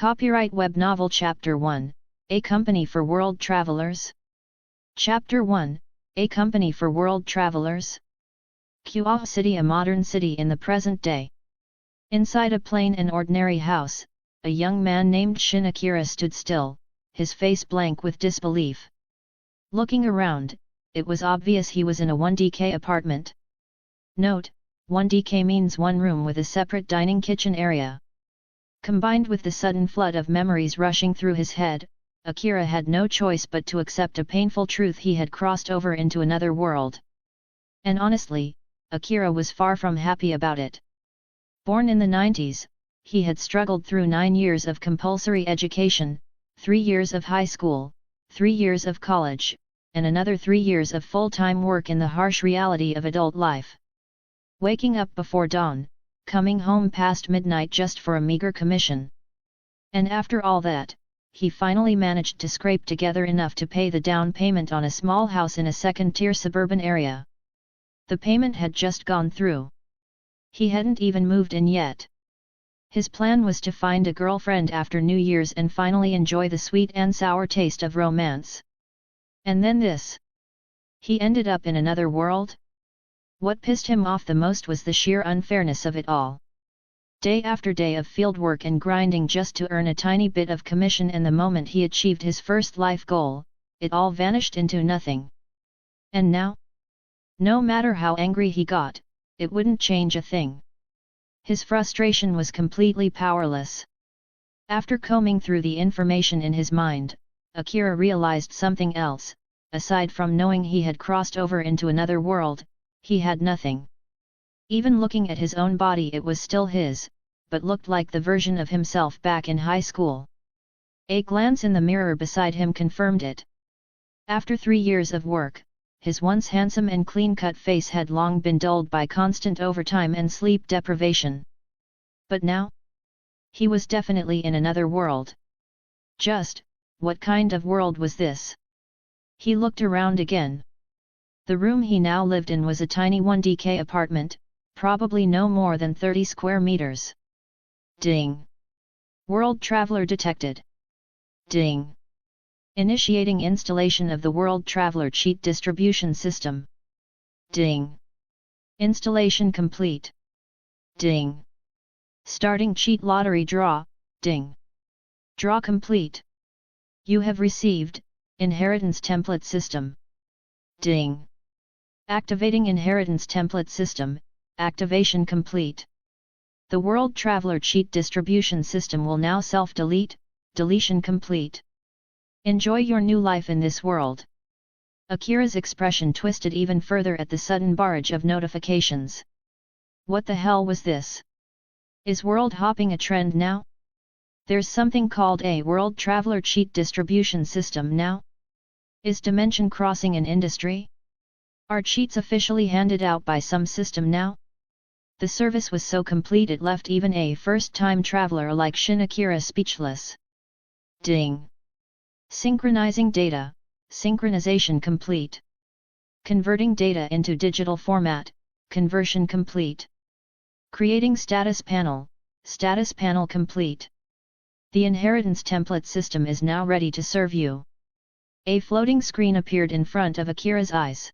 Copyright Web Novel Chapter 1, A Company for World Travelers. Chapter 1, A Company for World Travelers. Kuoh City, a modern city in the present day. Inside a plain and ordinary house, a young man named Shin Akira stood still, his face blank with disbelief. Looking around, it was obvious he was in a 1DK apartment. Note, 1DK means one room with a separate dining kitchen area. Combined with the sudden flood of memories rushing through his head, Akira had no choice but to accept a painful truth: he had crossed over into another world. And honestly, Akira was far from happy about it. Born in the 90s, he had struggled through 9 years of compulsory education, 3 years of high school, 3 years of college, and another 3 years of full-time work in the harsh reality of adult life. Waking up before dawn, coming home past midnight just for a meager commission. And after all that, he finally managed to scrape together enough to pay the down payment on a small house in a second-tier suburban area. The payment had just gone through. He hadn't even moved in yet. His plan was to find a girlfriend after New Year's and finally enjoy the sweet and sour taste of romance. And then this. He ended up in another world? What pissed him off the most was the sheer unfairness of it all. Day after day of fieldwork and grinding just to earn a tiny bit of commission, and the moment he achieved his first life goal, it all vanished into nothing. And now? No matter how angry he got, it wouldn't change a thing. His frustration was completely powerless. After combing through the information in his mind, Akira realized something else. Aside from knowing he had crossed over into another world, he had nothing. Even looking at his own body, it was still his, but looked like the version of himself back in high school. A glance in the mirror beside him confirmed it. After 3 years of work, his once handsome and clean-cut face had long been dulled by constant overtime and sleep deprivation. But now? He was definitely in another world. Just, what kind of world was this? He looked around again. The room he now lived in was a tiny 1DK apartment, probably no more than 30 square meters. Ding! World Traveler detected. Ding! Initiating installation of the World Traveler Cheat Distribution System. Ding! Installation complete. Ding! Starting cheat lottery draw. Ding! Draw complete. You have received Inheritance Template System. Ding! Activating Inheritance Template System, activation complete. The World Traveler Cheat Distribution System will now self-delete, deletion complete. Enjoy your new life in this world. Akira's expression twisted even further at the sudden barrage of notifications. What the hell was this? Is world hopping a trend now? There's something called a World Traveler Cheat Distribution System now? Is dimension crossing an industry? Are cheats officially handed out by some system now? The service was so complete it left even a first-time traveler like Shin Akira speechless. Ding! Synchronizing data, synchronization complete. Converting data into digital format, conversion complete. Creating status panel complete. The Inheritance Template System is now ready to serve you. A floating screen appeared in front of Akira's eyes.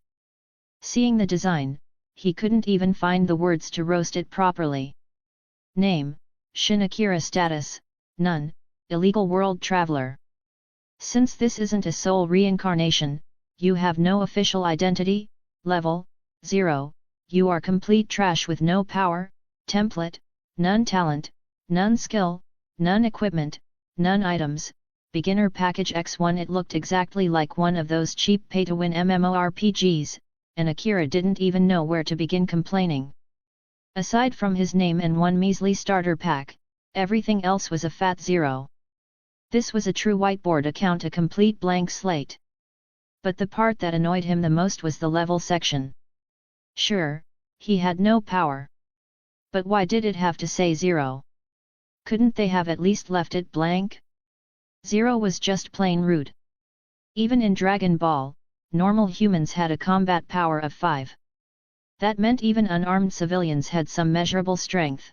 Seeing the design, he couldn't even find the words to roast it properly. Name, Shin Akira. Status, none, illegal world traveler. Since this isn't a soul reincarnation, you have no official identity. Level, 0, you are complete trash with no power, template, none talent, none skill, none equipment, none items. Beginner Package X1. It looked exactly like one of those cheap pay-to-win MMORPGs, and Akira didn't even know where to begin complaining. Aside from his name and one measly starter pack, everything else was a fat zero. This was a true whiteboard account, a complete blank slate. But the part that annoyed him the most was the level section. Sure, he had no power. But why did it have to say 0? Couldn't they have at least left it blank? 0 was just plain rude. Even in Dragon Ball, normal humans had a combat power of 5. That meant even unarmed civilians had some measurable strength.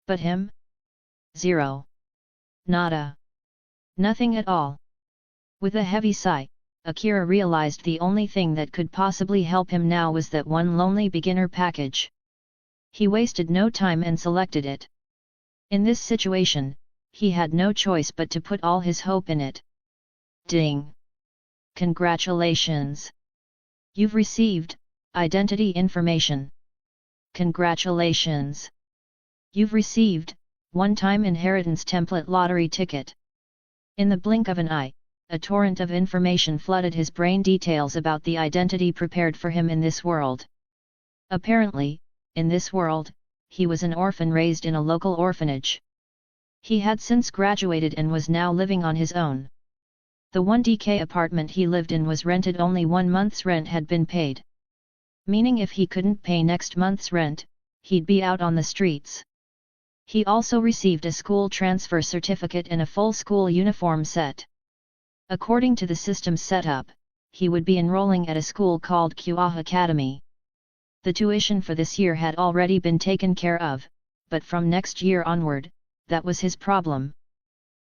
But him? 0. Nada. Nothing at all. With a heavy sigh, Akira realized the only thing that could possibly help him now was that one lonely beginner package. He wasted no time and selected it. In this situation, he had no choice but to put all his hope in it. Ding! Congratulations! You've received identity information. Congratulations! You've received one-time inheritance template lottery ticket. In the blink of an eye, a torrent of information flooded his brain, details about the identity prepared for him in this world. Apparently, in this world, he was an orphan raised in a local orphanage. He had since graduated and was now living on his own. The 1DK apartment he lived in was rented, only 1 month's rent had been paid. Meaning if he couldn't pay next month's rent, he'd be out on the streets. He also received a school transfer certificate and a full school uniform set. According to the system's setup, he would be enrolling at a school called Kuoh Academy. The tuition for this year had already been taken care of, but from next year onward, that was his problem.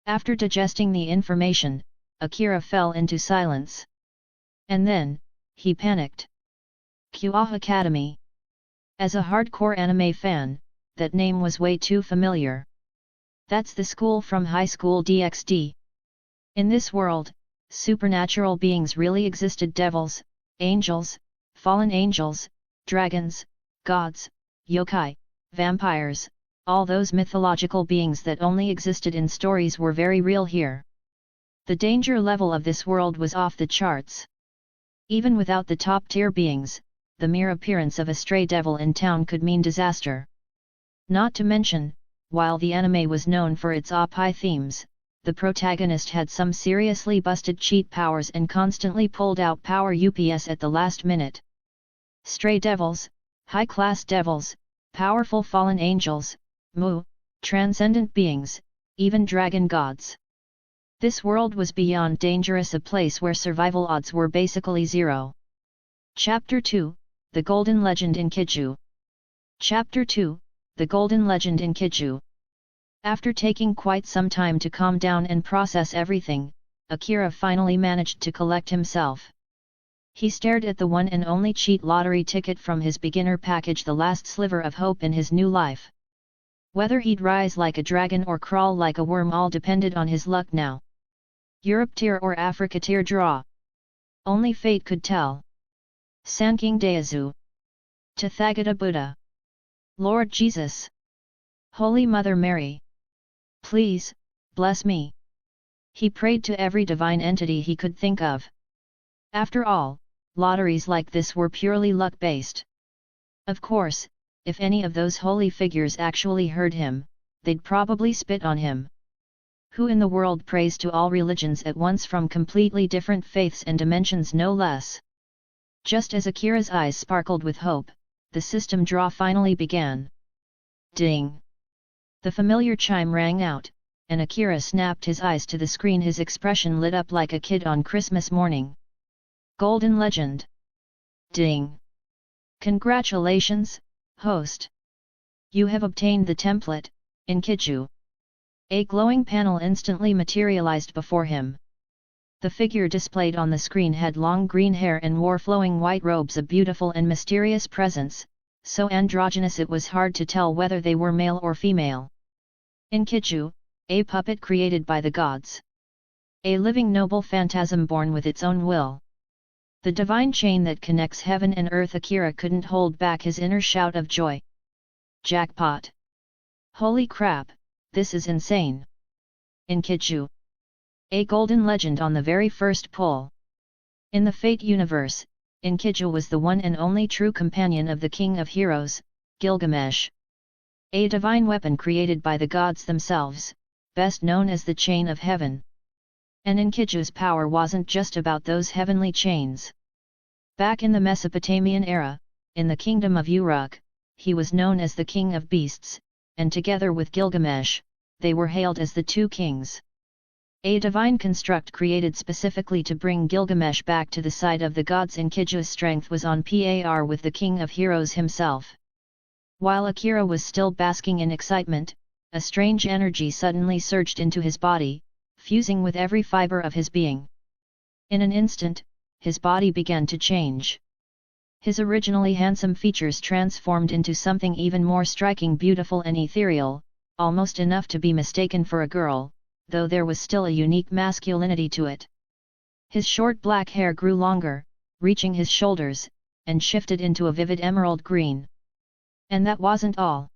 After digesting the information, Akira fell into silence. And then, he panicked. Kuoh Academy. As a hardcore anime fan, that name was way too familiar. That's the school from high school DxD. In this world, supernatural beings really existed: devils, angels, fallen angels, dragons, gods, yokai, vampires, all those mythological beings that only existed in stories were very real here. The danger level of this world was off the charts. Even without the top-tier beings, the mere appearance of a stray devil in town could mean disaster. Not to mention, while the anime was known for its OP-high themes, the protagonist had some seriously busted cheat powers and constantly pulled out power ups at the last minute. Stray devils, high-class devils, powerful fallen angels, transcendent beings, even dragon gods. This world was beyond dangerous, a place where survival odds were basically zero. Chapter 2, The Golden Legend Enkidu. Chapter 2, The Golden Legend Enkidu. After taking quite some time to calm down and process everything, Akira finally managed to collect himself. He stared at the one and only cheat lottery ticket from his beginner package, the last sliver of hope in his new life. Whether he'd rise like a dragon or crawl like a worm all depended on his luck now. Europe tier or Africa tier draw. Only fate could tell. Sanking Dayazu. Tathagata Buddha. Lord Jesus. Holy Mother Mary. Please, bless me. He prayed to every divine entity he could think of. After all, lotteries like this were purely luck-based. Of course, if any of those holy figures actually heard him, they'd probably spit on him. Who in the world prays to all religions at once, from completely different faiths and dimensions no less? Just as Akira's eyes sparkled with hope, the system draw finally began. Ding! The familiar chime rang out, and Akira snapped his eyes to the screen. His expression lit up like a kid on Christmas morning. Golden Legend. Ding! Congratulations, host! You have obtained the template, Enkidu. A glowing panel instantly materialized before him. The figure displayed on the screen had long green hair and wore flowing white robes, a beautiful and mysterious presence, so androgynous it was hard to tell whether they were male or female. Enkidu, a puppet created by the gods. A living noble phantasm born with its own will. The divine chain that connects heaven and earth. Akira couldn't hold back his inner shout of joy. Jackpot! Holy crap, this is insane! Enkidu. A golden legend on the very first pull. In the Fate universe, Enkidu was the one and only true companion of the King of Heroes, Gilgamesh. A divine weapon created by the gods themselves, best known as the Chain of Heaven. And Enkidu's power wasn't just about those heavenly chains. Back in the Mesopotamian era, in the kingdom of Uruk, he was known as the King of Beasts, and together with Gilgamesh, they were hailed as the Two Kings. A divine construct created specifically to bring Gilgamesh back to the side of the gods. Enkidu's strength was on par with the King of Heroes himself. While Akira was still basking in excitement, a strange energy suddenly surged into his body, fusing with every fiber of his being. In an instant, his body began to change. His originally handsome features transformed into something even more striking, beautiful and ethereal, almost enough to be mistaken for a girl, though there was still a unique masculinity to it. His short black hair grew longer, reaching his shoulders, and shifted into a vivid emerald green. And that wasn't all.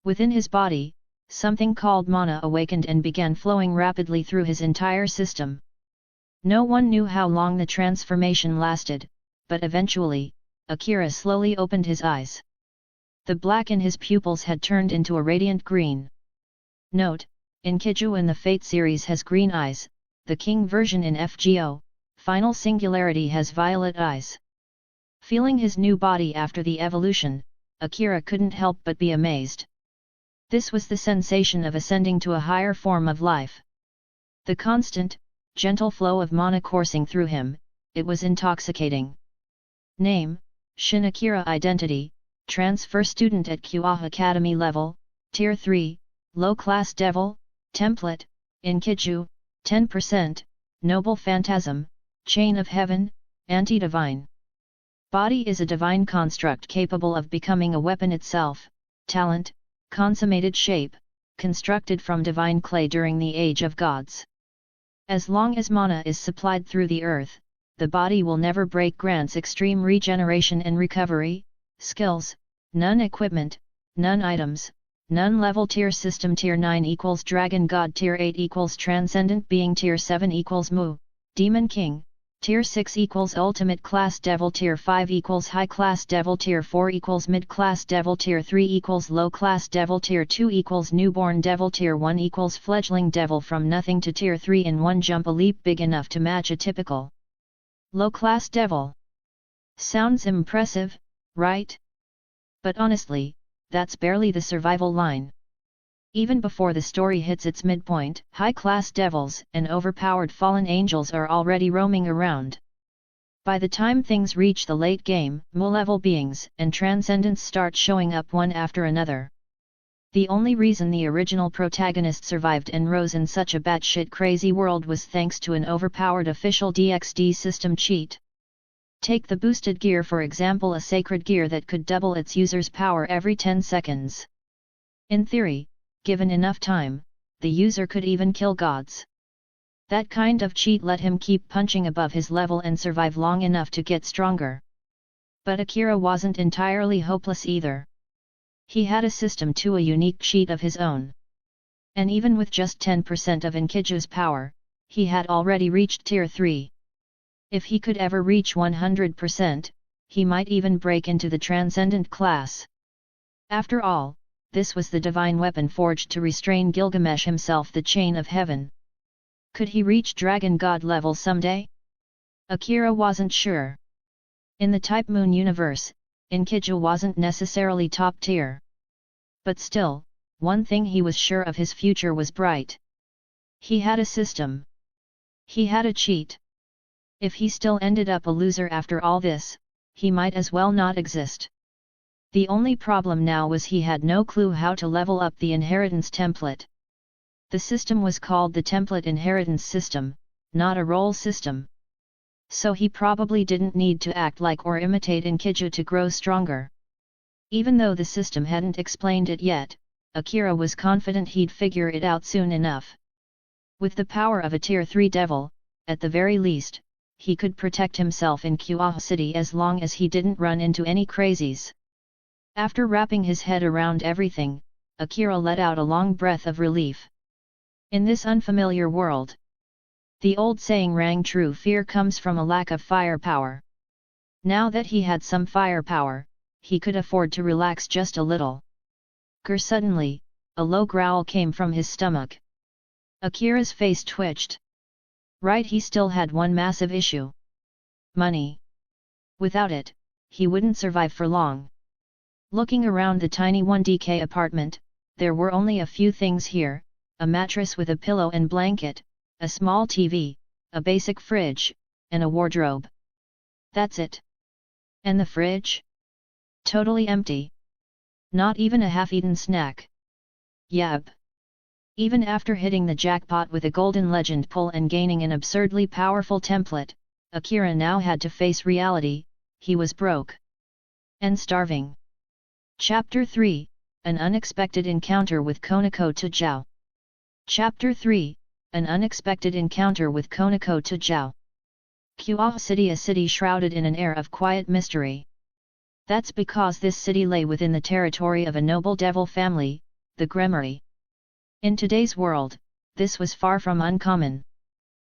Within his body, something called mana awakened and began flowing rapidly through his entire system. No one knew how long the transformation lasted, but eventually, Akira slowly opened his eyes. The black in his pupils had turned into a radiant green. Note: Enkidu in the Fate series has green eyes, the King version in FGO, Final Singularity has violet eyes. Feeling his new body after the evolution, Akira couldn't help but be amazed. This was the sensation of ascending to a higher form of life. The constant, gentle flow of mana coursing through him, it was intoxicating. Name: Shin Akira. Identity: transfer student at Kuoh Academy level, Tier 3, low class devil. Template: Enkidu, 10%, noble phantasm, chain of heaven, anti-divine. Body is a divine construct capable of becoming a weapon itself. Talent: consummated shape, constructed from divine clay during the age of gods. As long as mana is supplied through the earth, the body will never break. Grants extreme regeneration and recovery. Skills: none. Equipment: none. Items: none. Level: Tier system. Tier 9 equals Dragon God. Tier 8 equals Transcendent Being. Tier 7 equals Mu, Demon King. Tier 6 equals Ultimate Class Devil. Tier 5 equals High Class Devil. Tier 4 equals Mid Class Devil. Tier 3 equals Low Class Devil. Tier 2 equals Newborn Devil. Tier 1 equals Fledgling Devil. From nothing to Tier 3 in one jump, a leap big enough to match a typical Low Class Devil. Sounds impressive, right? But honestly, that's barely the survival line. Even before the story hits its midpoint, high-class devils and overpowered fallen angels are already roaming around. By the time things reach the late game, Mu-level beings and transcendents start showing up one after another. The only reason the original protagonist survived and rose in such a batshit crazy world was thanks to an overpowered official DxD system cheat. Take the boosted gear for example, a sacred gear that could double its user's power every 10 seconds. In theory, given enough time, the user could even kill gods. That kind of cheat let him keep punching above his level and survive long enough to get stronger. But Akira wasn't entirely hopeless either. He had a system to a unique cheat of his own. And even with just 10% of Enkidu's power, he had already reached Tier 3. If he could ever reach 100%, he might even break into the Transcendent class. After all, this was the divine weapon forged to restrain Gilgamesh himself, the Chain of Heaven. Could he reach Dragon God level someday? Akira wasn't sure. In the Type Moon universe, Enkidu wasn't necessarily top tier. But still, one thing he was sure of: his future was bright. He had a system. He had a cheat. If he still ended up a loser after all this, he might as well not exist. The only problem now was he had no clue how to level up the inheritance template. The system was called the template inheritance system, not a role system. So he probably didn't need to act like or imitate Enkidu to grow stronger. Even though the system hadn't explained it yet, Akira was confident he'd figure it out soon enough. With the power of a Tier 3 devil, at the very least, he could protect himself in Kuoh City as long as he didn't run into any crazies. After wrapping his head around everything, Akira let out a long breath of relief. In this unfamiliar world, the old saying rang true: fear comes from a lack of firepower. Now that he had some firepower, he could afford to relax just a little. Grr! Suddenly, a low growl came from his stomach. Akira's face twitched. Right, he still had one massive issue. Money. Without it, he wouldn't survive for long. Looking around the tiny 1DK apartment, there were only a few things here: a mattress with a pillow and blanket, a small TV, a basic fridge, and a wardrobe. That's it. And the fridge? Totally empty. Not even a half-eaten snack. Yab. Even after hitting the jackpot with a golden legend pull and gaining an absurdly powerful template, Akira now had to face reality. He was broke and starving. Chapter 3, An Unexpected Encounter with Konako Tujao. Chapter 3, An Unexpected Encounter with Konako Tujao. Kuoh City, a city shrouded in an air of quiet mystery. That's because this city lay within the territory of a noble devil family, the Gremory. In today's world, this was far from uncommon.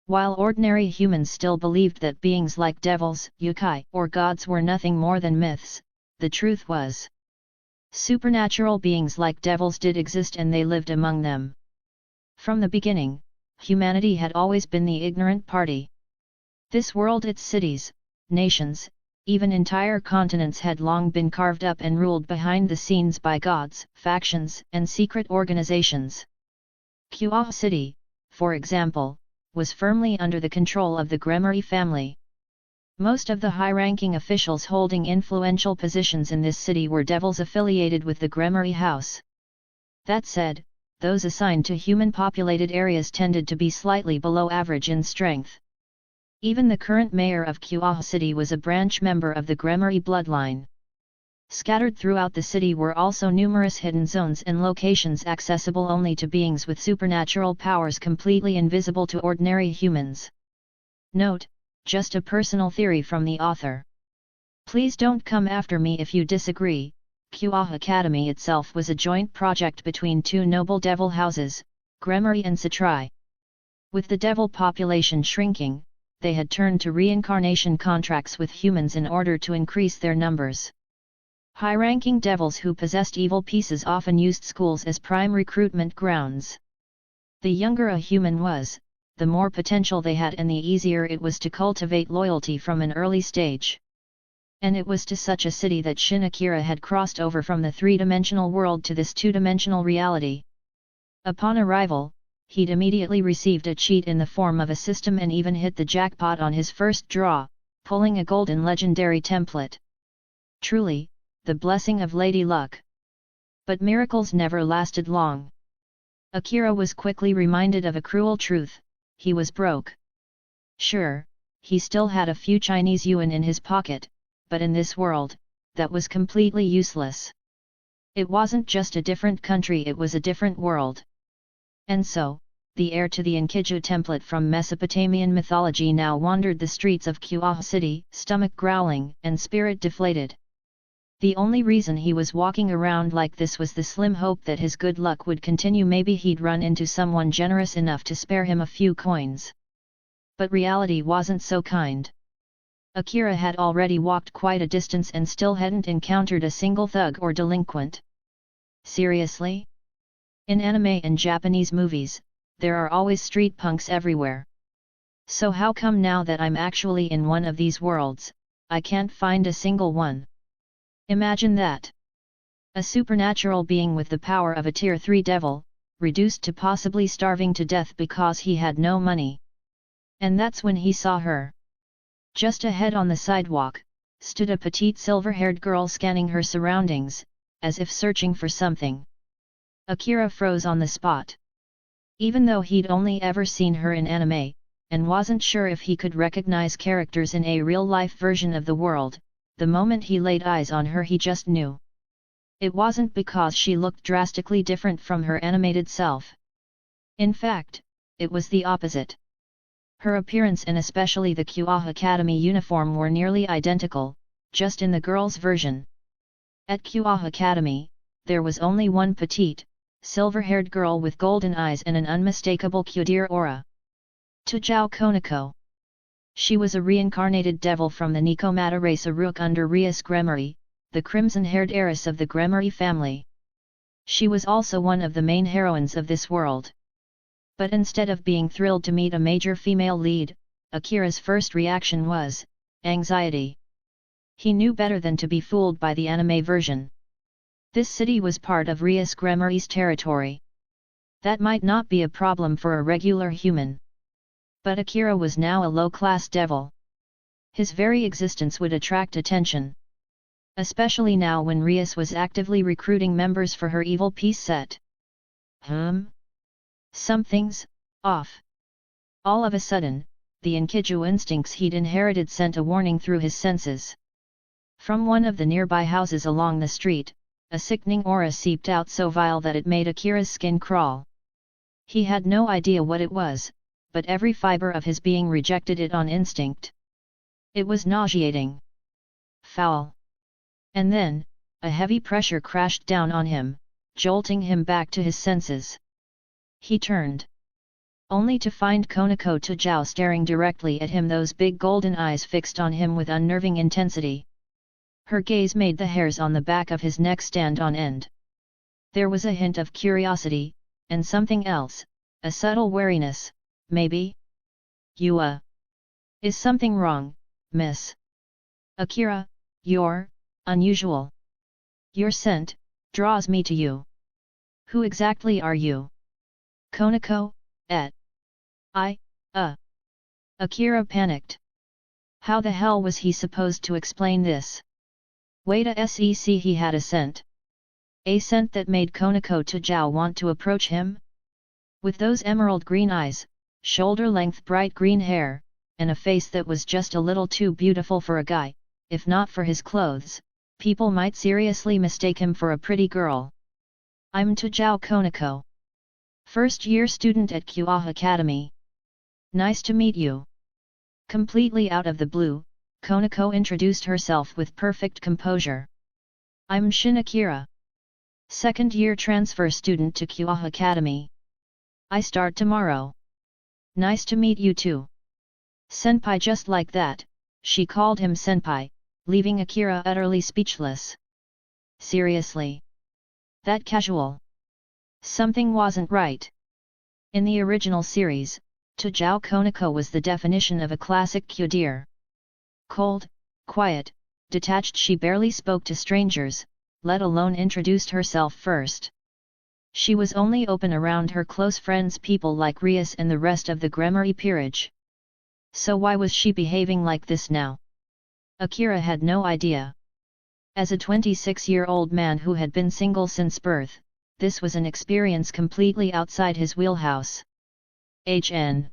While ordinary humans still believed that beings like devils, yokai, or gods were nothing more than myths, the truth was, supernatural beings like devils did exist and they lived among them. From the beginning, humanity had always been the ignorant party. This world, its cities, nations, even entire continents had long been carved up and ruled behind the scenes by gods, factions, and secret organizations. Kuoh City, for example, was firmly under the control of the Gremory family. Most of the high-ranking officials holding influential positions in this city were devils affiliated with the Gremory house. That said, those assigned to human-populated areas tended to be slightly below average in strength. Even the current mayor of Kuoh City was a branch member of the Gremory bloodline. Scattered throughout the city were also numerous hidden zones and locations accessible only to beings with supernatural powers completely invisible to ordinary humans. Note, just a personal theory from the author. Please don't come after me if you disagree. Kuoh Academy itself was a joint project between two noble devil houses, Gremory and Satrai. With the devil population shrinking, they had turned to reincarnation contracts with humans in order to increase their numbers. High-ranking devils who possessed evil pieces often used schools as prime recruitment grounds. The younger a human was, the more potential they had and the easier it was to cultivate loyalty from an early stage. And it was to such a city that Shin Akira had crossed over from the three-dimensional world to this two-dimensional reality. Upon arrival, he'd immediately received a cheat in the form of a system and even hit the jackpot on his first draw, pulling a golden legendary template. Truly, the blessing of Lady Luck. But miracles never lasted long. Akira was quickly reminded of a cruel truth: he was broke. Sure, he still had a few Chinese yuan in his pocket, but in this world, that was completely useless. It wasn't just a different country, it was a different world. And so, the heir to the Enkidu template from Mesopotamian mythology now wandered the streets of Kuoh City, stomach growling and spirit deflated. The only reason he was walking around like this was the slim hope that his good luck would continue. Maybe he'd run into someone generous enough to spare him a few coins. But reality wasn't so kind. Akira had already walked quite a distance and still hadn't encountered a single thug or delinquent. Seriously? In anime and Japanese movies, there are always street punks everywhere. So how come now that I'm actually in one of these worlds, I can't find a single one? Imagine that. A supernatural being with the power of a Tier 3 devil, reduced to possibly starving to death because he had no money. And that's when he saw her. Just ahead on the sidewalk, stood a petite silver-haired girl scanning her surroundings, as if searching for something. Akira froze on the spot. Even though he'd only ever seen her in anime, and wasn't sure if he could recognize characters in a real-life version of the world, the moment he laid eyes on her he just knew. It wasn't because she looked drastically different from her animated self. In fact, it was the opposite. Her appearance and especially the Kuoh Academy uniform were nearly identical, just in the girl's version. At Kuoh Academy, there was only one petite, silver-haired girl with golden eyes and an unmistakable Kyudir aura. Tujao Konako. She was a reincarnated devil from the Nikomata race Aruk under Rias Gremory, the crimson-haired heiress of the Gremory family. She was also one of the main heroines of this world. But instead of being thrilled to meet a major female lead, Akira's first reaction was anxiety. He knew better than to be fooled by the anime version. This city was part of Rias Gremory's territory. That might not be a problem for a regular human. But Akira was now a low-class devil. His very existence would attract attention. Especially now when Rias was actively recruiting members for her evil peace set. Something's off. All of a sudden, the Enkidu instincts he'd inherited sent a warning through his senses. From one of the nearby houses along the street, a sickening aura seeped out so vile that it made Akira's skin crawl. He had no idea what it was, but every fiber of his being rejected it on instinct. It was nauseating. Foul. And then, a heavy pressure crashed down on him, jolting him back to his senses. He turned. Only to find Konako Tajao staring directly at him, those big golden eyes fixed on him with unnerving intensity. Her gaze made the hairs on the back of his neck stand on end. There was a hint of curiosity, and something else, a subtle wariness, maybe? Is something wrong, miss? Akira, you're unusual. Your scent draws me to you. Who exactly are you? Konako, Akira panicked. How the hell was he supposed to explain this? Wait a sec, he had a scent. A scent that made Konako Tajao want to approach him? With those emerald green eyes, shoulder-length bright green hair, and a face that was just a little too beautiful for a guy, if not for his clothes, people might seriously mistake him for a pretty girl. I'm Tajao Konako. First-year student at Kuoh Academy. Nice to meet you. Completely out of the blue, Konako introduced herself with perfect composure. I'm Shin Akira. Second-year transfer student to Kuoh Academy. I start tomorrow. Nice to meet you too. Senpai. Just like that, she called him senpai, leaving Akira utterly speechless. Seriously? That casual? Something wasn't right. In the original series, Tajao Konako was the definition of a classic kyudeer. Cold, quiet, detached, she barely spoke to strangers, let alone introduced herself first. She was only open around her close friends, people like Rias and the rest of the Gremory peerage. So why was she behaving like this now? Akira had no idea. As a 26-year-old man who had been single since birth, this was an experience completely outside his wheelhouse. HN.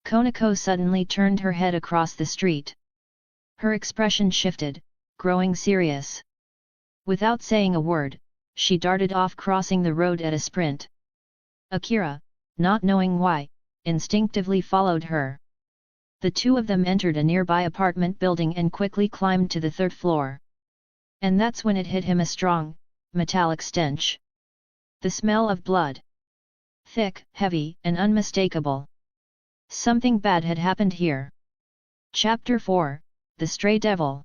Konako suddenly turned her head across the street. Her expression shifted, growing serious. Without saying a word, she darted off, crossing the road at a sprint. Akira, not knowing why, instinctively followed her. The two of them entered a nearby apartment building and quickly climbed to the third floor. And that's when it hit him, a strong, metallic stench. The smell of blood. Thick, heavy, and unmistakable. Something bad had happened here. Chapter 4, The Stray Devil.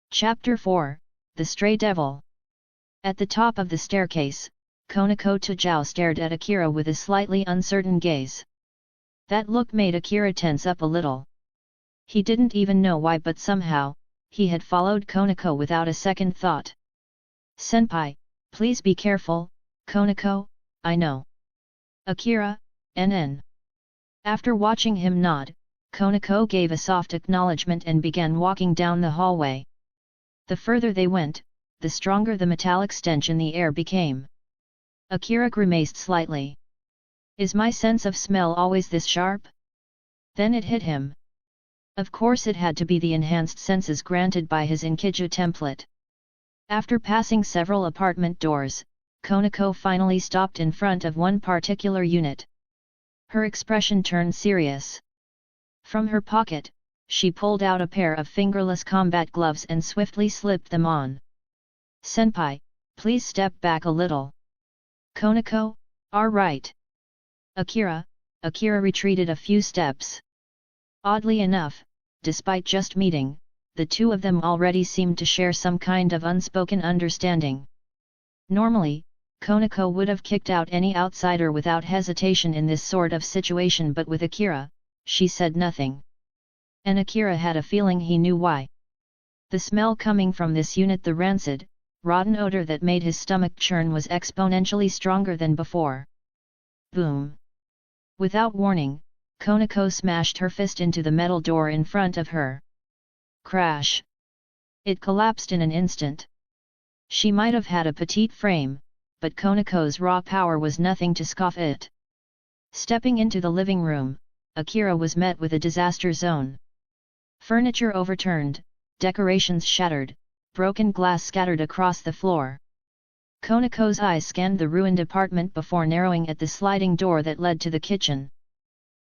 Chapter 4, The Stray Devil. At the top of the staircase, Konako Tajao stared at Akira with a slightly uncertain gaze. That look made Akira tense up a little. He didn't even know why, but somehow, he had followed Konako without a second thought. Senpai, please be careful, Konako, I know. Akira, NN. After watching him nod, Konako gave a soft acknowledgement and began walking down the hallway. The further they went, the stronger the metallic stench in the air became. Akira grimaced slightly. Is my sense of smell always this sharp? Then it hit him. Of course it had to be the enhanced senses granted by his Enkidu template. After passing several apartment doors, Konako finally stopped in front of one particular unit. Her expression turned serious. From her pocket, she pulled out a pair of fingerless combat gloves and swiftly slipped them on. Senpai, please step back a little. Konako, right. Akira retreated a few steps. Oddly enough, despite just meeting, the two of them already seemed to share some kind of unspoken understanding. Normally, Konako would have kicked out any outsider without hesitation in this sort of situation, but with Akira, she said nothing. And Akira had a feeling he knew why. The smell coming from this unit, the rancid, rotten odor that made his stomach churn, was exponentially stronger than before. Boom! Without warning, Konako smashed her fist into the metal door in front of her. Crash! It collapsed in an instant. She might have had a petite frame, but Konako's raw power was nothing to scoff at. Stepping into the living room, Akira was met with a disaster zone. Furniture overturned, decorations shattered, broken glass scattered across the floor. Konako's eyes scanned the ruined apartment before narrowing at the sliding door that led to the kitchen.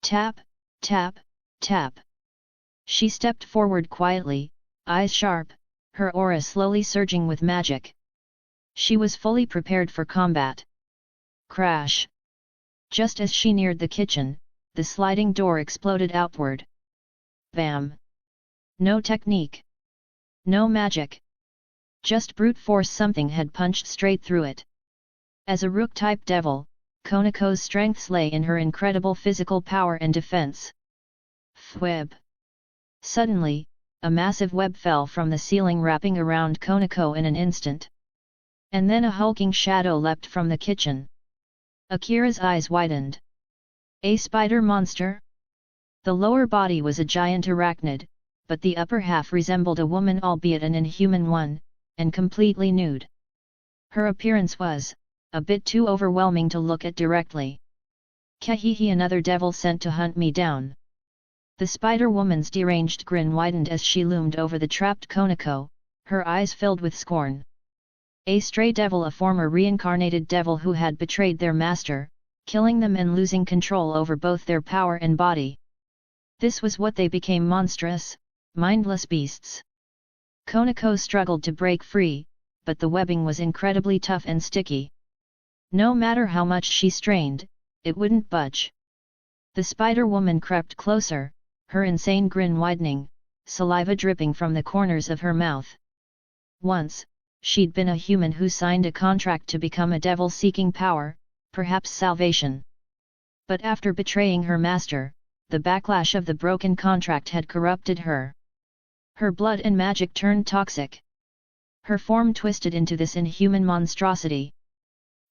Tap, tap, tap. She stepped forward quietly, eyes sharp, her aura slowly surging with magic. She was fully prepared for combat. Crash! Just as she neared the kitchen, the sliding door exploded outward. Bam! No technique. No magic. Just brute force. Something had punched straight through it. As a rook-type devil, Konako's strengths lay in her incredible physical power and defense. Web. Suddenly, a massive web fell from the ceiling wrapping around Konako in an instant. And then a hulking shadow leapt from the kitchen. Akira's eyes widened. A spider monster? The lower body was a giant arachnid, but the upper half resembled a woman, albeit an inhuman one, and completely nude. Her appearance was a bit too overwhelming to look at directly. Kahihi, another devil sent to hunt me down. The spider-woman's deranged grin widened as she loomed over the trapped Konako, her eyes filled with scorn. A stray devil, a former reincarnated devil who had betrayed their master, killing them and losing control over both their power and body. This was what they became: monstrous, mindless beasts. Konako struggled to break free, but the webbing was incredibly tough and sticky. No matter how much she strained, it wouldn't budge. The spider-woman crept closer, her insane grin widening, saliva dripping from the corners of her mouth. Once, she'd been a human who signed a contract to become a devil seeking power, perhaps salvation. But after betraying her master, the backlash of the broken contract had corrupted her. Her blood and magic turned toxic. Her form twisted into this inhuman monstrosity.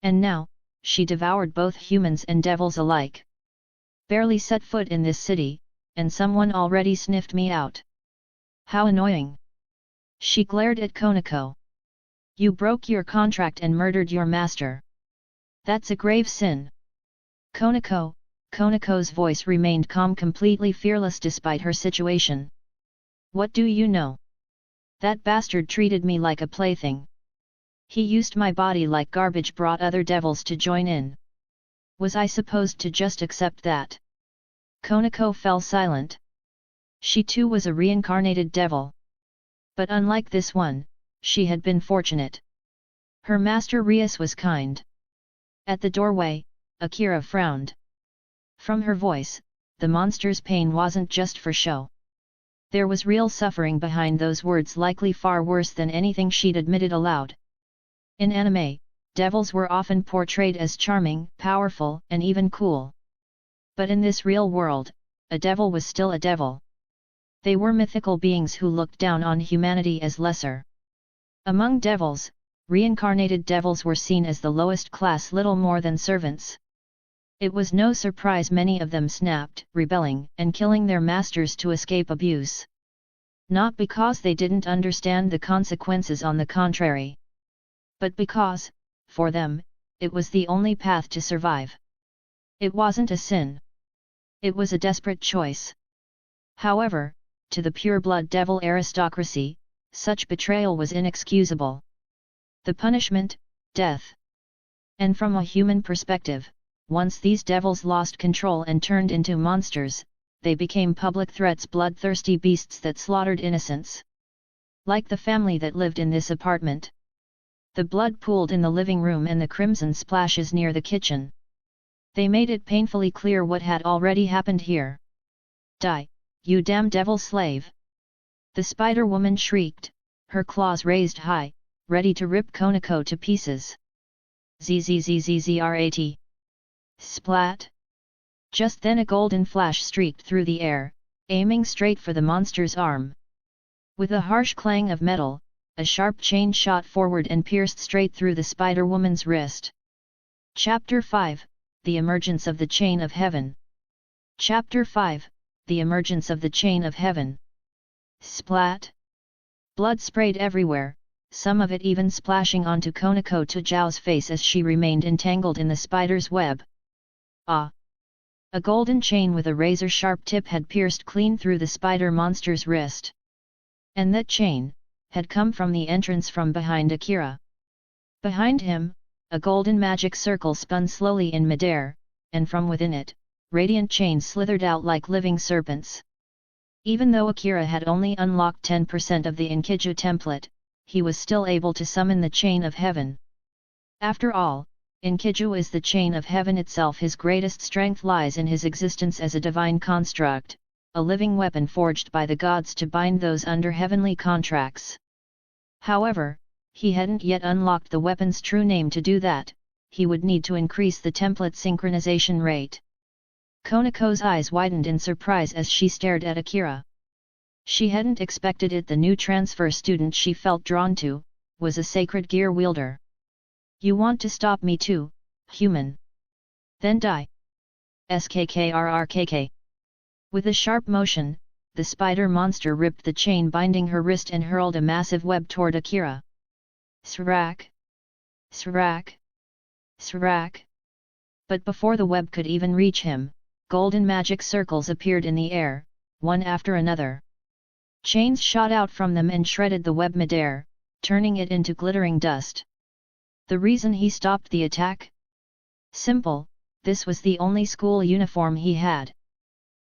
And now, she devoured both humans and devils alike. Barely set foot in this city, and someone already sniffed me out. How annoying! She glared at Konako. You broke your contract and murdered your master. That's a grave sin. Konako's voice remained calm, completely fearless despite her situation. What do you know? That bastard treated me like a plaything. He used my body like garbage, brought other devils to join in. Was I supposed to just accept that? Konako fell silent. She too was a reincarnated devil. But unlike this one, she had been fortunate. Her master Rias was kind. At the doorway, Akira frowned. From her voice, the monster's pain wasn't just for show. There was real suffering behind those words, likely far worse than anything she'd admitted aloud. In anime, devils were often portrayed as charming, powerful, and even cool. But in this real world, a devil was still a devil. They were mythical beings who looked down on humanity as lesser. Among devils, reincarnated devils were seen as the lowest class, little more than servants. It was no surprise many of them snapped, rebelling, and killing their masters to escape abuse. Not because they didn't understand the consequences, on the contrary. But because, for them, it was the only path to survive. It wasn't a sin. It was a desperate choice. However, to the pure-blood devil aristocracy, such betrayal was inexcusable. The punishment, death. And from a human perspective, once these devils lost control and turned into monsters, they became public threats, bloodthirsty beasts that slaughtered innocents. Like the family that lived in this apartment. The blood pooled in the living room and the crimson splashes near the kitchen. They made it painfully clear what had already happened here. Die, you damn devil slave! The spider-woman shrieked, her claws raised high, ready to rip Konako to pieces. Zzzzzzrat! Splat! Just then a golden flash streaked through the air, aiming straight for the monster's arm. With a harsh clang of metal, a sharp chain shot forward and pierced straight through the spider-woman's wrist. Chapter 5: The Emergence of the Chain of Heaven. Chapter 5: The Emergence of the Chain of Heaven. Splat! Blood sprayed everywhere, some of it even splashing onto Konako Tojiao's face as she remained entangled in the spider's web. Ah! A golden chain with a razor-sharp tip had pierced clean through the spider monster's wrist. And that chain had come from the entrance from behind Akira. Behind him, a golden magic circle spun slowly in midair, and from within it, radiant chains slithered out like living serpents. Even though Akira had only unlocked 10% of the Enkidu template, he was still able to summon the chain of heaven. After all, Enkidu is the chain of heaven itself. His greatest strength lies in his existence as a divine construct, a living weapon forged by the gods to bind those under heavenly contracts. However, he hadn't yet unlocked the weapon's true name. To do that, he would need to increase the template synchronization rate. Konako's eyes widened in surprise as she stared at Akira. She hadn't expected it. The new transfer student she felt drawn to was a sacred gear wielder. You want to stop me too, human? Then die. SKKRRKK. With a sharp motion, the spider monster ripped the chain binding her wrist and hurled a massive web toward Akira. Srak! Srak! Srak! But before the web could even reach him, golden magic circles appeared in the air, one after another. Chains shot out from them and shredded the web midair, turning it into glittering dust. The reason he stopped the attack? Simple, this was the only school uniform he had.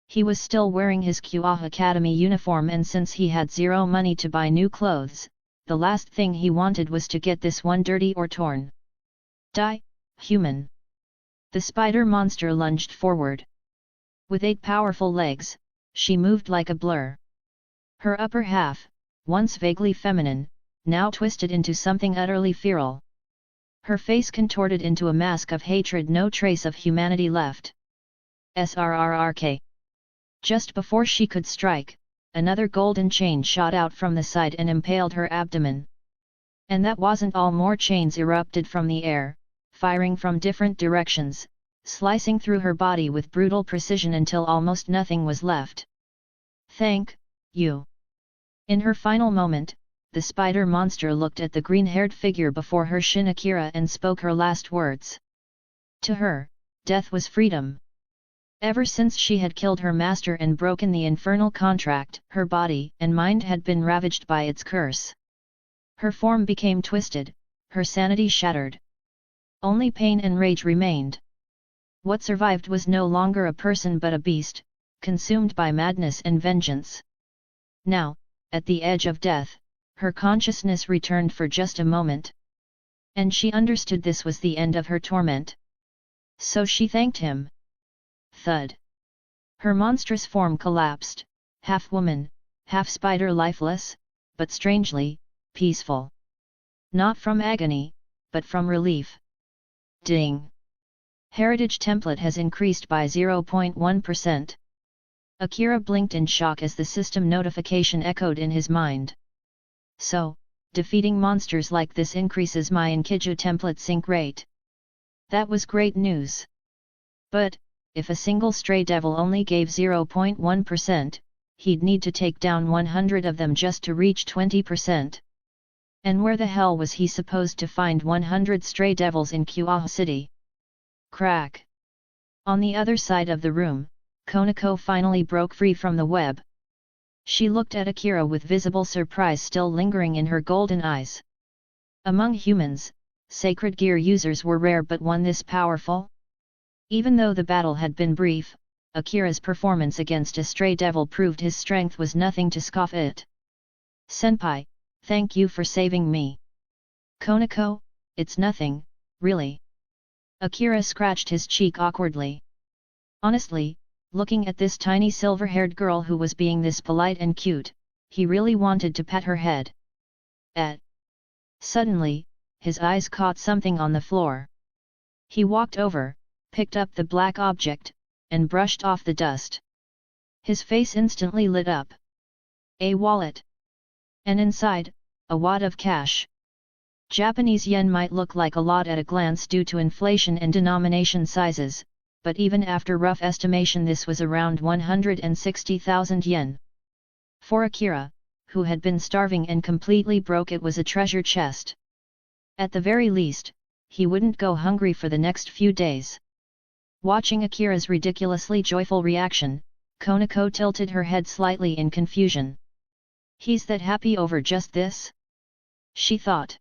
He was still wearing his Kuoh Academy uniform, and since he had zero money to buy new clothes, the last thing he wanted was to get this one dirty or torn. Die, human! The spider monster lunged forward. With 8 powerful legs, she moved like a blur. Her upper half, once vaguely feminine, now twisted into something utterly feral. Her face contorted into a mask of hatred, no trace of humanity left. SRRRK. Just before she could strike, another golden chain shot out from the side and impaled her abdomen. And that wasn't all. More chains erupted from the air, firing from different directions, slicing through her body with brutal precision until almost nothing was left. Thank you. In her final moment, the spider monster looked at the green-haired figure before her, Shin Akira, and spoke her last words. To her, death was freedom. Ever since she had killed her master and broken the infernal contract, her body and mind had been ravaged by its curse. Her form became twisted, her sanity shattered. Only pain and rage remained. What survived was no longer a person but a beast, consumed by madness and vengeance. Now, at the edge of death, her consciousness returned for just a moment. And she understood this was the end of her torment. So she thanked him. Thud. Her monstrous form collapsed, half woman, half spider, lifeless, but strangely, peaceful. Not from agony, but from relief. Ding! Heritage template has increased by 0.1%. Akira blinked in shock as the system notification echoed in his mind. So, defeating monsters like this increases my Enkidu template sync rate. That was great news. But, if a single stray devil only gave 0.1%, he'd need to take down 100 of them just to reach 20%. And where the hell was he supposed to find 100 stray devils in Kuoh City? Crack! On the other side of the room, Konako finally broke free from the web. She looked at Akira with visible surprise still lingering in her golden eyes. Among humans, sacred gear users were rare, but one this powerful? Even though the battle had been brief, Akira's performance against a stray devil proved his strength was nothing to scoff at. Senpai, thank you for saving me. Konako, it's nothing, really. Akira scratched his cheek awkwardly. Honestly, looking at this tiny silver-haired girl who was being this polite and cute, he really wanted to pat her head. Suddenly, his eyes caught something on the floor. He walked over, picked up the black object, and brushed off the dust. His face instantly lit up. A wallet. And inside, a wad of cash. Japanese yen might look like a lot at a glance due to inflation and denomination sizes, but even after rough estimation this was around 160,000 yen. For Akira, who had been starving and completely broke. It was a treasure chest. At the very least, he wouldn't go hungry for the next few days. Watching Akira's ridiculously joyful reaction, Konako tilted her head slightly in confusion. He's that happy over just this? She thought.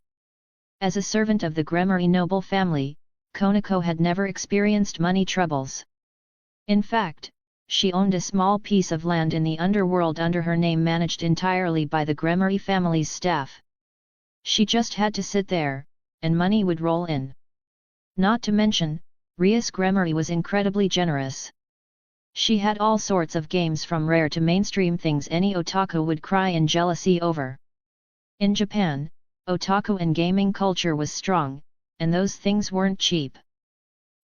As a servant of the Gremory noble family, Konako had never experienced money troubles. In fact, she owned a small piece of land in the underworld under her name, managed entirely by the Gremory family's staff. She just had to sit there, and money would roll in. Not to mention, Rias Gremory was incredibly generous. She had all sorts of games from rare to mainstream things any otaku would cry in jealousy over. In Japan, otaku and gaming culture was strong, and those things weren't cheap.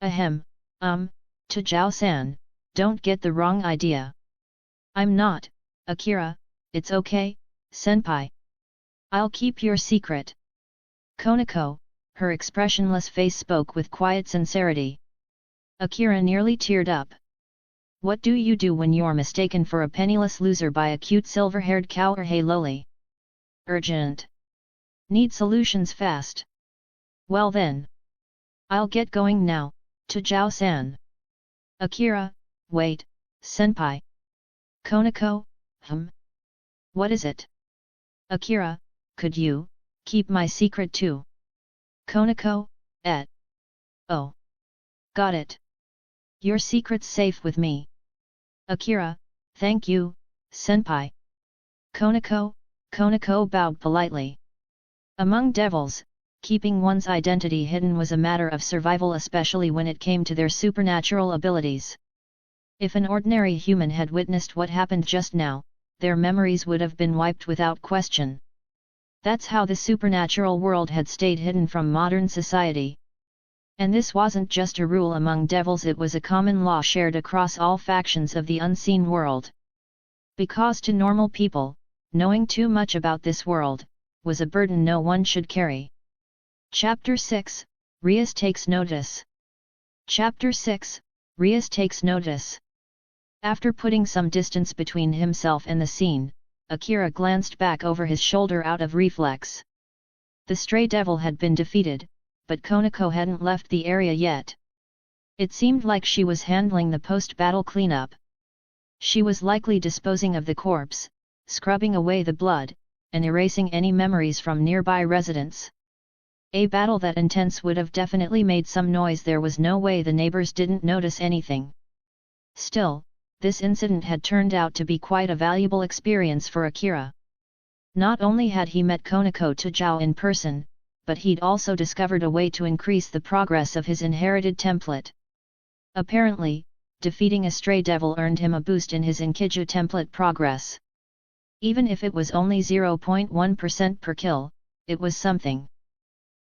Ahem, Tajao-san, don't get the wrong idea. I'm not, Akira, it's okay, senpai. I'll keep your secret. Konako, her expressionless face spoke with quiet sincerity. Akira nearly teared up. What do you do when you're mistaken for a penniless loser by a cute silver-haired cow or hey loli? Urgent. Need solutions fast. Well then. I'll get going now, Tajao-san. Akira, wait, senpai. Konako, What is it? Akira, could you keep my secret too? Konako, Oh. Got it. Your secret's safe with me. Akira, thank you, senpai. Konako bowed politely. Among devils, keeping one's identity hidden was a matter of survival, especially when it came to their supernatural abilities. If an ordinary human had witnessed what happened just now, their memories would have been wiped without question. That's how the supernatural world had stayed hidden from modern society. And this wasn't just a rule among devils, it was a common law shared across all factions of the unseen world. Because to normal people, knowing too much about this world was a burden no one should carry. Chapter 6, Rias takes notice. Chapter 6, Rias takes notice. After putting some distance between himself and the scene, Akira glanced back over his shoulder out of reflex. The stray devil had been defeated, but Konako hadn't left the area yet. It seemed like she was handling the post-battle cleanup. She was likely disposing of the corpse, scrubbing away the blood, and erasing any memories from nearby residents. A battle that intense would have definitely made some noise. There was no way the neighbors didn't notice anything. Still, this incident had turned out to be quite a valuable experience for Akira. Not only had he met Konako Tajao in person, but he'd also discovered a way to increase the progress of his inherited template. Apparently, defeating a stray devil earned him a boost in his Enkidu template progress. Even if it was only 0.1% per kill, it was something.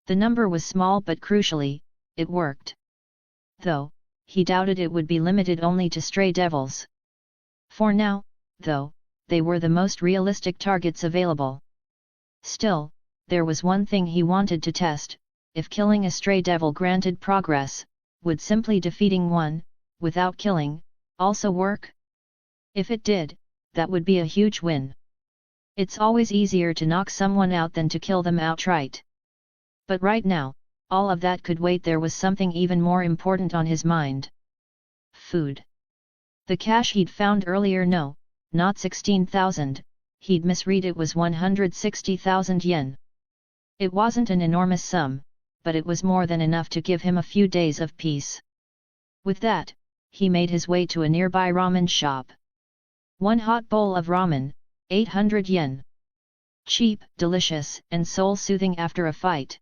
The number was small, but crucially, it worked. Though, he doubted it would be limited only to stray devils. For now, though, they were the most realistic targets available. Still, there was one thing he wanted to test: if killing a stray devil granted progress, would simply defeating one, without killing, also work? If it did, that would be a huge win. It's always easier to knock someone out than to kill them outright. But right now, all of that could wait. There was something even more important on his mind. Food. The cash he'd found earlier, no, not 16,000, he'd misread, it was 160,000 yen. It wasn't an enormous sum, but it was more than enough to give him a few days of peace. With that, he made his way to a nearby ramen shop. One hot bowl of ramen, 800 yen. Cheap, delicious, and soul-soothing after a fight.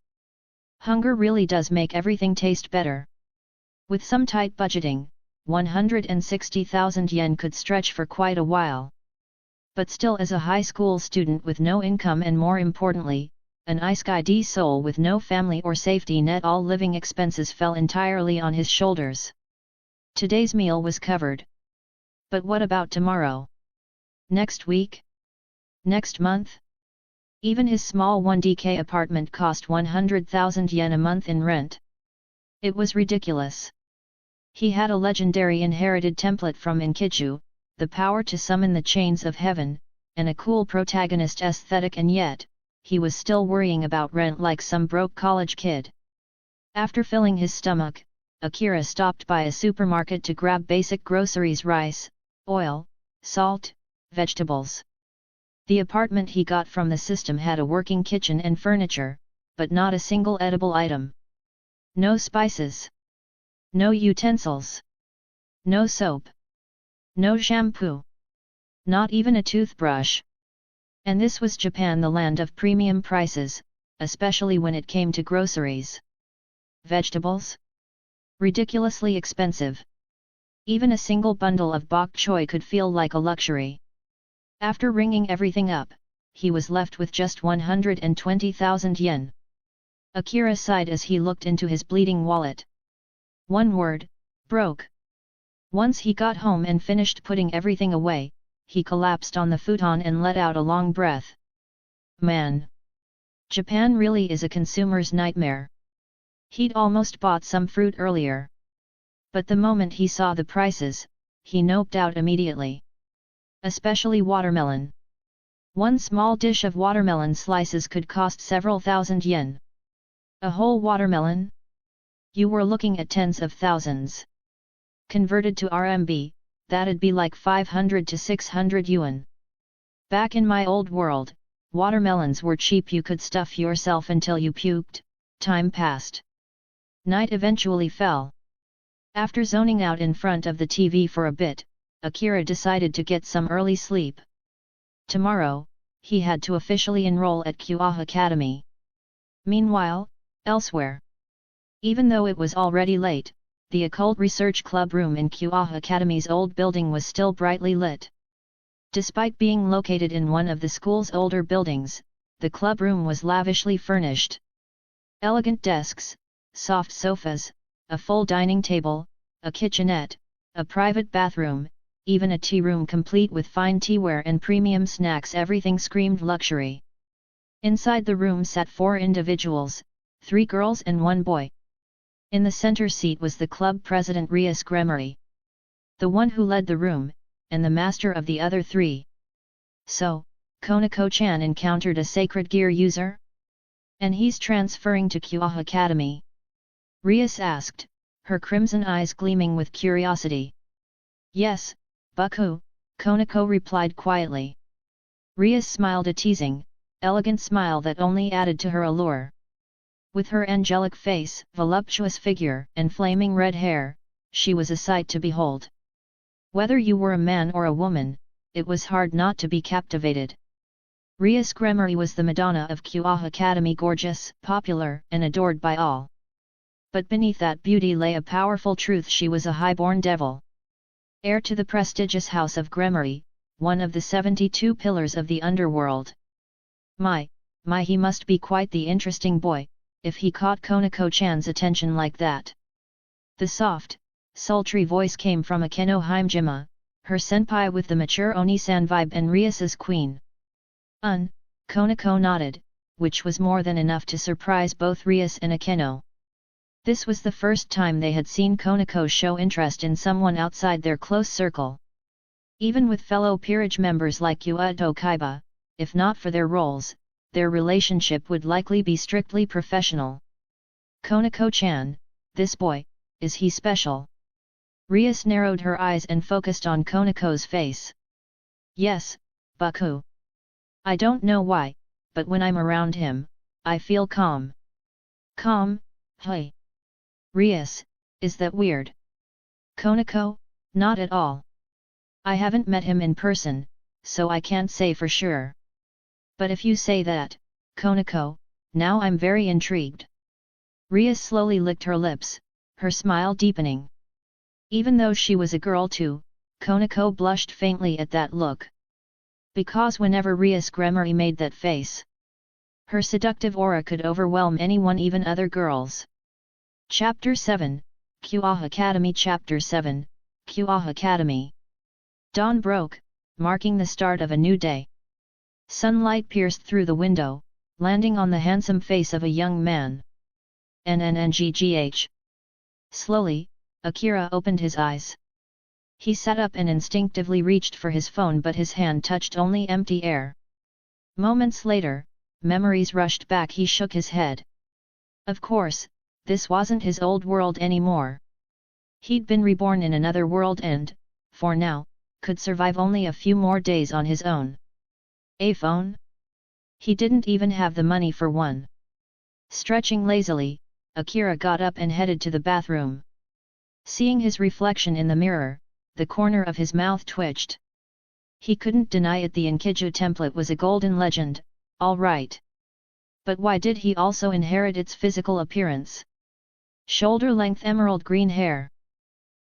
Hunger really does make everything taste better. With some tight budgeting, 160,000 yen could stretch for quite a while. But still, as a high school student with no income and, more importantly, an DxD soul with no family or safety net, all living expenses fell entirely on his shoulders. Today's meal was covered. But what about tomorrow? Next week? Next month? Even his small 1DK apartment cost 100,000 yen a month in rent. It was ridiculous. He had a legendary inherited template from Enkidu, the power to summon the chains of heaven, and a cool protagonist aesthetic, and yet, he was still worrying about rent like some broke college kid. After filling his stomach, Akira stopped by a supermarket to grab basic groceries: rice, oil, salt, vegetables. The apartment he got from the system had a working kitchen and furniture, but not a single edible item. No spices. No utensils. No soap. No shampoo. Not even a toothbrush. And this was Japan, the land of premium prices, especially when it came to groceries. Vegetables? Ridiculously expensive. Even a single bundle of bok choy could feel like a luxury. After ringing everything up, he was left with just 120,000 yen. Akira sighed as he looked into his bleeding wallet. One word: broke. Once he got home and finished putting everything away, he collapsed on the futon and let out a long breath. Man! Japan really is a consumer's nightmare. He'd almost bought some fruit earlier. But the moment he saw the prices, he noped out immediately. Especially watermelon. One small dish of watermelon slices could cost several thousand yen. A whole watermelon? You were looking at tens of thousands. Converted to RMB, that'd be like 500 to 600 yuan. Back in my old world, watermelons were cheap. You could stuff yourself until you puked. Time passed. Night eventually fell. After zoning out in front of the TV for a bit, Akira decided to get some early sleep. Tomorrow, he had to officially enroll at Kuoh Academy. Meanwhile, elsewhere. Even though it was already late, the Occult Research Club room in Kuoh Academy's old building was still brightly lit. Despite being located in one of the school's older buildings, the club room was lavishly furnished. Elegant desks, soft sofas, a full dining table, a kitchenette, a private bathroom, even a tea room complete with fine teaware and premium snacks. Everything screamed luxury. Inside the room sat 4 individuals, 3 girls and 1 boy. In the center seat was the club president Rias Gremory, the one who led the room, and the master of the other 3. So, Konako-chan encountered a sacred gear user? And he's transferring to Kuoh Academy? Rias asked, her crimson eyes gleaming with curiosity. Yes, Bucku, Konako replied quietly. Rias smiled, a teasing, elegant smile that only added to her allure. With her angelic face, voluptuous figure, and flaming red hair, she was a sight to behold. Whether you were a man or a woman, it was hard not to be captivated. Rias Gremory was the Madonna of Kuoh Academy, gorgeous, popular, and adored by all. But beneath that beauty lay a powerful truth: she was a high-born devil. Heir to the prestigious house of Gremory, one of the 72 pillars of the underworld. My, he must be quite the interesting boy, if he caught Konako-chan's attention like that. The soft, sultry voice came from Akeno Himejima, her senpai with the mature Oni-san vibe and Rias's queen. Konako nodded, which was more than enough to surprise both Rias and Akeno. This was the first time they had seen Konako show interest in someone outside their close circle. Even with fellow peerage members like Yuato Chiba, if not for their roles, their relationship would likely be strictly professional. Konako-chan, this boy, is he special? Rias narrowed her eyes and focused on Konako's face. Yes, Bucku. I don't know why, but when I'm around him, I feel calm. Calm? Hey. Rias, is that weird? Konako, not at all. I haven't met him in person, so I can't say for sure. But if you say that, Konako, now I'm very intrigued. Rias slowly licked her lips, her smile deepening. Even though she was a girl too, Konako blushed faintly at that look. Because whenever Rias Gremory made that face, her seductive aura could overwhelm anyone, even other girls. Chapter 7, Kuoh Academy. Chapter 7, Kuoh Academy. Dawn broke, marking the start of a new day. Sunlight pierced through the window, landing on the handsome face of a young man. NNNGGH. Slowly, Akira opened his eyes. He sat up and instinctively reached for his phone, but his hand touched only empty air. Moments later, memories rushed back. He shook his head. Of course, this wasn't his old world anymore. He'd been reborn in another world and, for now, could survive only a few more days on his own. A phone? He didn't even have the money for one. Stretching lazily, Akira got up and headed to the bathroom. Seeing his reflection in the mirror, the corner of his mouth twitched. He couldn't deny it, the Enkidu template was a golden legend, all right. But why did he also inherit its physical appearance? Shoulder-length emerald green hair.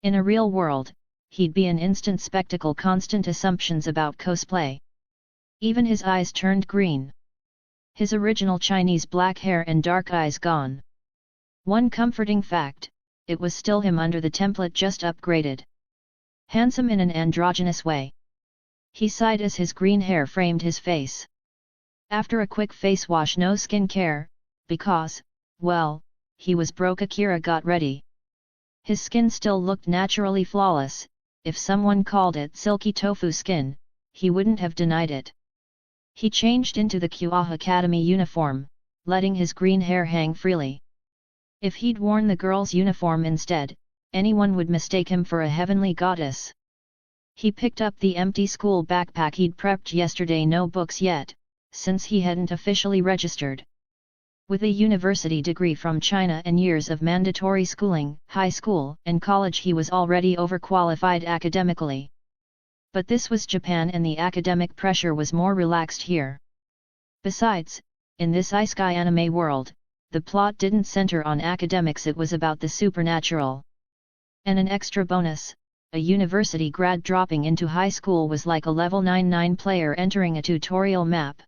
In a real world, he'd be an instant spectacle. Constant assumptions about cosplay. Even his eyes turned green. His original Chinese black hair and dark eyes gone. One comforting fact, it was still him under the template, just upgraded. Handsome in an androgynous way. He sighed as his green hair framed his face. After a quick face wash, no skin care, because, well, he was broke. Akira got ready. His skin still looked naturally flawless. If someone called it silky tofu skin, he wouldn't have denied it. He changed into the Kuoh Academy uniform, letting his green hair hang freely. If he'd worn the girl's uniform instead, anyone would mistake him for a heavenly goddess. He picked up the empty school backpack he'd prepped yesterday. No books yet, since he hadn't officially registered. With a university degree from China and years of mandatory schooling, high school and college, he was already overqualified academically. But this was Japan and the academic pressure was more relaxed here. Besides, in this isekai anime world, the plot didn't center on academics, it was about the supernatural. And an extra bonus, a university grad dropping into high school was like a level 99 player entering a tutorial map.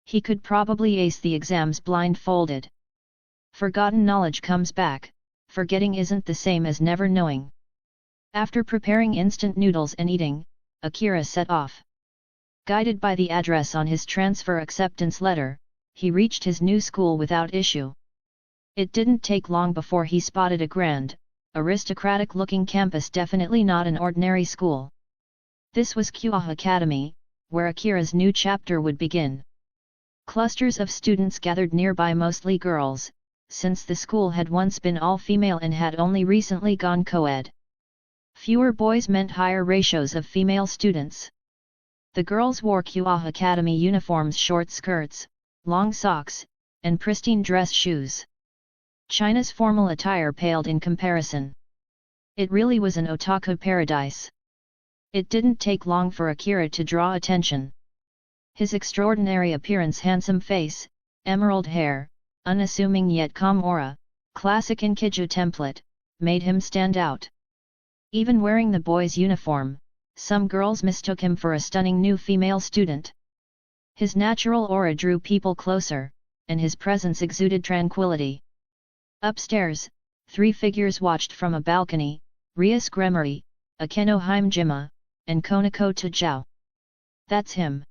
He could probably ace the exams blindfolded. Forgotten knowledge comes back, forgetting isn't the same as never knowing. After preparing instant noodles and eating, Akira set off. Guided by the address on his transfer acceptance letter, he reached his new school without issue. It didn't take long before he spotted a grand, aristocratic-looking campus, definitely not an ordinary school. This was Kuoh Academy, where Akira's new chapter would begin. Clusters of students gathered nearby, mostly girls, since the school had once been all-female and had only recently gone co-ed. Fewer boys meant higher ratios of female students. The girls wore Kuoh Academy uniforms, short skirts, long socks, and pristine dress shoes. China's formal attire paled in comparison. It really was an otaku paradise. It didn't take long for Akira to draw attention. His extraordinary appearance, handsome face, emerald hair, unassuming yet calm aura, classic Enkidu template, made him stand out. Even wearing the boy's uniform, some girls mistook him for a stunning new female student. His natural aura drew people closer, and his presence exuded tranquility. Upstairs, three figures watched from a balcony: Rias Gremory, Akeno Himejima, and Konako Tajao. That's him.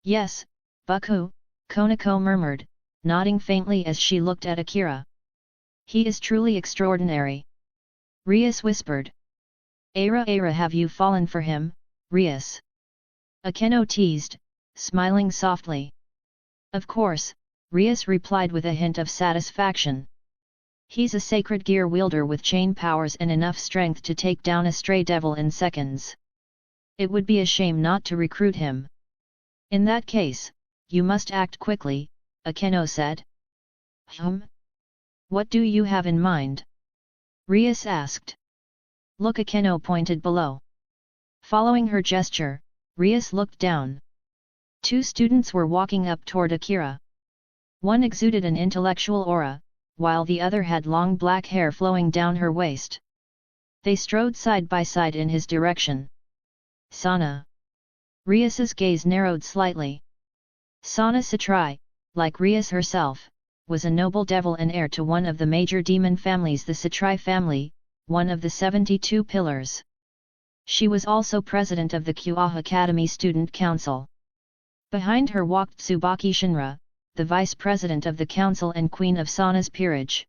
Yes, Buku, Konako murmured, nodding faintly as she looked at Akira. He is truly extraordinary. Rias whispered. Ara, have you fallen for him, Rias? Akeno teased, smiling softly. Of course, Rias replied with a hint of satisfaction. He's a sacred gear wielder with chain powers and enough strength to take down a stray devil in seconds. It would be a shame not to recruit him. In that case, you must act quickly, Akeno said. What do you have in mind? Rias asked. Look, Akeno pointed below. Following her gesture, Rias looked down. Two students were walking up toward Akira. One exuded an intellectual aura, while the other had long black hair flowing down her waist. They strode side by side in his direction. Sana. Rias's gaze narrowed slightly. Sana Satrai, like Rias herself, was a noble devil and heir to one of the major demon families, the Satrai family, one of the 72 pillars. She was also president of the Kuoh Academy Student Council. Behind her walked Tsubaki Shinra, the vice president of the council and queen of Sana's peerage.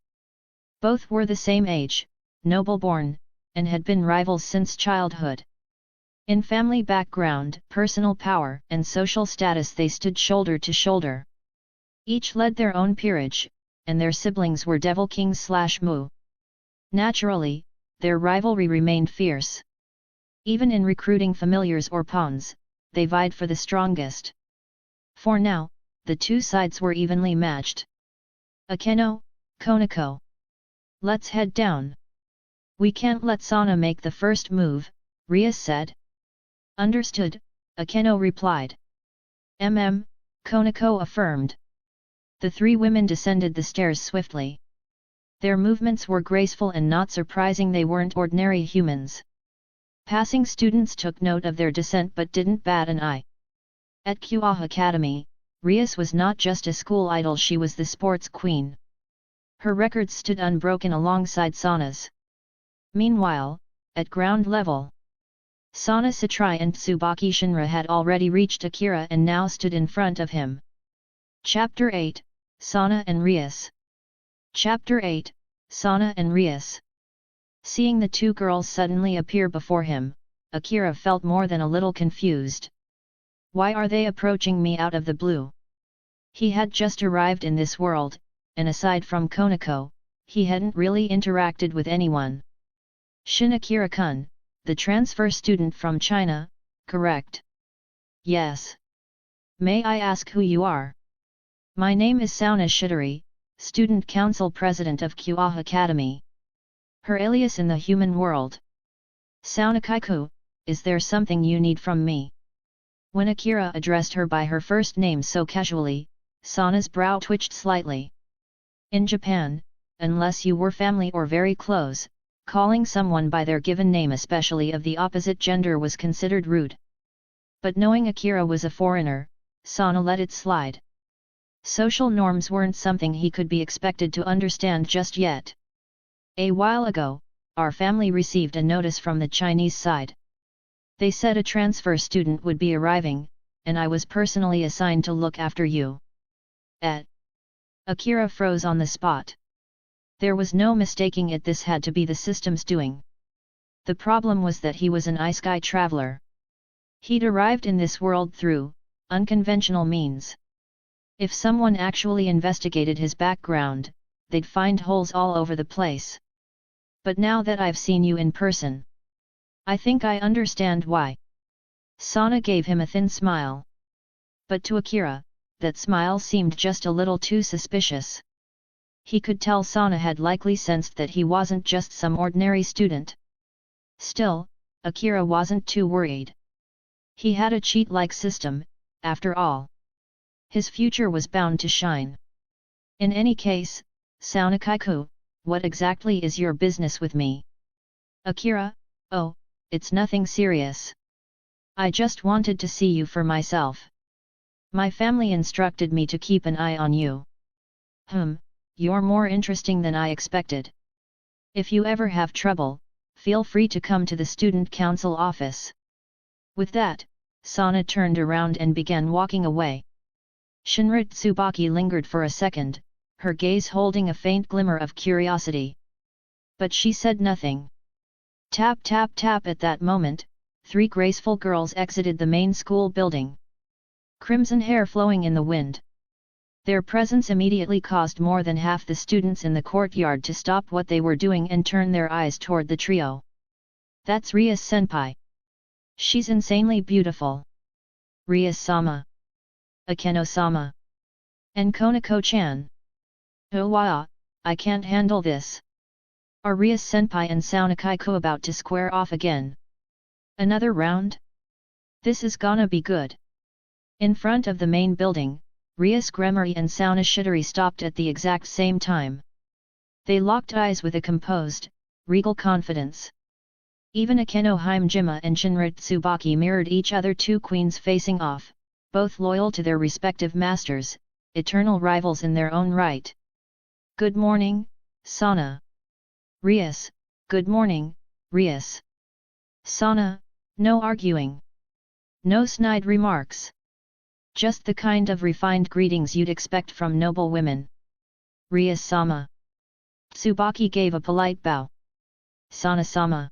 Both were the same age, noble-born, and had been rivals since childhood. In family background, personal power, and social status they stood shoulder to shoulder. Each led their own peerage, and their siblings were devil kings/mu. Naturally, their rivalry remained fierce. Even in recruiting familiars or pawns, they vied for the strongest. For now, the two sides were evenly matched. Akeno, Konako. Let's head down. We can't let Sana make the first move, Rias said. Understood, Akeno replied. Konako affirmed. The three women descended the stairs swiftly. Their movements were graceful and not surprising they weren't ordinary humans. Passing students took note of their descent but didn't bat an eye. At Kuoh Academy, Rias was not just a school idol, she was the sports queen. Her records stood unbroken alongside Sana's. Meanwhile, at ground level, Sana Satrai and Tsubaki Shinra had already reached Akira and now stood in front of him. Chapter 8, Sana and Rias. Chapter 8, Sana and Rias. Seeing the two girls suddenly appear before him, Akira felt more than a little confused. Why are they approaching me out of the blue? He had just arrived in this world, and aside from Konako, he hadn't really interacted with anyone. Shin Akira-kun, the transfer student from China, correct? Yes. May I ask who you are? My name is Sauna Shidori, Student Council President of Kuoh Academy. Her alias in the human world. Saunakaiku, is there something you need from me? When Akira addressed her by her first name so casually, Sana's brow twitched slightly. In Japan, unless you were family or very close, calling someone by their given name, especially of the opposite gender, was considered rude. But knowing Akira was a foreigner, Sana let it slide. Social norms weren't something he could be expected to understand just yet. A while ago, our family received a notice from the Chinese side. They said a transfer student would be arriving, and I was personally assigned to look after you. Akira froze on the spot. There was no mistaking it, this had to be the system's doing. The problem was that he was an isekai traveler. He'd arrived in this world through unconventional means. If someone actually investigated his background, they'd find holes all over the place. But now that I've seen you in person, I think I understand why. Sana gave him a thin smile. But to Akira, that smile seemed just a little too suspicious. He could tell Sana had likely sensed that he wasn't just some ordinary student. Still, Akira wasn't too worried. He had a cheat-like system, after all. His future was bound to shine. In any case, Saunakaiku, what exactly is your business with me? Akira, oh, it's nothing serious. I just wanted to see you for myself. My family instructed me to keep an eye on you. You're more interesting than I expected. If you ever have trouble, feel free to come to the student council office. With that, Sana turned around and began walking away. Shinra Tsubaki lingered for a second, her gaze holding a faint glimmer of curiosity. But she said nothing. Tap tap tap. At that moment, three graceful girls exited the main school building. Crimson hair flowing in the wind. Their presence immediately caused more than half the students in the courtyard to stop what they were doing and turn their eyes toward the trio. That's Rias senpai. She's insanely beautiful. Rias-sama. Akeno-sama. And Konako-chan. Oh wow, I can't handle this. Are Rias senpai and Saunakaiku about to square off again? Another round? This is gonna be good. In front of the main building, Rias Gremory and Sauna Shidori stopped at the exact same time. They locked eyes with a composed, regal confidence. Even Akeno Himejima and Shinra Tsubaki mirrored each other, two queens facing off, both loyal to their respective masters, eternal rivals in their own right. Good morning, Sana. Rias, good morning, Rias. Sana, no arguing. No snide remarks. Just the kind of refined greetings you'd expect from noble women. Rias-sama. Tsubaki gave a polite bow. Sana-sama.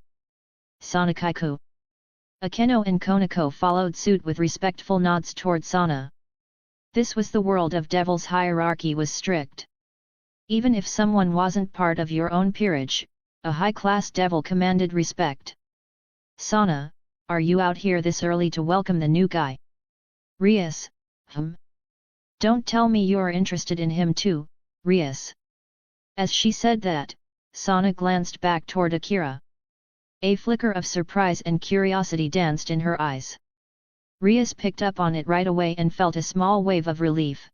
Sanakaiku. Akeno and Konako followed suit with respectful nods toward Sana. This was the world of devils. Hierarchy was strict. Even if someone wasn't part of your own peerage, a high-class devil commanded respect. Sana, are you out here this early to welcome the new guy? Rias, Don't tell me you're interested in him too, Rias. As she said that, Sana glanced back toward Akira. A flicker of surprise and curiosity danced in her eyes. Rias picked up on it right away and felt a small wave of relief.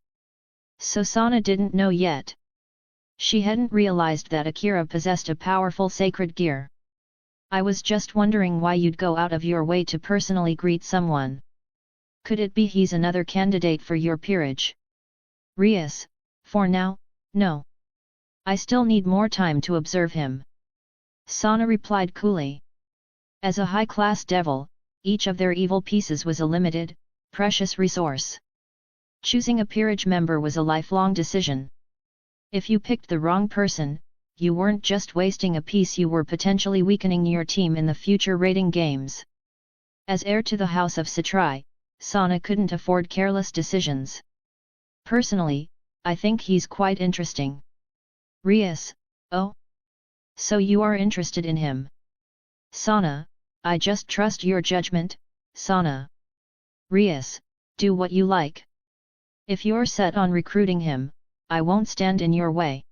So Sana didn't know yet. She hadn't realized that Akira possessed a powerful sacred gear. I was just wondering why you'd go out of your way to personally greet someone. Could it be he's another candidate for your peerage? Rias, for now, no. I still need more time to observe him. Sana replied coolly. As a high-class devil, each of their evil pieces was a limited, precious resource. Choosing a peerage member was a lifelong decision. If you picked the wrong person, you weren't just wasting a piece, you were potentially weakening your team in the future raiding games. As heir to the house of Citrai, Sana couldn't afford careless decisions. Personally, I think he's quite interesting. Rias, oh? So you are interested in him? Sana, I just trust your judgment, Sana. Rias, do what you like. If you're set on recruiting him, I won't stand in your way.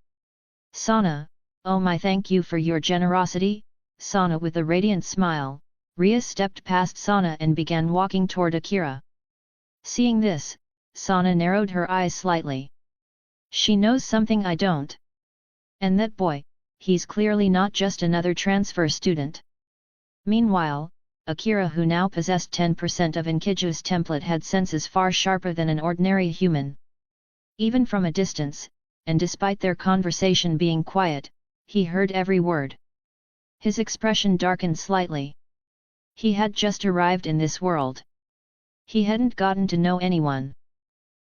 Sana, oh my, thank you for your generosity, Sana. With a radiant smile, Rias stepped past Sana and began walking toward Akira. Seeing this, Sana narrowed her eyes slightly. She knows something I don't. And that boy, he's clearly not just another transfer student. Meanwhile, Akira, who now possessed 10% of Enkidu's template, had senses far sharper than an ordinary human. Even from a distance, and despite their conversation being quiet, he heard every word. His expression darkened slightly. He had just arrived in this world. He hadn't gotten to know anyone.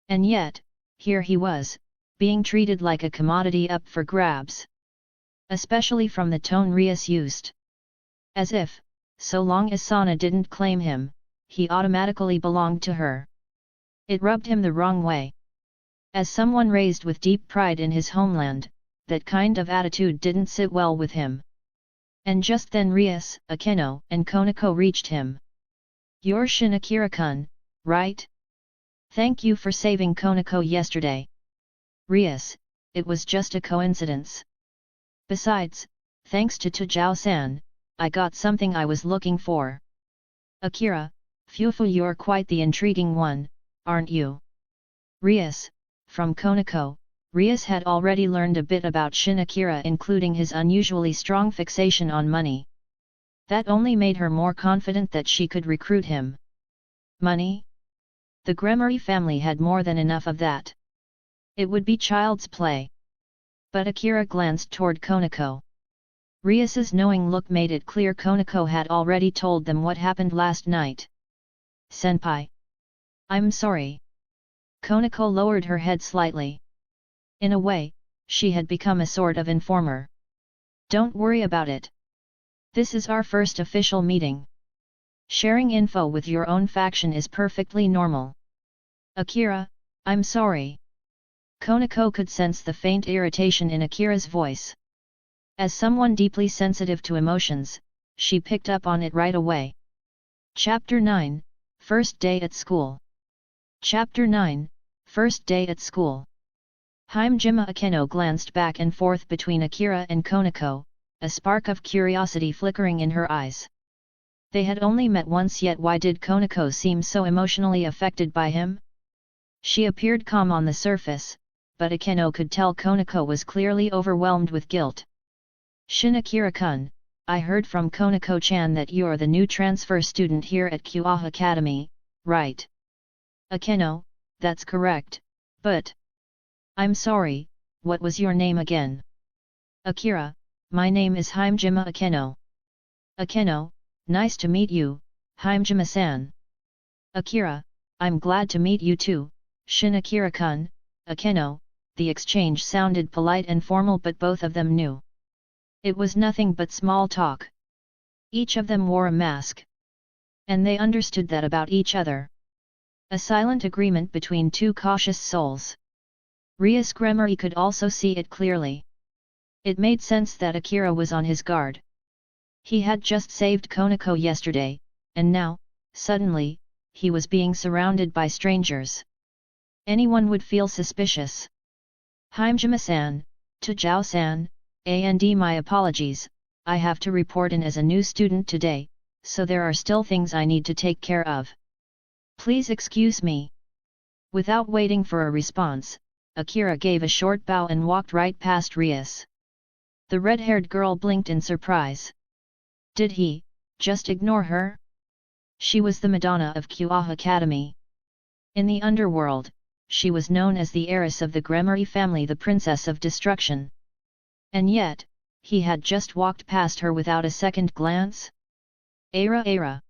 And yet, here he was, being treated like a commodity up for grabs. Especially from the tone Rias used. As if, so long as Sana didn't claim him, he automatically belonged to her. It rubbed him the wrong way. As someone raised with deep pride in his homeland, that kind of attitude didn't sit well with him. And just then Rias, Akeno, and Konako reached him. You're Shin Akira-kun, right? Thank you for saving Konako yesterday. Rias, it was just a coincidence. Besides, thanks to Tujao-san, I got something I was looking for. Akira, phew, you're quite the intriguing one, aren't you? Rias, from Konako, Rias had already learned a bit about Shin Akira, including his unusually strong fixation on money. That only made her more confident that she could recruit him. Money? The Gremory family had more than enough of that. It would be child's play. But Akira glanced toward Konako. Rias's knowing look made it clear Konako had already told them what happened last night. Senpai. I'm sorry. Konako lowered her head slightly. In a way, she had become a sort of informer. Don't worry about it. This is our first official meeting. Sharing info with your own faction is perfectly normal. Akira, I'm sorry. Konako could sense the faint irritation in Akira's voice. As someone deeply sensitive to emotions, she picked up on it right away. Chapter 9, First Day at School. Chapter 9, First Day at School. Hajime Akeno glanced back and forth between Akira and Konako, a spark of curiosity flickering in her eyes. They had only met once, yet why did Konako seem so emotionally affected by him? She appeared calm on the surface, but Akeno could tell Konako was clearly overwhelmed with guilt. Shin Akira-kun, I heard from Konako-chan that you're the new transfer student here at Kuoh Academy, right? Akeno, that's correct, but... I'm sorry, what was your name again? Akira, my name is Hajime Akeno. Akeno, nice to meet you, Hajime-san. Akira, I'm glad to meet you too, Shin Akira-kun, Akeno. The exchange sounded polite and formal, but both of them knew it was nothing but small talk. Each of them wore a mask. And they understood that about each other. A silent agreement between two cautious souls. Rias Gremory could also see it clearly. It made sense that Akira was on his guard. He had just saved Konako yesterday, and now, suddenly, he was being surrounded by strangers. Anyone would feel suspicious. Himejima-san, Tajao-san, and my apologies, I have to report in as a new student today, so there are still things I need to take care of. Please excuse me. Without waiting for a response, Akira gave a short bow and walked right past Rias. The red-haired girl blinked in surprise. Did he just ignore her? She was the Madonna of Kuoh Academy. In the underworld, she was known as the heiress of the Gremory family, the Princess of Destruction. And yet, he had just walked past her without a second glance? Era.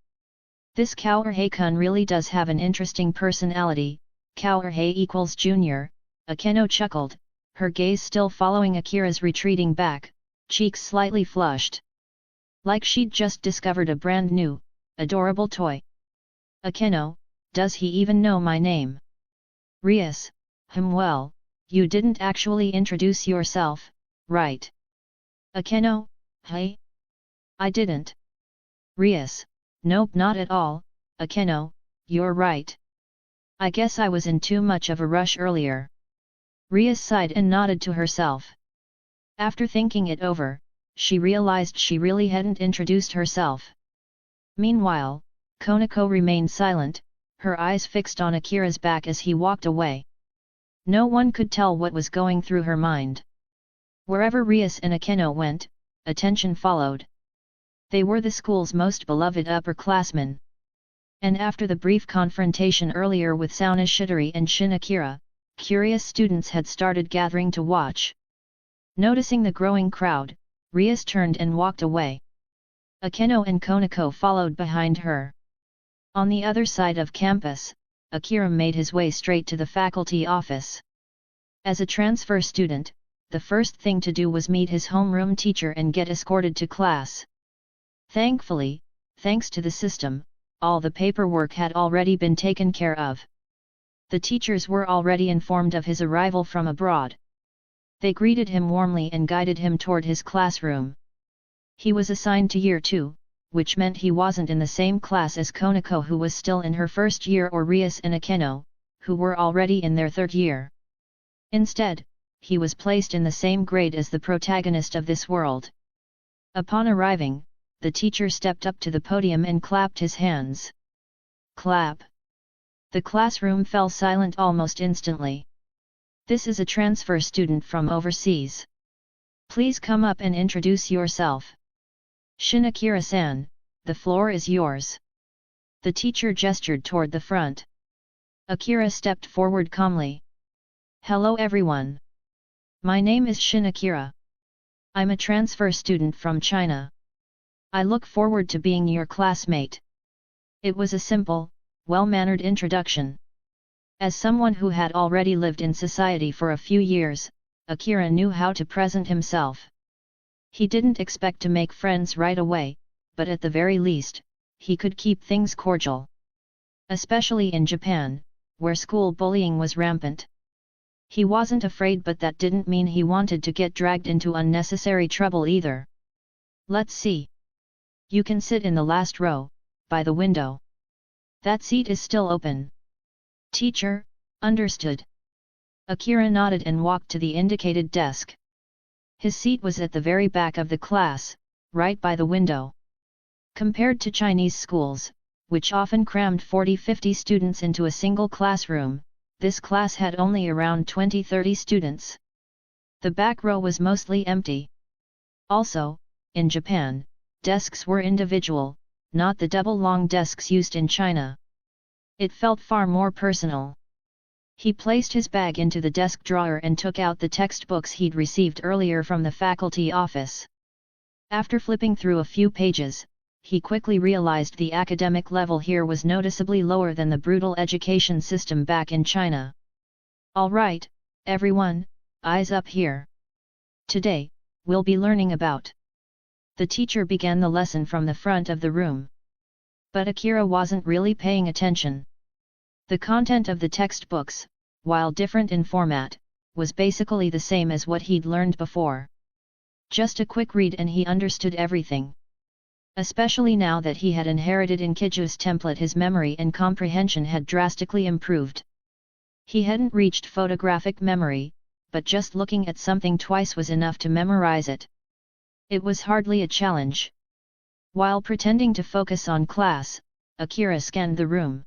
This Kouhei-kun really does have an interesting personality. Kouhei equals Junior, Akeno chuckled, her gaze still following Akira's retreating back, cheeks slightly flushed. Like she'd just discovered a brand new, adorable toy. Akeno, does he even know my name? Rias, well, you didn't actually introduce yourself, right? Akeno, hey? I didn't. Rias, nope, not at all, Akeno, you're right. I guess I was in too much of a rush earlier. Rias sighed and nodded to herself. After thinking it over, she realized she really hadn't introduced herself. Meanwhile, Konako remained silent, her eyes fixed on Akira's back as he walked away. No one could tell what was going through her mind. Wherever Rias and Akeno went, attention followed. They were the school's most beloved upperclassmen. And after the brief confrontation earlier with Sauna Shidori and Shin Akira, curious students had started gathering to watch. Noticing the growing crowd, Rias turned and walked away. Akeno and Konako followed behind her. On the other side of campus, Akira made his way straight to the faculty office. As a transfer student, the first thing to do was meet his homeroom teacher and get escorted to class. Thankfully, thanks to the system, all the paperwork had already been taken care of. The teachers were already informed of his arrival from abroad. They greeted him warmly and guided him toward his classroom. He was assigned to Year 2, which meant he wasn't in the same class as Konako, who was still in her first year, or Rias and Akeno, who were already in their third year. Instead, he was placed in the same grade as the protagonist of this world. Upon arriving, the teacher stepped up to the podium and clapped his hands. Clap! The classroom fell silent almost instantly. This is a transfer student from overseas. Please come up and introduce yourself. Shin Akira-san, the floor is yours. The teacher gestured toward the front. Akira stepped forward calmly. Hello everyone. My name is Shin Akira. I'm a transfer student from China. I look forward to being your classmate. It was a simple, well-mannered introduction. As someone who had already lived in society for a few years, Akira knew how to present himself. He didn't expect to make friends right away, but at the very least, he could keep things cordial. Especially in Japan, where school bullying was rampant. He wasn't afraid, but that didn't mean he wanted to get dragged into unnecessary trouble either. Let's see. You can sit in the last row, by the window. That seat is still open. Teacher, understood. Akira nodded and walked to the indicated desk. His seat was at the very back of the class, right by the window. Compared to Chinese schools, which often crammed 40-50 students into a single classroom, this class had only around 20-30 students. The back row was mostly empty. Also, in Japan, desks were individual, not the double-long desks used in China. It felt far more personal. He placed his bag into the desk drawer and took out the textbooks he'd received earlier from the faculty office. After flipping through a few pages, he quickly realized the academic level here was noticeably lower than the brutal education system back in China. All right, everyone, eyes up here. Today, we'll be learning about The teacher began the lesson from the front of the room. But Akira wasn't really paying attention. The content of the textbooks, while different in format, was basically the same as what he'd learned before. Just a quick read and he understood everything. Especially now that he had inherited Enkidu's template, his memory and comprehension had drastically improved. He hadn't reached photographic memory, but just looking at something twice was enough to memorize it. It was hardly a challenge. While pretending to focus on class, Akira scanned the room.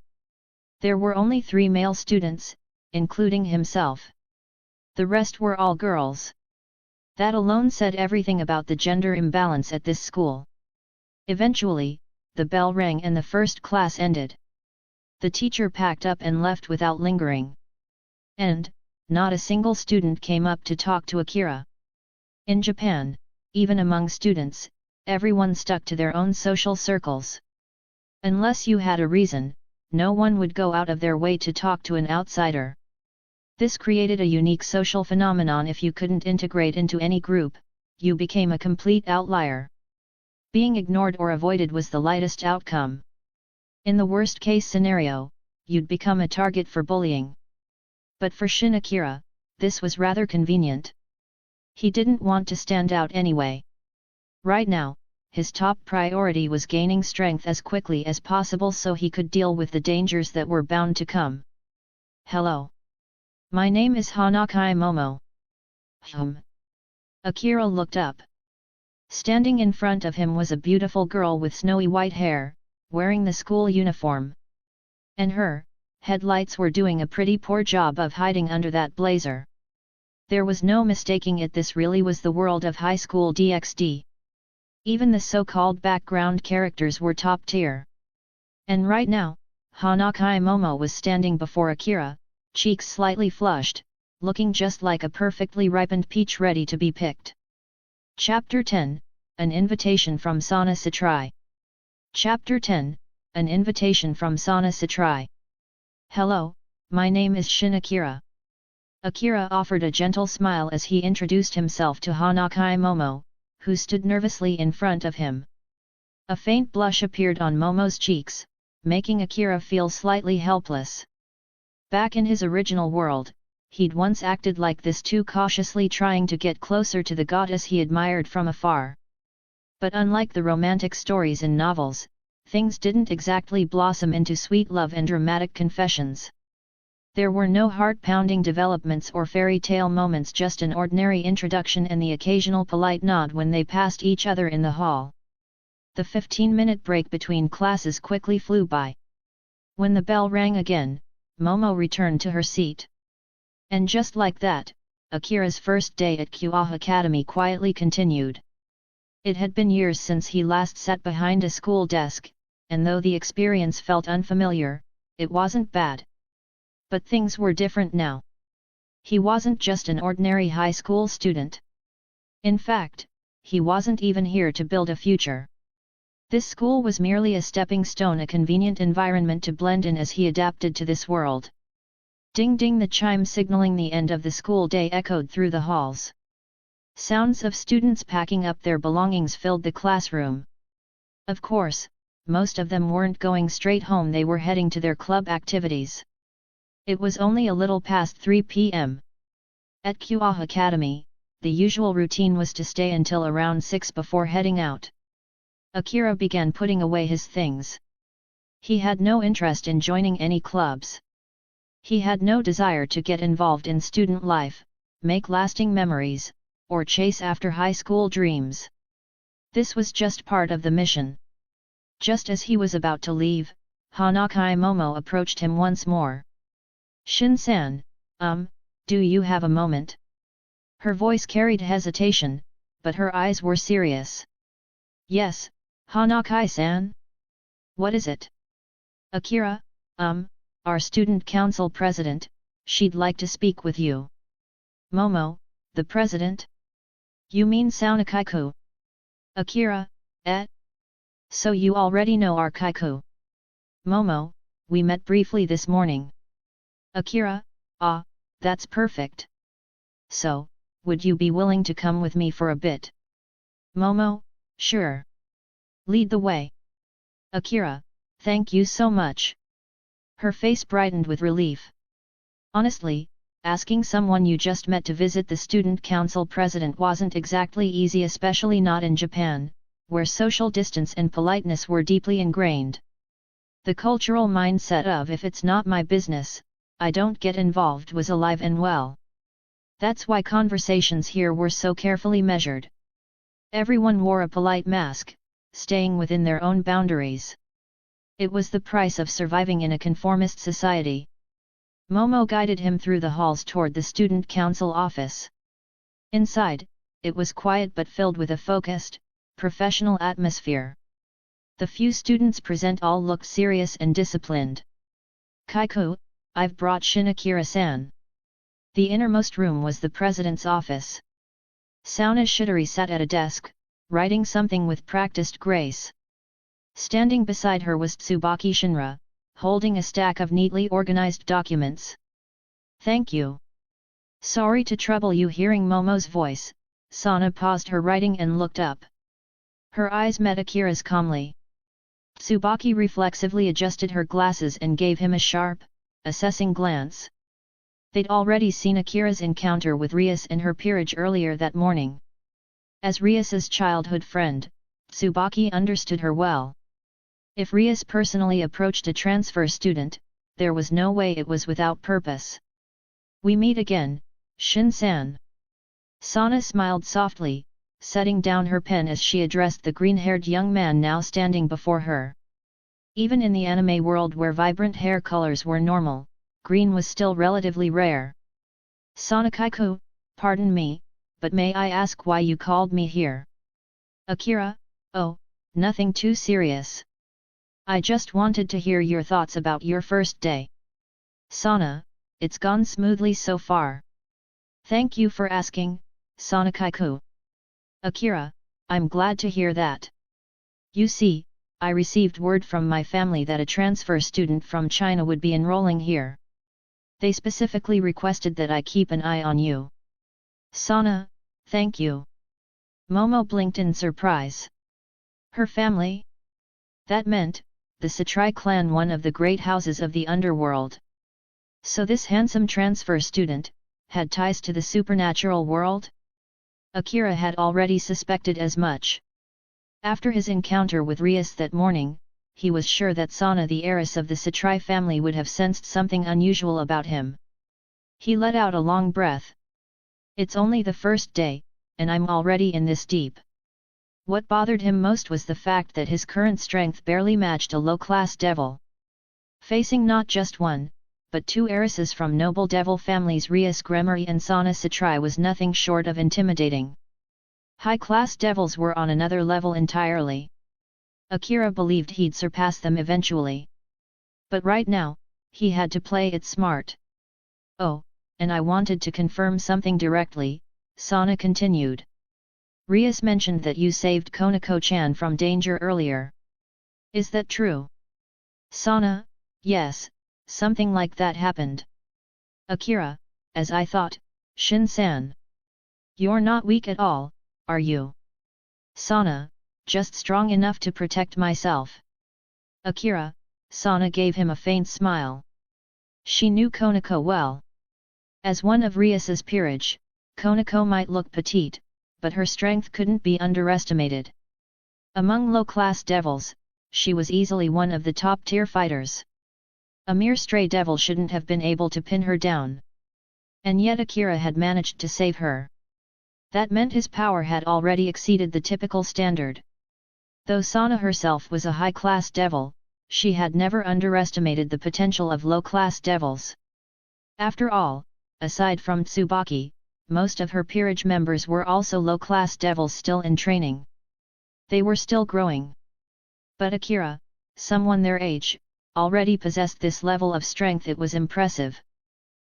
There were only 3 male students, including himself. The rest were all girls. That alone said everything about the gender imbalance at this school. Eventually, the bell rang and the first class ended. The teacher packed up and left without lingering. And, not a single student came up to talk to Akira. In Japan, even among students, everyone stuck to their own social circles. Unless you had a reason, no one would go out of their way to talk to an outsider. This created a unique social phenomenon. If you couldn't integrate into any group, you became a complete outlier. Being ignored or avoided was the lightest outcome. In the worst-case scenario, you'd become a target for bullying. But for Shin Akira, this was rather convenient. He didn't want to stand out anyway. Right now, his top priority was gaining strength as quickly as possible so he could deal with the dangers that were bound to come. Hello. My name is Hanakai Momo. Akira looked up. Standing in front of him was a beautiful girl with snowy white hair, wearing the school uniform. And her headlights were doing a pretty poor job of hiding under that blazer. There was no mistaking it, this really was the world of high school DxD. Even the so-called background characters were top tier. And right now, Hanakai Momo was standing before Akira, cheeks slightly flushed, looking just like a perfectly ripened peach ready to be picked. Chapter 10, An Invitation from Sana Satrai. Chapter 10, An Invitation from Sana Satrai. Hello, my name is Shin Akira. Akira offered a gentle smile as he introduced himself to Hanakai Momo, who stood nervously in front of him. A faint blush appeared on Momo's cheeks, making Akira feel slightly helpless. Back in his original world, he'd once acted like this too, cautiously trying to get closer to the goddess he admired from afar. But unlike the romantic stories in novels, things didn't exactly blossom into sweet love and dramatic confessions. There were no heart-pounding developments or fairy tale moments, just an ordinary introduction and the occasional polite nod when they passed each other in the hall. The 15-minute break between classes quickly flew by. When the bell rang again, Momo returned to her seat. And just like that, Akira's first day at Kuoh Academy quietly continued. It had been years since he last sat behind a school desk, and though the experience felt unfamiliar, it wasn't bad. But things were different now. He wasn't just an ordinary high school student. In fact, he wasn't even here to build a future. This school was merely a stepping stone, a convenient environment to blend in as he adapted to this world. Ding ding, the chime signaling the end of the school day echoed through the halls. Sounds of students packing up their belongings filled the classroom. Of course, most of them weren't going straight home, they were heading to their club activities. It was only a little past 3 p.m. At Kuoh Academy, the usual routine was to stay until around 6 before heading out. Akira began putting away his things. He had no interest in joining any clubs. He had no desire to get involved in student life, make lasting memories, or chase after high school dreams. This was just part of the mission. Just as he was about to leave, Hanakai Momo approached him once more. Shin-san, do you have a moment? Her voice carried hesitation, but her eyes were serious. Yes, Hanakai-san. What is it? Akira, our student council president, she'd like to speak with you. Momo, the president? You mean Saunakaiku? Akira, So you already know our Kaiku. Momo, we met briefly this morning. Akira, that's perfect. So, would you be willing to come with me for a bit? Momo, Sure. Lead the way. Akira, thank you so much. Her face brightened with relief. Honestly, asking someone you just met to visit the student council president wasn't exactly easy, especially not in Japan, where social distance and politeness were deeply ingrained. The cultural mindset of if it's not my business, I don't get involved was alive and well. That's why conversations here were so carefully measured. Everyone wore a polite mask, staying within their own boundaries. It was the price of surviving in a conformist society. Momo guided him through the halls toward the student council office. Inside, it was quiet but filled with a focused, professional atmosphere. The few students present all looked serious and disciplined. Kaiku, I've brought Shin Akira-san. The innermost room was the president's office. Sauna Shidori sat at a desk, writing something with practiced grace. Standing beside her was Tsubaki Shinra, holding a stack of neatly organized documents. Thank you. Sorry to trouble you. Hearing Momo's voice, Sana paused her writing and looked up. Her eyes met Akira's calmly. Tsubaki reflexively adjusted her glasses and gave him a sharp, assessing glance. They'd already seen Akira's encounter with Rias and her peerage earlier that morning. As Rias's childhood friend, Tsubaki understood her well. If Rias personally approached a transfer student, there was no way it was without purpose. We meet again, Shin-san. Sana smiled softly, setting down her pen as she addressed the green-haired young man now standing before her. Even in the anime world where vibrant hair colors were normal, green was still relatively rare. Sana Kaiku, pardon me, but may I ask why you called me here? Akira, oh, nothing too serious. I just wanted to hear your thoughts about your first day. Sana, it's gone smoothly so far. Thank you for asking, Sana Kaiku. Akira, I'm glad to hear that. You see, I received word from my family that a transfer student from China would be enrolling here. They specifically requested that I keep an eye on you. Sana, thank you. Momo blinked in surprise. Her family? That meant, the Satrai clan, one of the great houses of the underworld. So this handsome transfer student had ties to the supernatural world? Akira had already suspected as much. After his encounter with Rias that morning, he was sure that Sana, the heiress of the Satrai family, would have sensed something unusual about him. He let out a long breath. It's only the first day, and I'm already in this deep. What bothered him most was the fact that his current strength barely matched a low-class devil. Facing not just one, but two heiresses from noble devil families, Rias Gremory and Sana Satrai, was nothing short of intimidating. High-class devils were on another level entirely. Akira believed he'd surpass them eventually. But right now, he had to play it smart. Oh, and I wanted to confirm something directly, Sana continued. Rias mentioned that you saved Konako-chan from danger earlier. Is that true? Sana, yes, something like that happened. Akira, as I thought, Shin-san. You're not weak at all, are you? Sana, just strong enough to protect myself. Akira, Sana gave him a faint smile. She knew Konako well. As one of Rias's peerage, Konako might look petite, but her strength couldn't be underestimated. Among low-class devils, she was easily one of the top-tier fighters. A mere stray devil shouldn't have been able to pin her down. And yet Akira had managed to save her. That meant his power had already exceeded the typical standard. Though Sana herself was a high-class devil, she had never underestimated the potential of low-class devils. After all, aside from Tsubaki, most of her peerage members were also low-class devils still in training. They were still growing. But Akira, someone their age, already possessed this level of strength. It was impressive.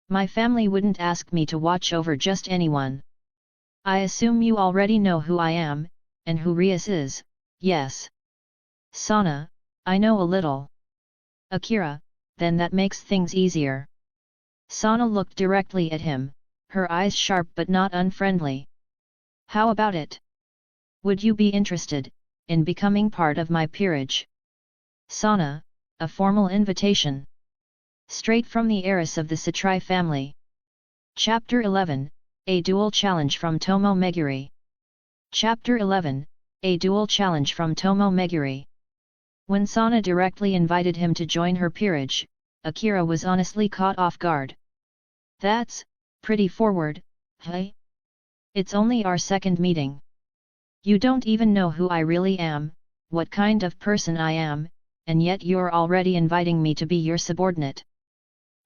My family wouldn't ask me to watch over just anyone. I assume you already know who I am, and who Rias is, yes. Sana, I know a little. Akira, then that makes things easier. Sana looked directly at him, her eyes sharp but not unfriendly. How about it? Would you be interested in becoming part of my peerage? Sana, a formal invitation. Straight from the heiress of the Satrai family. Chapter 11, A Duel Challenge from Tomo Meguri. Chapter 11, A Duel Challenge from Tomo Meguri. When Sana directly invited him to join her peerage, Akira was honestly caught off guard. That's pretty forward, hey? It's only our second meeting. You don't even know who I really am, what kind of person I am, and yet you're already inviting me to be your subordinate.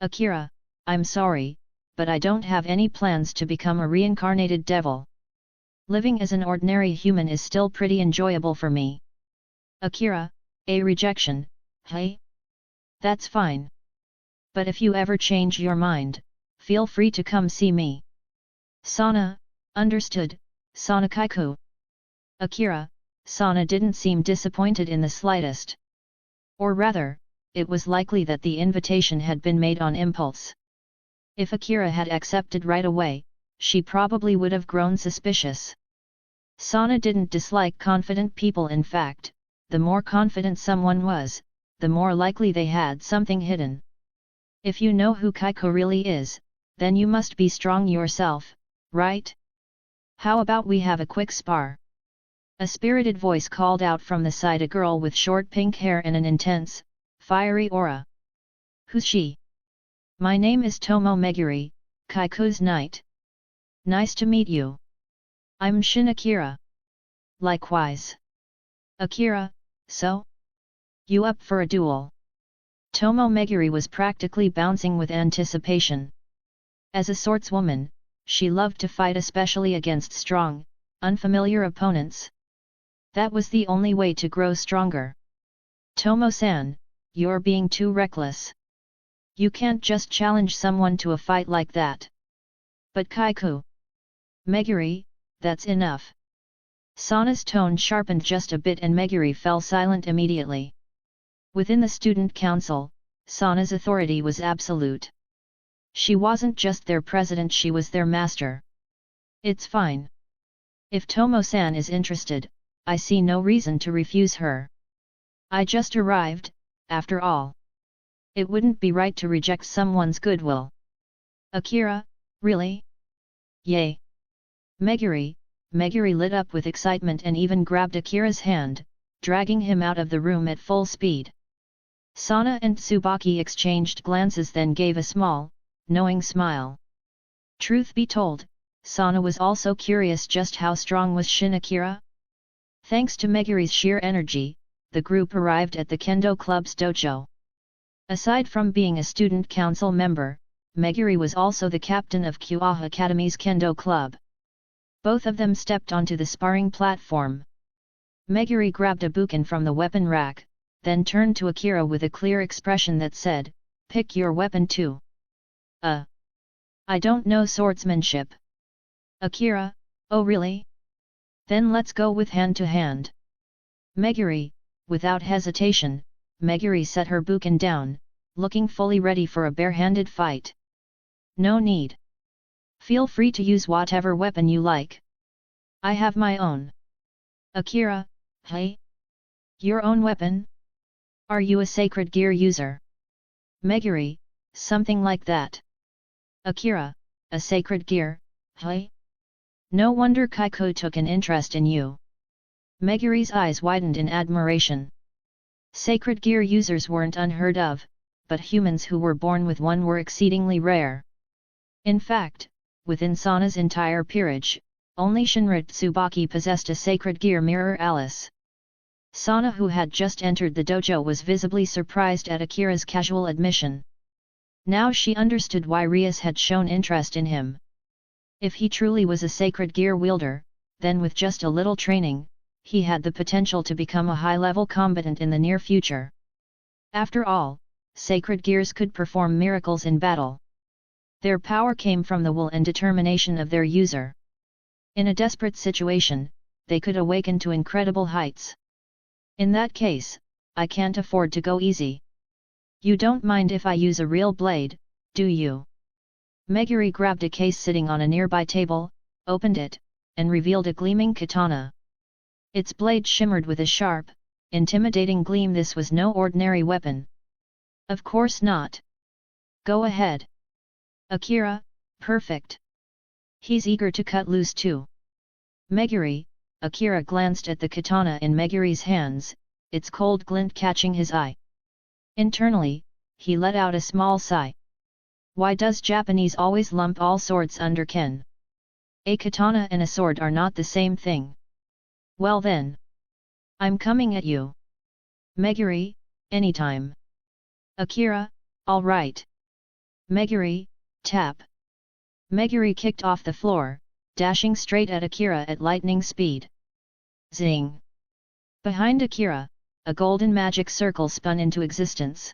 Akira, I'm sorry, but I don't have any plans to become a reincarnated devil. Living as an ordinary human is still pretty enjoyable for me. Akira, a rejection, hey? That's fine. But if you ever change your mind, feel free to come see me. Sana, understood, Sana Kaiku. Akira, Sana didn't seem disappointed in the slightest. Or rather, it was likely that the invitation had been made on impulse. If Akira had accepted right away, she probably would have grown suspicious. Sana didn't dislike confident people. In fact, the more confident someone was, the more likely they had something hidden. If you know who Kaiko really is, then you must be strong yourself, right? How about we have a quick spar? A spirited voice called out from the side, a girl with short pink hair and an intense, fiery aura. Who's she? My name is Tomo Meguri, Kaiku's knight. Nice to meet you. I'm Shin Akira. Likewise. Akira, so? You up for a duel? Tomo Meguri was practically bouncing with anticipation. As a swordswoman, she loved to fight, especially against strong, unfamiliar opponents. That was the only way to grow stronger. Tomo-san, you're being too reckless. You can't just challenge someone to a fight like that. But Kaiku. Meguri, that's enough. Sana's tone sharpened just a bit and Meguri fell silent immediately. Within the student council, Sana's authority was absolute. She wasn't just their president, she was their master. It's fine. If Tomo-san is interested, I see no reason to refuse her. I just arrived, after all. It wouldn't be right to reject someone's goodwill. Akira, really? Yay! Meguri lit up with excitement and even grabbed Akira's hand, dragging him out of the room at full speed. Sana and Tsubaki exchanged glances, then gave a small, knowing smile. Truth be told, Sana was also curious just how strong was Shin Akira? Thanks to Meguri's sheer energy, the group arrived at the Kendo Club's dojo. Aside from being a student council member, Meguri was also the captain of Kuoh Academy's Kendo Club. Both of them stepped onto the sparring platform. Meguri grabbed a bukin from the weapon rack, then turned to Akira with a clear expression that said, "Pick your weapon too." I don't know swordsmanship. Akira, oh really? Then let's go with hand to hand. Meguri, without hesitation, Meguri set her bukin down, looking fully ready for a bare-handed fight. No need. Feel free to use whatever weapon you like. I have my own. Akira, hey? Your own weapon? Are you a sacred gear user? Meguri, something like that. Akira, a sacred gear, hey? No wonder Kaiko took an interest in you. Meguri's eyes widened in admiration. Sacred gear users weren't unheard of, but humans who were born with one were exceedingly rare. In fact, within Sana's entire peerage, only Shinra Tsubaki possessed a sacred gear mirror Alice. Sana, who had just entered the dojo, was visibly surprised at Akira's casual admission. Now she understood why Rias had shown interest in him. If he truly was a sacred gear wielder, then with just a little training, he had the potential to become a high-level combatant in the near future. After all, sacred gears could perform miracles in battle. Their power came from the will and determination of their user. In a desperate situation, they could awaken to incredible heights. In that case, I can't afford to go easy. You don't mind if I use a real blade, do you? Meguri grabbed a case sitting on a nearby table, opened it, and revealed a gleaming katana. Its blade shimmered with a sharp, intimidating gleam. This was no ordinary weapon. Of course not. Go ahead. Akira, perfect. He's eager to cut loose too. Meguri, Akira glanced at the katana in Meguri's hands, its cold glint catching his eye. Internally, he let out a small sigh. Why does Japanese always lump all swords under ken? A katana and a sword are not the same thing. Well then. I'm coming at you. Meguri, anytime. Akira, all right. Meguri, tap. Meguri kicked off the floor, dashing straight at Akira at lightning speed. Zing! Behind Akira, a golden magic circle spun into existence.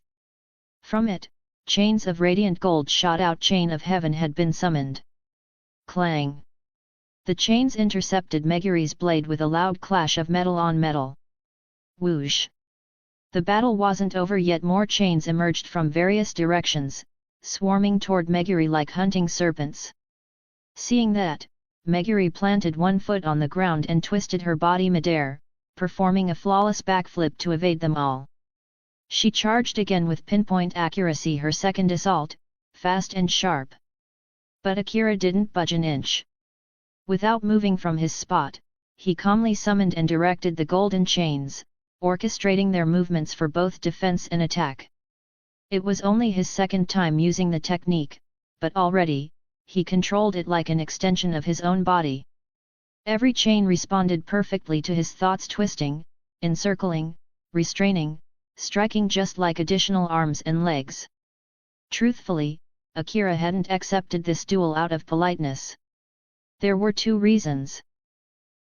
From it, chains of radiant gold shot out. Chain of heaven had been summoned. Clang! The chains intercepted Meguri's blade with a loud clash of metal on metal. Whoosh! The battle wasn't over yet. More chains emerged from various directions, swarming toward Meguri like hunting serpents. Seeing that, Meguri planted one foot on the ground and twisted her body midair, performing a flawless backflip to evade them all. She charged again with pinpoint accuracy, her second assault, fast and sharp. But Akira didn't budge an inch. Without moving from his spot, he calmly summoned and directed the golden chains, orchestrating their movements for both defense and attack. It was only his second time using the technique, but already, he controlled it like an extension of his own body. Every chain responded perfectly to his thoughts, twisting, encircling, restraining, striking just like additional arms and legs. Truthfully, Akira hadn't accepted this duel out of politeness. There were two reasons.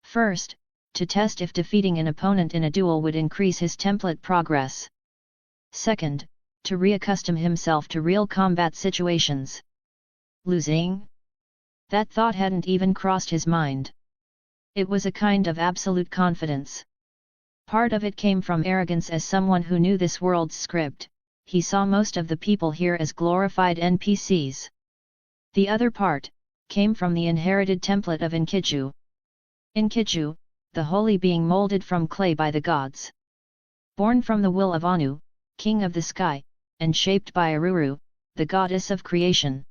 First, to test if defeating an opponent in a duel would increase his template progress. Second, to reaccustom himself to real combat situations. Losing? That thought hadn't even crossed his mind. It was a kind of absolute confidence. Part of it came from arrogance as someone who knew this world's script. He saw most of the people here as glorified NPCs. The other part came from the inherited template of Enkidu. Enkidu, the holy being molded from clay by the gods. Born from the will of Anu, king of the sky, and shaped by Aruru, the goddess of creation.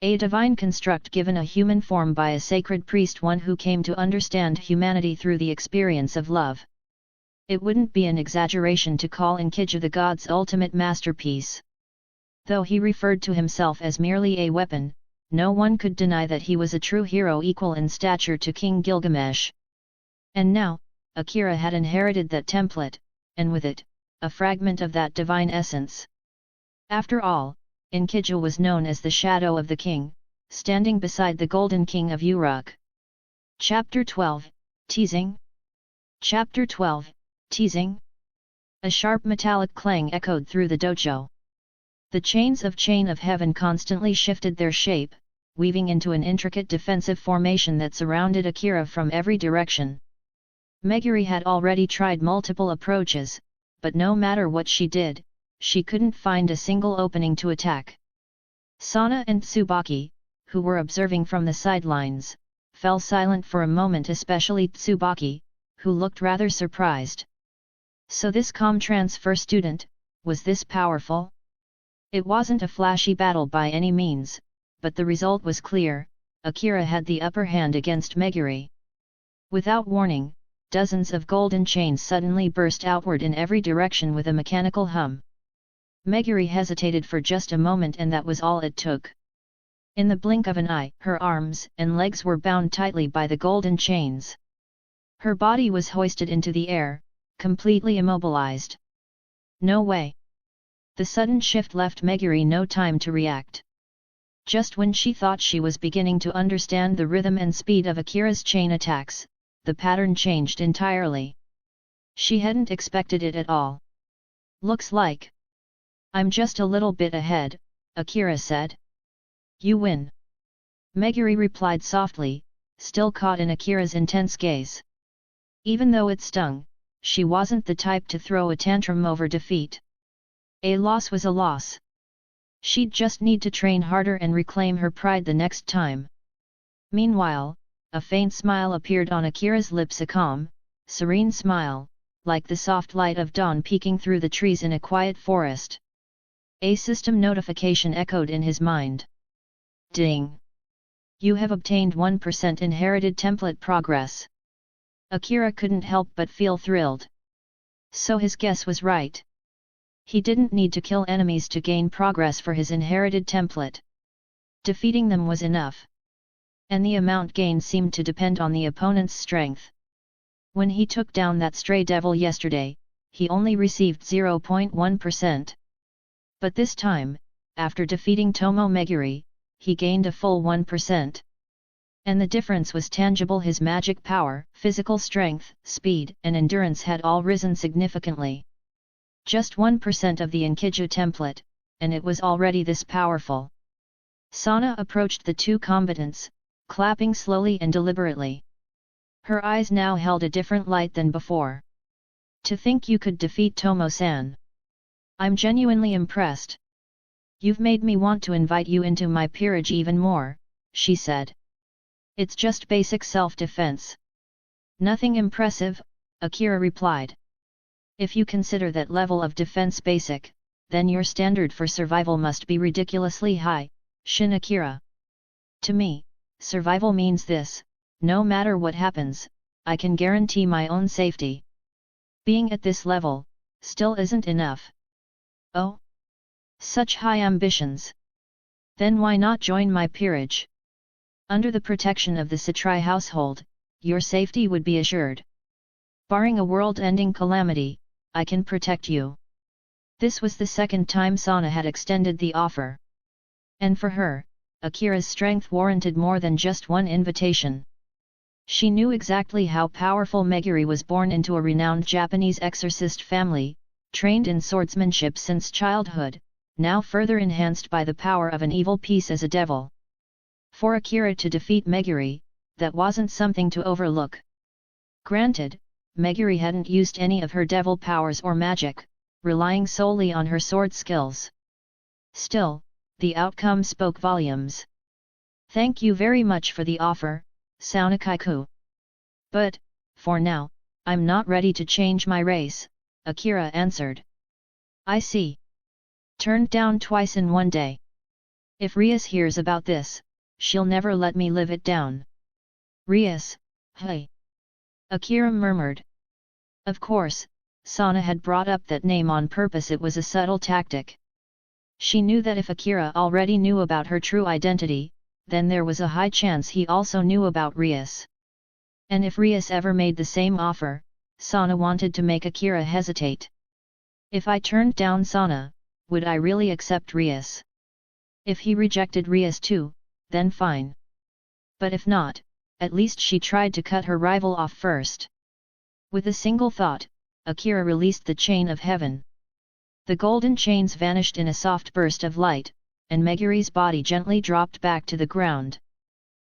A divine construct given a human form by a sacred priest, one who came to understand humanity through the experience of love. It wouldn't be an exaggeration to call Enkidu the god's ultimate masterpiece. Though he referred to himself as merely a weapon, no one could deny that he was a true hero, equal in stature to King Gilgamesh. And now, Akira had inherited that template, and with it, a fragment of that divine essence. After all, Enkidu was known as the shadow of the king, standing beside the golden king of Uruk. Chapter 12, Teasing. Chapter 12, Teasing. A sharp metallic clang echoed through the dojo. The chains of Chain of Heaven constantly shifted their shape, weaving into an intricate defensive formation that surrounded Akira from every direction. Meguri had already tried multiple approaches, but no matter what she did, she couldn't find a single opening to attack. Sana and Tsubaki, who were observing from the sidelines, fell silent for a moment, especially Tsubaki, who looked rather surprised. So this comm transfer student, was this powerful? It wasn't a flashy battle by any means, but the result was clear: Akira had the upper hand against Meguri. Without warning, dozens of golden chains suddenly burst outward in every direction with a mechanical hum. Meguri hesitated for just a moment, and that was all it took. In the blink of an eye, her arms and legs were bound tightly by the golden chains. Her body was hoisted into the air, completely immobilized. No way! The sudden shift left Meguri no time to react. Just when she thought she was beginning to understand the rhythm and speed of Akira's chain attacks, the pattern changed entirely. She hadn't expected it at all. Looks like I'm just a little bit ahead, Akira said. You win. Meguri replied softly, still caught in Akira's intense gaze. Even though it stung, she wasn't the type to throw a tantrum over defeat. A loss was a loss. She'd just need to train harder and reclaim her pride the next time. Meanwhile, a faint smile appeared on Akira's lips, a calm, serene smile, like the soft light of dawn peeking through the trees in a quiet forest. A system notification echoed in his mind. Ding! You have obtained 1% inherited template progress. Akira couldn't help but feel thrilled. So his guess was right. He didn't need to kill enemies to gain progress for his inherited template. Defeating them was enough. And the amount gained seemed to depend on the opponent's strength. When he took down that stray devil yesterday, he only received 0.1%. But this time, after defeating Tomo Meguri, he gained a full 1%. And the difference was tangible. His magic power, physical strength, speed, and endurance had all risen significantly. Just 1% of the Enkidu template, and it was already this powerful. Sana approached the two combatants, clapping slowly and deliberately. Her eyes now held a different light than before. To think you could defeat Tomo-san. I'm genuinely impressed. You've made me want to invite you into my peerage even more, she said. It's just basic self-defense. Nothing impressive, Akira replied. If you consider that level of defense basic, then your standard for survival must be ridiculously high, Shin Akira. To me, survival means this: no matter what happens, I can guarantee my own safety. Being at this level, still isn't enough. Oh? Such high ambitions. Then why not join my peerage? Under the protection of the Satrai household, your safety would be assured. Barring a world-ending calamity, I can protect you. This was the second time Sana had extended the offer. And for her, Akira's strength warranted more than just one invitation. She knew exactly how powerful Meguri was. Born into a renowned Japanese exorcist family, trained in swordsmanship since childhood, now further enhanced by the power of an evil piece as a devil. For Akira to defeat Meguri, that wasn't something to overlook. Granted, Meguri hadn't used any of her devil powers or magic, relying solely on her sword skills. Still, the outcome spoke volumes. Thank you very much for the offer, Saunakaiku. But, for now, I'm not ready to change my race, Akira answered. I see. Turned down twice in one day. If Rias hears about this, she'll never let me live it down. Rias, hey. Akira murmured. Of course, Sana had brought up that name on purpose. It was a subtle tactic. She knew that if Akira already knew about her true identity, then there was a high chance he also knew about Rias. And if Rias ever made the same offer, Sana wanted to make Akira hesitate. If I turned down Sana, would I really accept Rias? If he rejected Rias too, then fine. But if not, at least she tried to cut her rival off first. With a single thought, Akira released the chain of heaven. The golden chains vanished in a soft burst of light, and Meguri's body gently dropped back to the ground.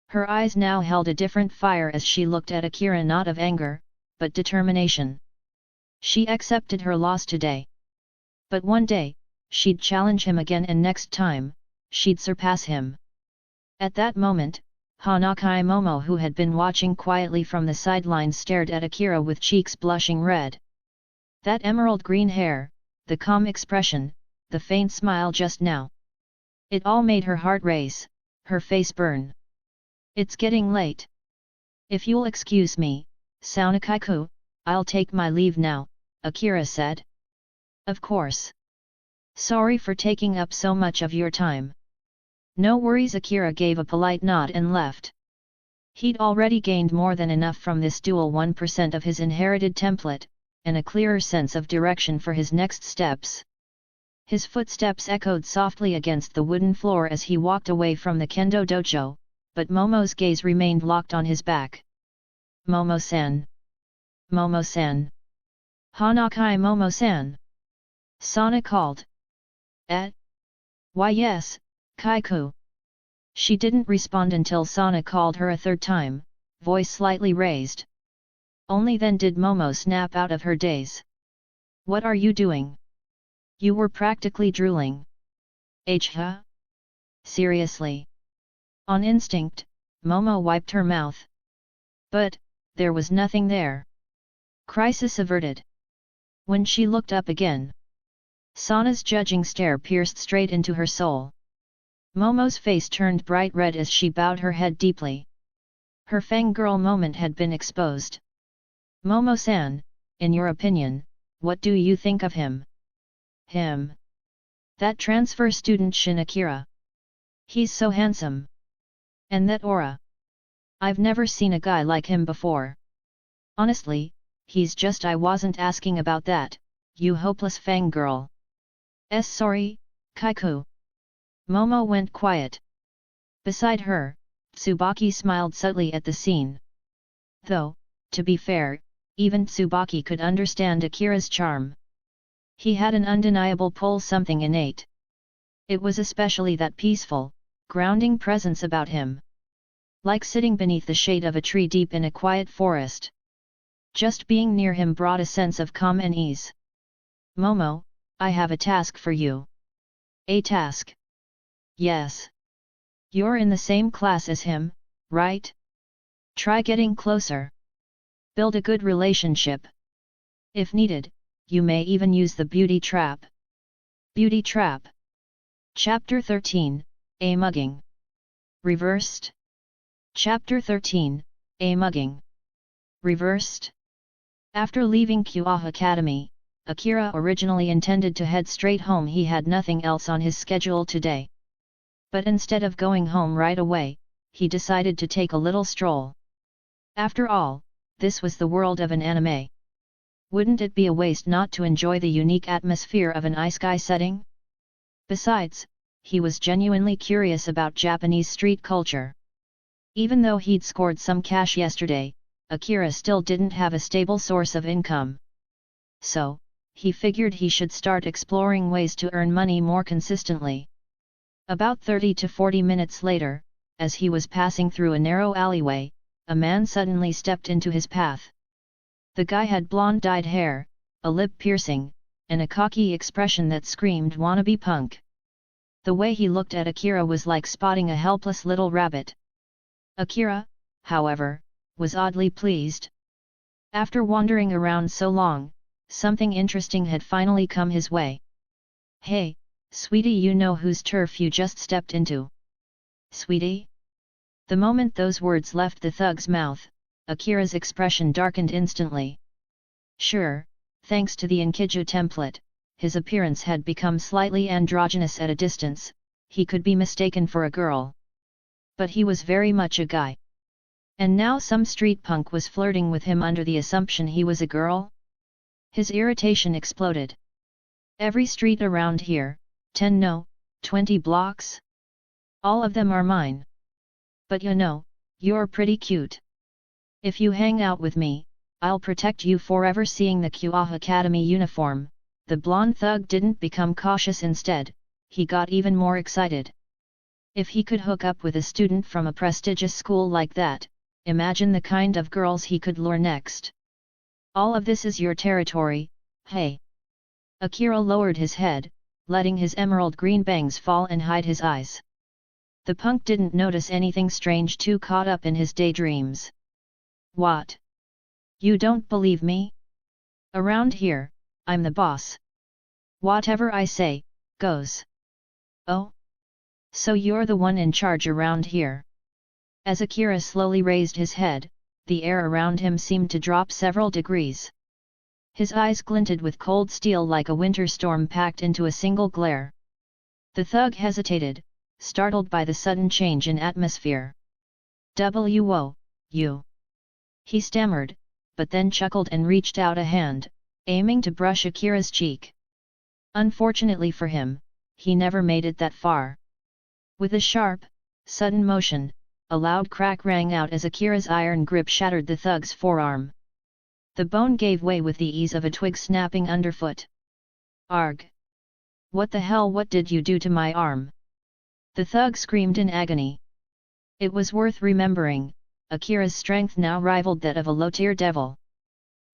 Her eyes now held a different fire as she looked at Akira, not of anger, but determination. She accepted her loss today. But one day, she'd challenge him again, and next time, she'd surpass him. At that moment, Hanakai Momo, who had been watching quietly from the sidelines, stared at Akira with cheeks blushing red. That emerald green hair, the calm expression, the faint smile just now. It all made her heart race, her face burn. It's getting late. If you'll excuse me, Saunakaiku, I'll take my leave now, Akira said. Of course. Sorry for taking up so much of your time. No worries. Akira gave a polite nod and left. He'd already gained more than enough from this dual 1% of his inherited template, and a clearer sense of direction for his next steps. His footsteps echoed softly against the wooden floor as he walked away from the kendo dojo, but Momo's gaze remained locked on his back. Momo-san. Momo-san. Hanakai Momo-san. Sana called. Why yes, Kaiku. She didn't respond until Sana called her a third time, voice slightly raised. Only then did Momo snap out of her daze. What are you doing? You were practically drooling. Huh? Seriously? On instinct, Momo wiped her mouth. But, there was nothing there. Crisis averted. When she looked up again, Sana's judging stare pierced straight into her soul. Momo's face turned bright red as she bowed her head deeply. Her fangirl moment had been exposed. Momo-san, in your opinion, what do you think of him? Him? That transfer student Shin Akira. He's so handsome. And that aura. I've never seen a guy like him before. Honestly, he's just I wasn't asking about that, you hopeless fangirl. Sorry, Kaiku. Momo went quiet. Beside her, Tsubaki smiled subtly at the scene. Though, to be fair, even Tsubaki could understand Akira's charm. He had an undeniable pull, something innate. It was especially that peaceful, grounding presence about him. Like sitting beneath the shade of a tree deep in a quiet forest. Just being near him brought a sense of calm and ease. Momo, I have a task for you. A task? Yes. You're in the same class as him, right? Try getting closer. Build a good relationship. If needed, you may even use the beauty trap. Beauty trap. Chapter 13, A Mugging. Reversed. Chapter 13, A Mugging. Reversed. After leaving Kuoh Academy, Akira originally intended to head straight home. He had nothing else on his schedule today. But instead of going home right away, he decided to take a little stroll. After all, this was the world of an anime. Wouldn't it be a waste not to enjoy the unique atmosphere of an isekai setting? Besides, he was genuinely curious about Japanese street culture. Even though he'd scored some cash yesterday, Akira still didn't have a stable source of income. So, he figured he should start exploring ways to earn money more consistently. About 30 to 40 minutes later, as he was passing through a narrow alleyway, a man suddenly stepped into his path. The guy had blonde-dyed hair, a lip piercing, and a cocky expression that screamed wannabe punk. The way he looked at Akira was like spotting a helpless little rabbit. Akira, however, was oddly pleased. After wandering around so long, something interesting had finally come his way. Hey, sweetie, you know whose turf you just stepped into? Sweetie? The moment those words left the thug's mouth, Akira's expression darkened instantly. Sure, thanks to the Enkidu template, his appearance had become slightly androgynous at a distance, he could be mistaken for a girl. But he was very much a guy. And now some street punk was flirting with him under the assumption he was a girl? His irritation exploded. Every street around here, 10 no, 20 blocks? All of them are mine. But you know, you're pretty cute. If you hang out with me, I'll protect you forever. Seeing the Kuoh Academy uniform, the blonde thug didn't become cautious. Instead, he got even more excited. If he could hook up with a student from a prestigious school like that, imagine the kind of girls he could lure next. All of this is your territory, hey. Akira lowered his head, letting his emerald green bangs fall and hide his eyes. The punk didn't notice anything strange, too caught up in his daydreams. What? You don't believe me? Around here, I'm the boss. Whatever I say, goes. Oh? So you're the one in charge around here? As Akira slowly raised his head, the air around him seemed to drop several degrees. His eyes glinted with cold steel like a winter storm packed into a single glare. The thug hesitated, startled by the sudden change in atmosphere. "Wo, you?" he stammered, but then chuckled and reached out a hand, aiming to brush Akira's cheek. Unfortunately for him, he never made it that far. With a sharp, sudden motion, a loud crack rang out as Akira's iron grip shattered the thug's forearm. The bone gave way with the ease of a twig snapping underfoot. "Arg! What the hell? What did you do to my arm?" The thug screamed in agony. It was worth remembering, Akira's strength now rivaled that of a low-tier devil.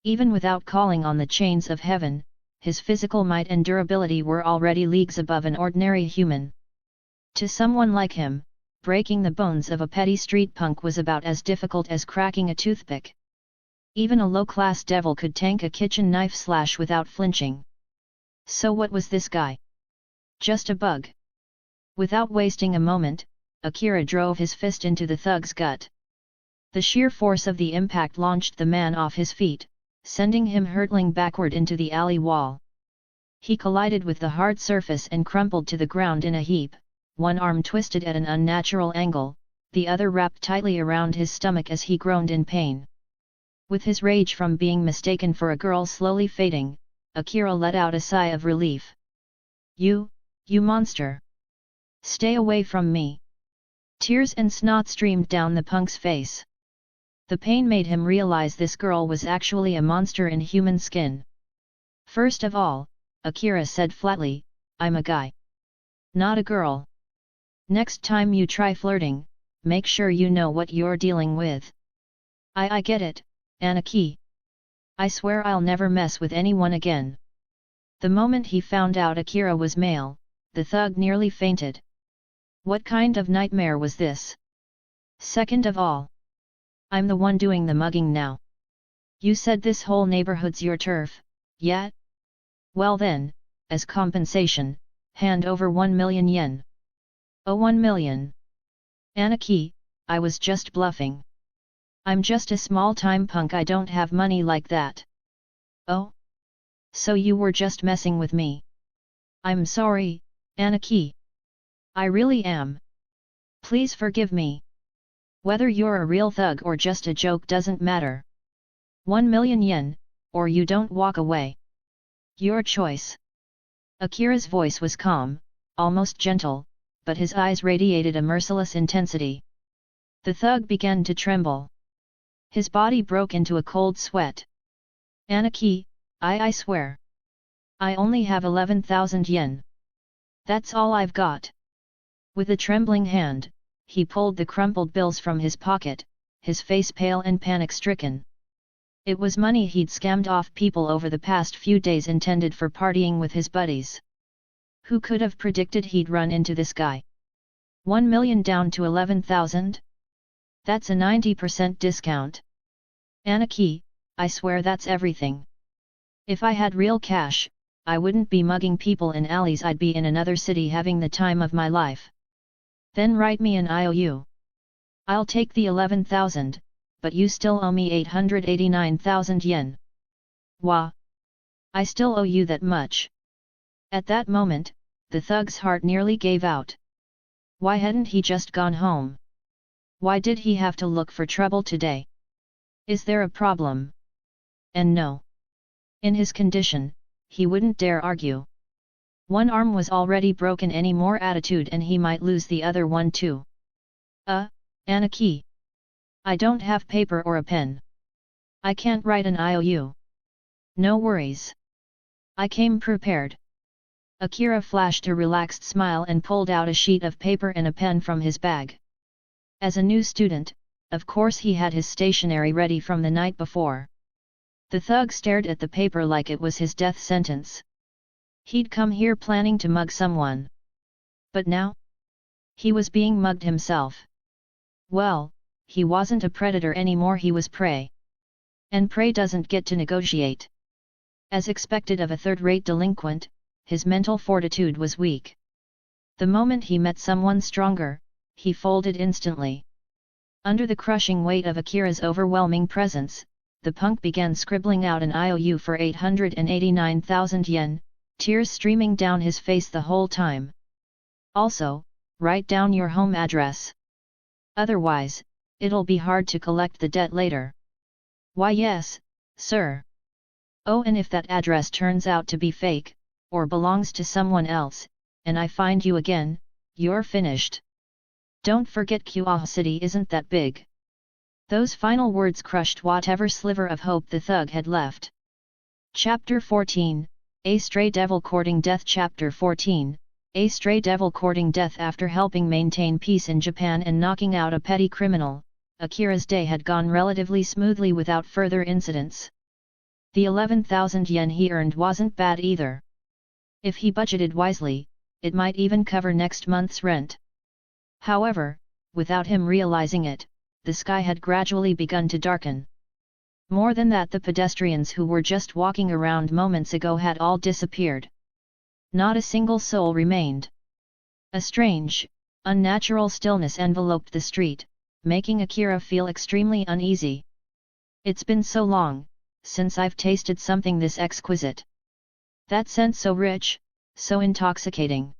Even without calling on the chains of heaven, his physical might and durability were already leagues above an ordinary human. To someone like him, breaking the bones of a petty street punk was about as difficult as cracking a toothpick. Even a low-class devil could tank a kitchen knife slash without flinching. So what was this guy? Just a bug. Without wasting a moment, Akira drove his fist into the thug's gut. The sheer force of the impact launched the man off his feet, sending him hurtling backward into the alley wall. He collided with the hard surface and crumpled to the ground in a heap, one arm twisted at an unnatural angle, the other wrapped tightly around his stomach as he groaned in pain. With his rage from being mistaken for a girl slowly fading, Akira let out a sigh of relief. You monster! Stay away from me! Tears and snot streamed down the punk's face. The pain made him realize this girl was actually a monster in human skin. First of all, Akira said flatly, I'm a guy. Not a girl. Next time you try flirting, make sure you know what you're dealing with. I get it, Anaki. I swear I'll never mess with anyone again. The moment he found out Akira was male, the thug nearly fainted. What kind of nightmare was this? Second of all, I'm the one doing the mugging now. You said this whole neighborhood's your turf, yeah? Well then, as compensation, hand over 1 million yen. Oh, 1 million. Anaki, I was just bluffing. I'm just a small-time punk, I don't have money like that. Oh? So you were just messing with me? I'm sorry, Anaki. I really am. Please forgive me. Whether you're a real thug or just a joke doesn't matter. 1 million yen, or you don't walk away. Your choice. Akira's voice was calm, almost gentle, but his eyes radiated a merciless intensity. The thug began to tremble. His body broke into a cold sweat. Anaki, I swear. I only have 11,000 yen. That's all I've got. With a trembling hand, he pulled the crumpled bills from his pocket, his face pale and panic-stricken. It was money he'd scammed off people over the past few days intended for partying with his buddies. Who could have predicted he'd run into this guy? 1 million down to 11,000? That's a 90% discount. Anaki, I swear that's everything. If I had real cash, I wouldn't be mugging people in alleys, I'd be in another city having the time of my life. Then write me an IOU. I'll take the 11,000, but you still owe me 889,000 yen. Wah! I still owe you that much. At that moment, the thug's heart nearly gave out. Why hadn't he just gone home? Why did he have to look for trouble today? Is there a problem? And no. In his condition, he wouldn't dare argue. One arm was already broken, any more attitude and he might lose the other one too. Anaki. I don't have paper or a pen. I can't write an IOU. No worries. I came prepared. Akira flashed a relaxed smile and pulled out a sheet of paper and a pen from his bag. As a new student, of course he had his stationery ready from the night before. The thug stared at the paper like it was his death sentence. He'd come here planning to mug someone. But now? He was being mugged himself. Well, he wasn't a predator anymore, he was prey. And prey doesn't get to negotiate. As expected of a third-rate delinquent, his mental fortitude was weak. The moment he met someone stronger, he folded instantly. Under the crushing weight of Akira's overwhelming presence, the punk began scribbling out an IOU for 889,000 yen, tears streaming down his face the whole time. Also, write down your home address. Otherwise, it'll be hard to collect the debt later. Why yes, sir. Oh, and if that address turns out to be fake, or belongs to someone else, and I find you again, you're finished. Don't forget Kuoh City isn't that big. Those final words crushed whatever sliver of hope the thug had left. Chapter 14, A Stray Devil Courting Death. Chapter 14, A Stray Devil Courting Death. After helping maintain peace in Japan and knocking out a petty criminal, Akira's day had gone relatively smoothly without further incidents. The 11,000 yen he earned wasn't bad either. If he budgeted wisely, it might even cover next month's rent. However, without him realizing it, the sky had gradually begun to darken. More than that, the pedestrians who were just walking around moments ago had all disappeared. Not a single soul remained. A strange, unnatural stillness enveloped the street, making Akira feel extremely uneasy. It's been so long since I've tasted something this exquisite. That scent so rich, so intoxicating.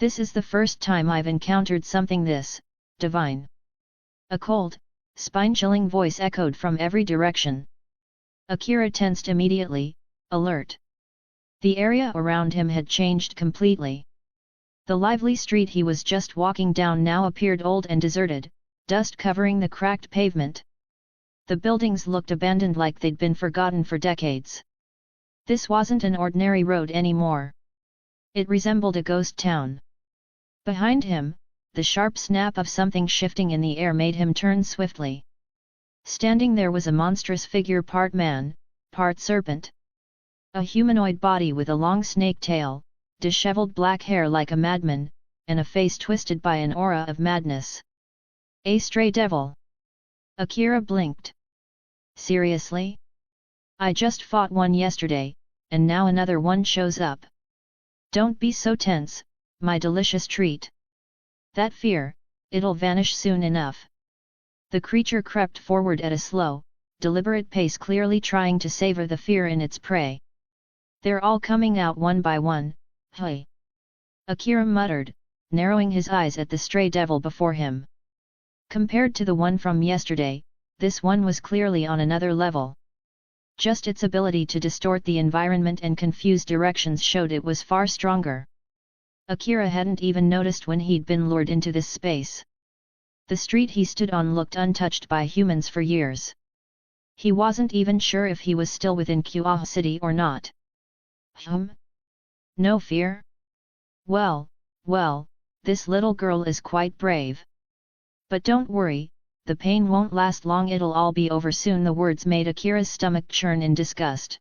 This is the first time I've encountered something this divine. A cold, spine-chilling voice echoed from every direction. Akira tensed immediately, alert. The area around him had changed completely. The lively street he was just walking down now appeared old and deserted, dust covering the cracked pavement. The buildings looked abandoned, like they'd been forgotten for decades. This wasn't an ordinary road anymore. It resembled a ghost town. Behind him, the sharp snap of something shifting in the air made him turn swiftly. Standing there was a monstrous figure, part man, part serpent. A humanoid body with a long snake tail, disheveled black hair like a madman, and a face twisted by an aura of madness. A stray devil. Akira blinked. Seriously? I just fought one yesterday, and now another one shows up. Don't be so tense, my delicious treat. That fear, it'll vanish soon enough. The creature crept forward at a slow, deliberate pace, clearly trying to savor the fear in its prey. They're all coming out one by one, hey. Akira muttered, narrowing his eyes at the stray devil before him. Compared to the one from yesterday, this one was clearly on another level. Just its ability to distort the environment and confuse directions showed it was far stronger. Akira hadn't even noticed when he'd been lured into this space. The street he stood on looked untouched by humans for years. He wasn't even sure if he was still within Kuoh City or not. No fear? Well, this little girl is quite brave. But don't worry, the pain won't last long, it'll all be over soon. The words made Akira's stomach churn in disgust.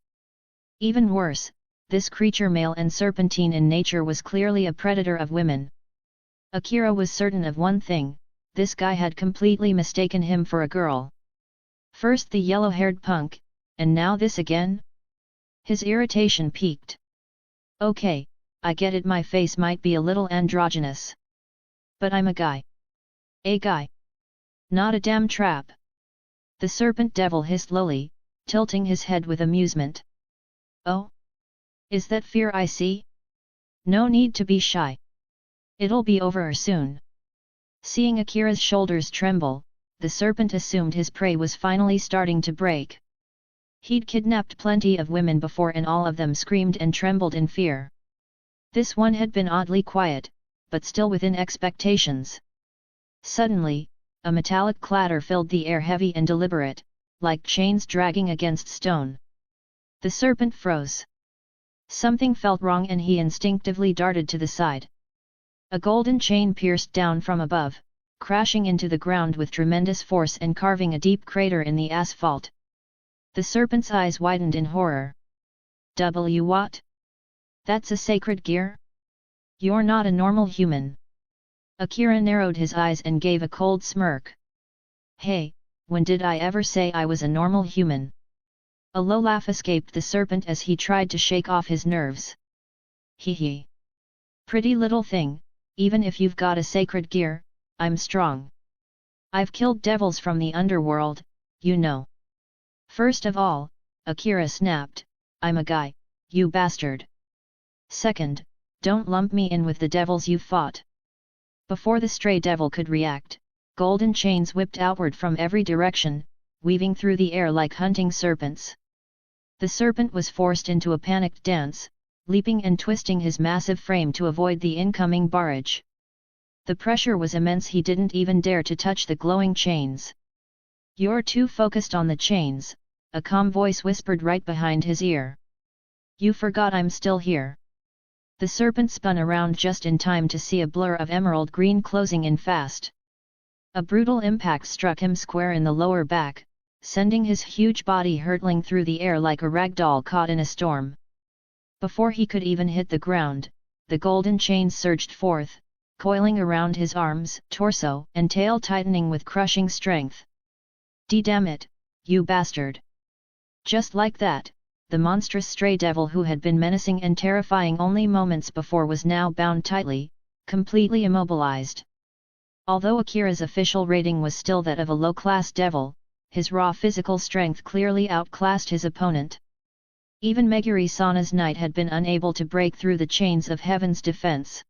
Even worse, this creature, male and serpentine in nature, was clearly a predator of women. Akira was certain of one thing: this guy had completely mistaken him for a girl. First the yellow-haired punk, and now this again? His irritation peaked. Okay, I get it, my face might be a little androgynous. But I'm a guy. A guy. Not a damn trap. The serpent devil hissed lowly, tilting his head with amusement. Oh? Is that fear I see? No need to be shy. It'll be over soon. Seeing Akira's shoulders tremble, the serpent assumed his prey was finally starting to break. He'd kidnapped plenty of women before, and all of them screamed and trembled in fear. This one had been oddly quiet, but still within expectations. Suddenly, a metallic clatter filled the air, heavy and deliberate, like chains dragging against stone. The serpent froze. Something felt wrong and he instinctively darted to the side. A golden chain pierced down from above, crashing into the ground with tremendous force and carving a deep crater in the asphalt. The serpent's eyes widened in horror. What? That's a sacred gear? You're not a normal human. Akira narrowed his eyes and gave a cold smirk. Hey, when did I ever say I was a normal human? A low laugh escaped the serpent as he tried to shake off his nerves. Hee. Pretty little thing, even if you've got a sacred gear, I'm strong. I've killed devils from the underworld, you know. First of all, Akira snapped, I'm a guy, you bastard. Second, don't lump me in with the devils you fought. Before the stray devil could react, golden chains whipped outward from every direction, weaving through the air like hunting serpents. The serpent was forced into a panicked dance, leaping and twisting his massive frame to avoid the incoming barrage. The pressure was immense, he didn't even dare to touch the glowing chains. You're too focused on the chains, a calm voice whispered right behind his ear. You forgot I'm still here. The serpent spun around just in time to see a blur of emerald green closing in fast. A brutal impact struck him square in the lower back, sending his huge body hurtling through the air like a rag doll caught in a storm. Before he could even hit the ground, the golden chains surged forth, coiling around his arms, torso, and tail, tightening with crushing strength. Damn it, you bastard! Just like that, the monstrous stray devil who had been menacing and terrifying only moments before was now bound tightly, completely immobilized. Although Akira's official rating was still that of a low-class devil, his raw physical strength clearly outclassed his opponent. Even Meguri-sana's knight had been unable to break through the chains of heaven's defense.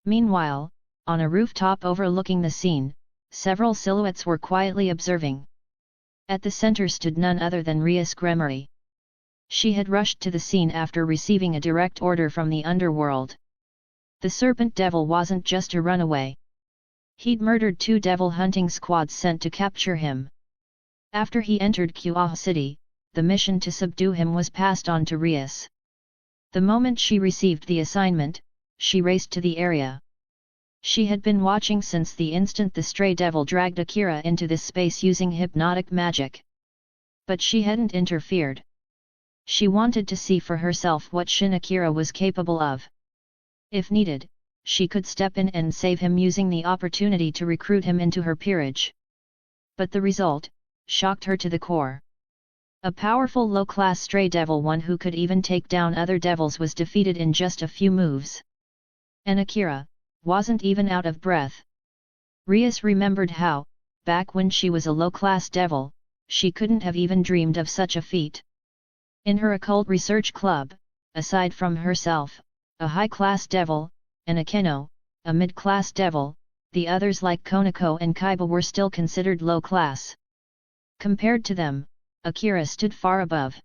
Meanwhile, on a rooftop overlooking the scene, several silhouettes were quietly observing. At the center stood none other than Rias Gremory. She had rushed to the scene after receiving a direct order from the underworld. The serpent devil wasn't just a runaway. He'd murdered 2 devil hunting squads sent to capture him. After he entered Kuoh City, the mission to subdue him was passed on to Rias. The moment she received the assignment, she raced to the area. She had been watching since the instant the stray devil dragged Akira into this space using hypnotic magic. But she hadn't interfered. She wanted to see for herself what Shin Akira was capable of. If needed, she could step in and save him using the opportunity to recruit him into her peerage. But the result shocked her to the core. A powerful low-class stray devil, one who could even take down other devils, was defeated in just a few moves. And Akira wasn't even out of breath. Rias remembered how, back when she was a low-class devil, she couldn't have even dreamed of such a feat. In her occult research club, aside from herself, a high-class devil, and Akeno, a mid-class devil, the others like Konako and Chiba were still considered low-class. Compared to them, Akira stood far above.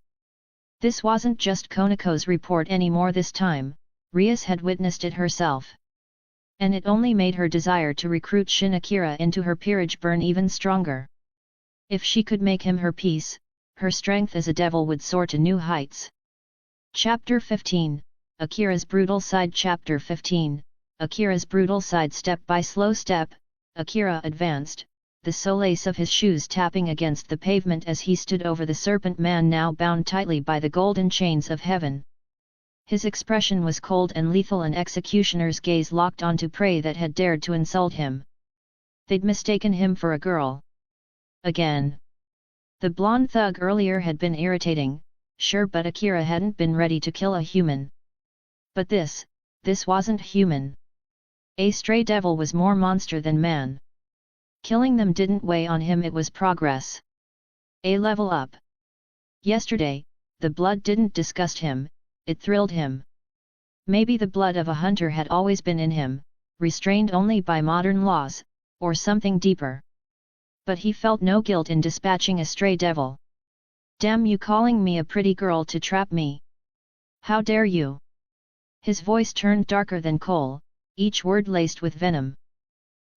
This wasn't just Konako's report anymore this time, Rias had witnessed it herself. And it only made her desire to recruit Shin Akira into her peerage burn even stronger. If she could make him her piece, her strength as a devil would soar to new heights. Chapter 15, Akira's Brutal Side. Chapter 15, Akira's Brutal Side. Step by slow step, Akira advanced, the solace of his shoes tapping against the pavement as he stood over the serpent man now bound tightly by the golden chains of heaven. His expression was cold and lethal, an executioner's gaze locked onto prey that had dared to insult him. They'd mistaken him for a girl. Again. The blonde thug earlier had been irritating, sure, but Akira hadn't been ready to kill a human. But this wasn't human. A stray devil was more monster than man. Killing them didn't weigh on him, it was progress. A level up. Yesterday, the blood didn't disgust him, it thrilled him. Maybe the blood of a hunter had always been in him, restrained only by modern laws, or something deeper. But he felt no guilt in dispatching a stray devil. Damn you, calling me a pretty girl to trap me! How dare you! His voice turned darker than coal, each word laced with venom.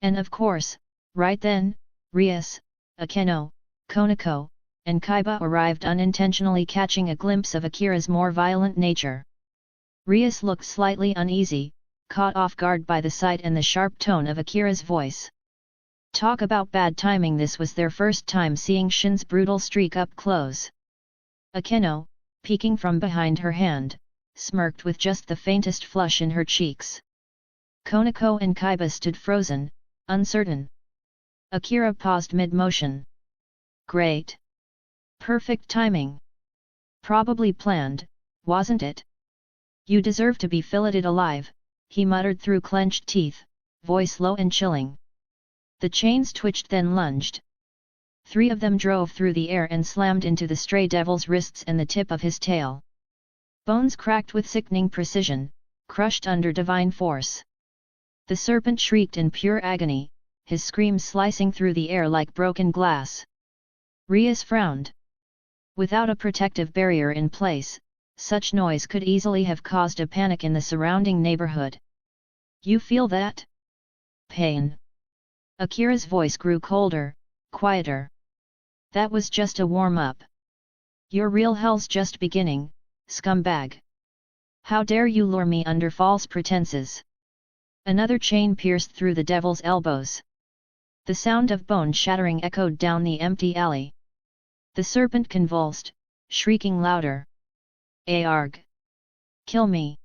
And of course, right then, Rias, Akeno, Konako, and Chiba arrived, unintentionally catching a glimpse of Akira's more violent nature. Rias looked slightly uneasy, caught off guard by the sight and the sharp tone of Akira's voice. Talk about bad timing, this was their first time seeing Shin's brutal streak up close. Akeno, peeking from behind her hand, smirked with just the faintest flush in her cheeks. Konako and Chiba stood frozen, uncertain. Akira paused mid-motion. Great! Perfect timing! Probably planned, wasn't it? You deserve to be filleted alive, he muttered through clenched teeth, voice low and chilling. The chains twitched, then lunged. 3 of them drove through the air and slammed into the stray devil's wrists and the tip of his tail. Bones cracked with sickening precision, crushed under divine force. The serpent shrieked in pure agony, his screams slicing through the air like broken glass. Rias frowned. Without a protective barrier in place, such noise could easily have caused a panic in the surrounding neighborhood. You feel that? Pain. Akira's voice grew colder, quieter. That was just a warm-up. Your real hell's just beginning, scumbag. How dare you lure me under false pretenses? Another chain pierced through the devil's elbows. The sound of bone shattering echoed down the empty alley. The serpent convulsed, shrieking louder. Arg! Kill me!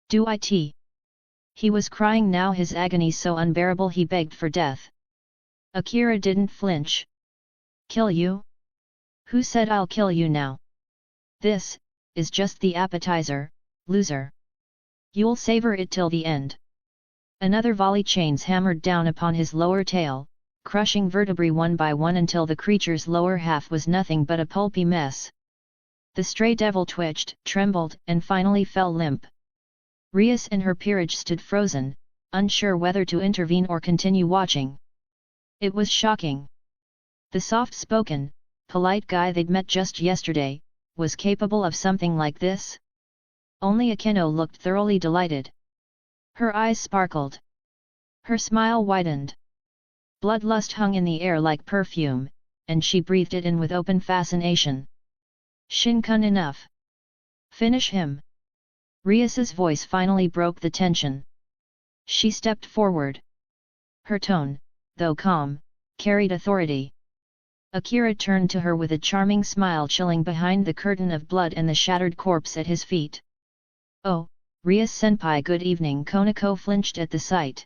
Do it! He was crying now, his agony so unbearable he begged for death. Akira didn't flinch. Kill you? Who said I'll kill you now? This is just the appetizer, loser. You'll savor it till the end. Another volley chains hammered down upon his lower tail, crushing vertebrae one by one until the creature's lower half was nothing but a pulpy mess. The stray devil twitched, trembled, and finally fell limp. Rias and her peerage stood frozen, unsure whether to intervene or continue watching. It was shocking. The soft-spoken, polite guy they'd met just yesterday, was capable of something like this? Only Akeno looked thoroughly delighted. Her eyes sparkled. Her smile widened. Bloodlust hung in the air like perfume, and she breathed it in with open fascination. Shin-kun, enough. Finish him. Rias's voice finally broke the tension. She stepped forward. Her tone, though calm, carried authority. Akira turned to her with a charming smile chilling behind the curtain of blood and the shattered corpse at his feet. Oh, Rias-senpai, good evening. Konako flinched at the sight.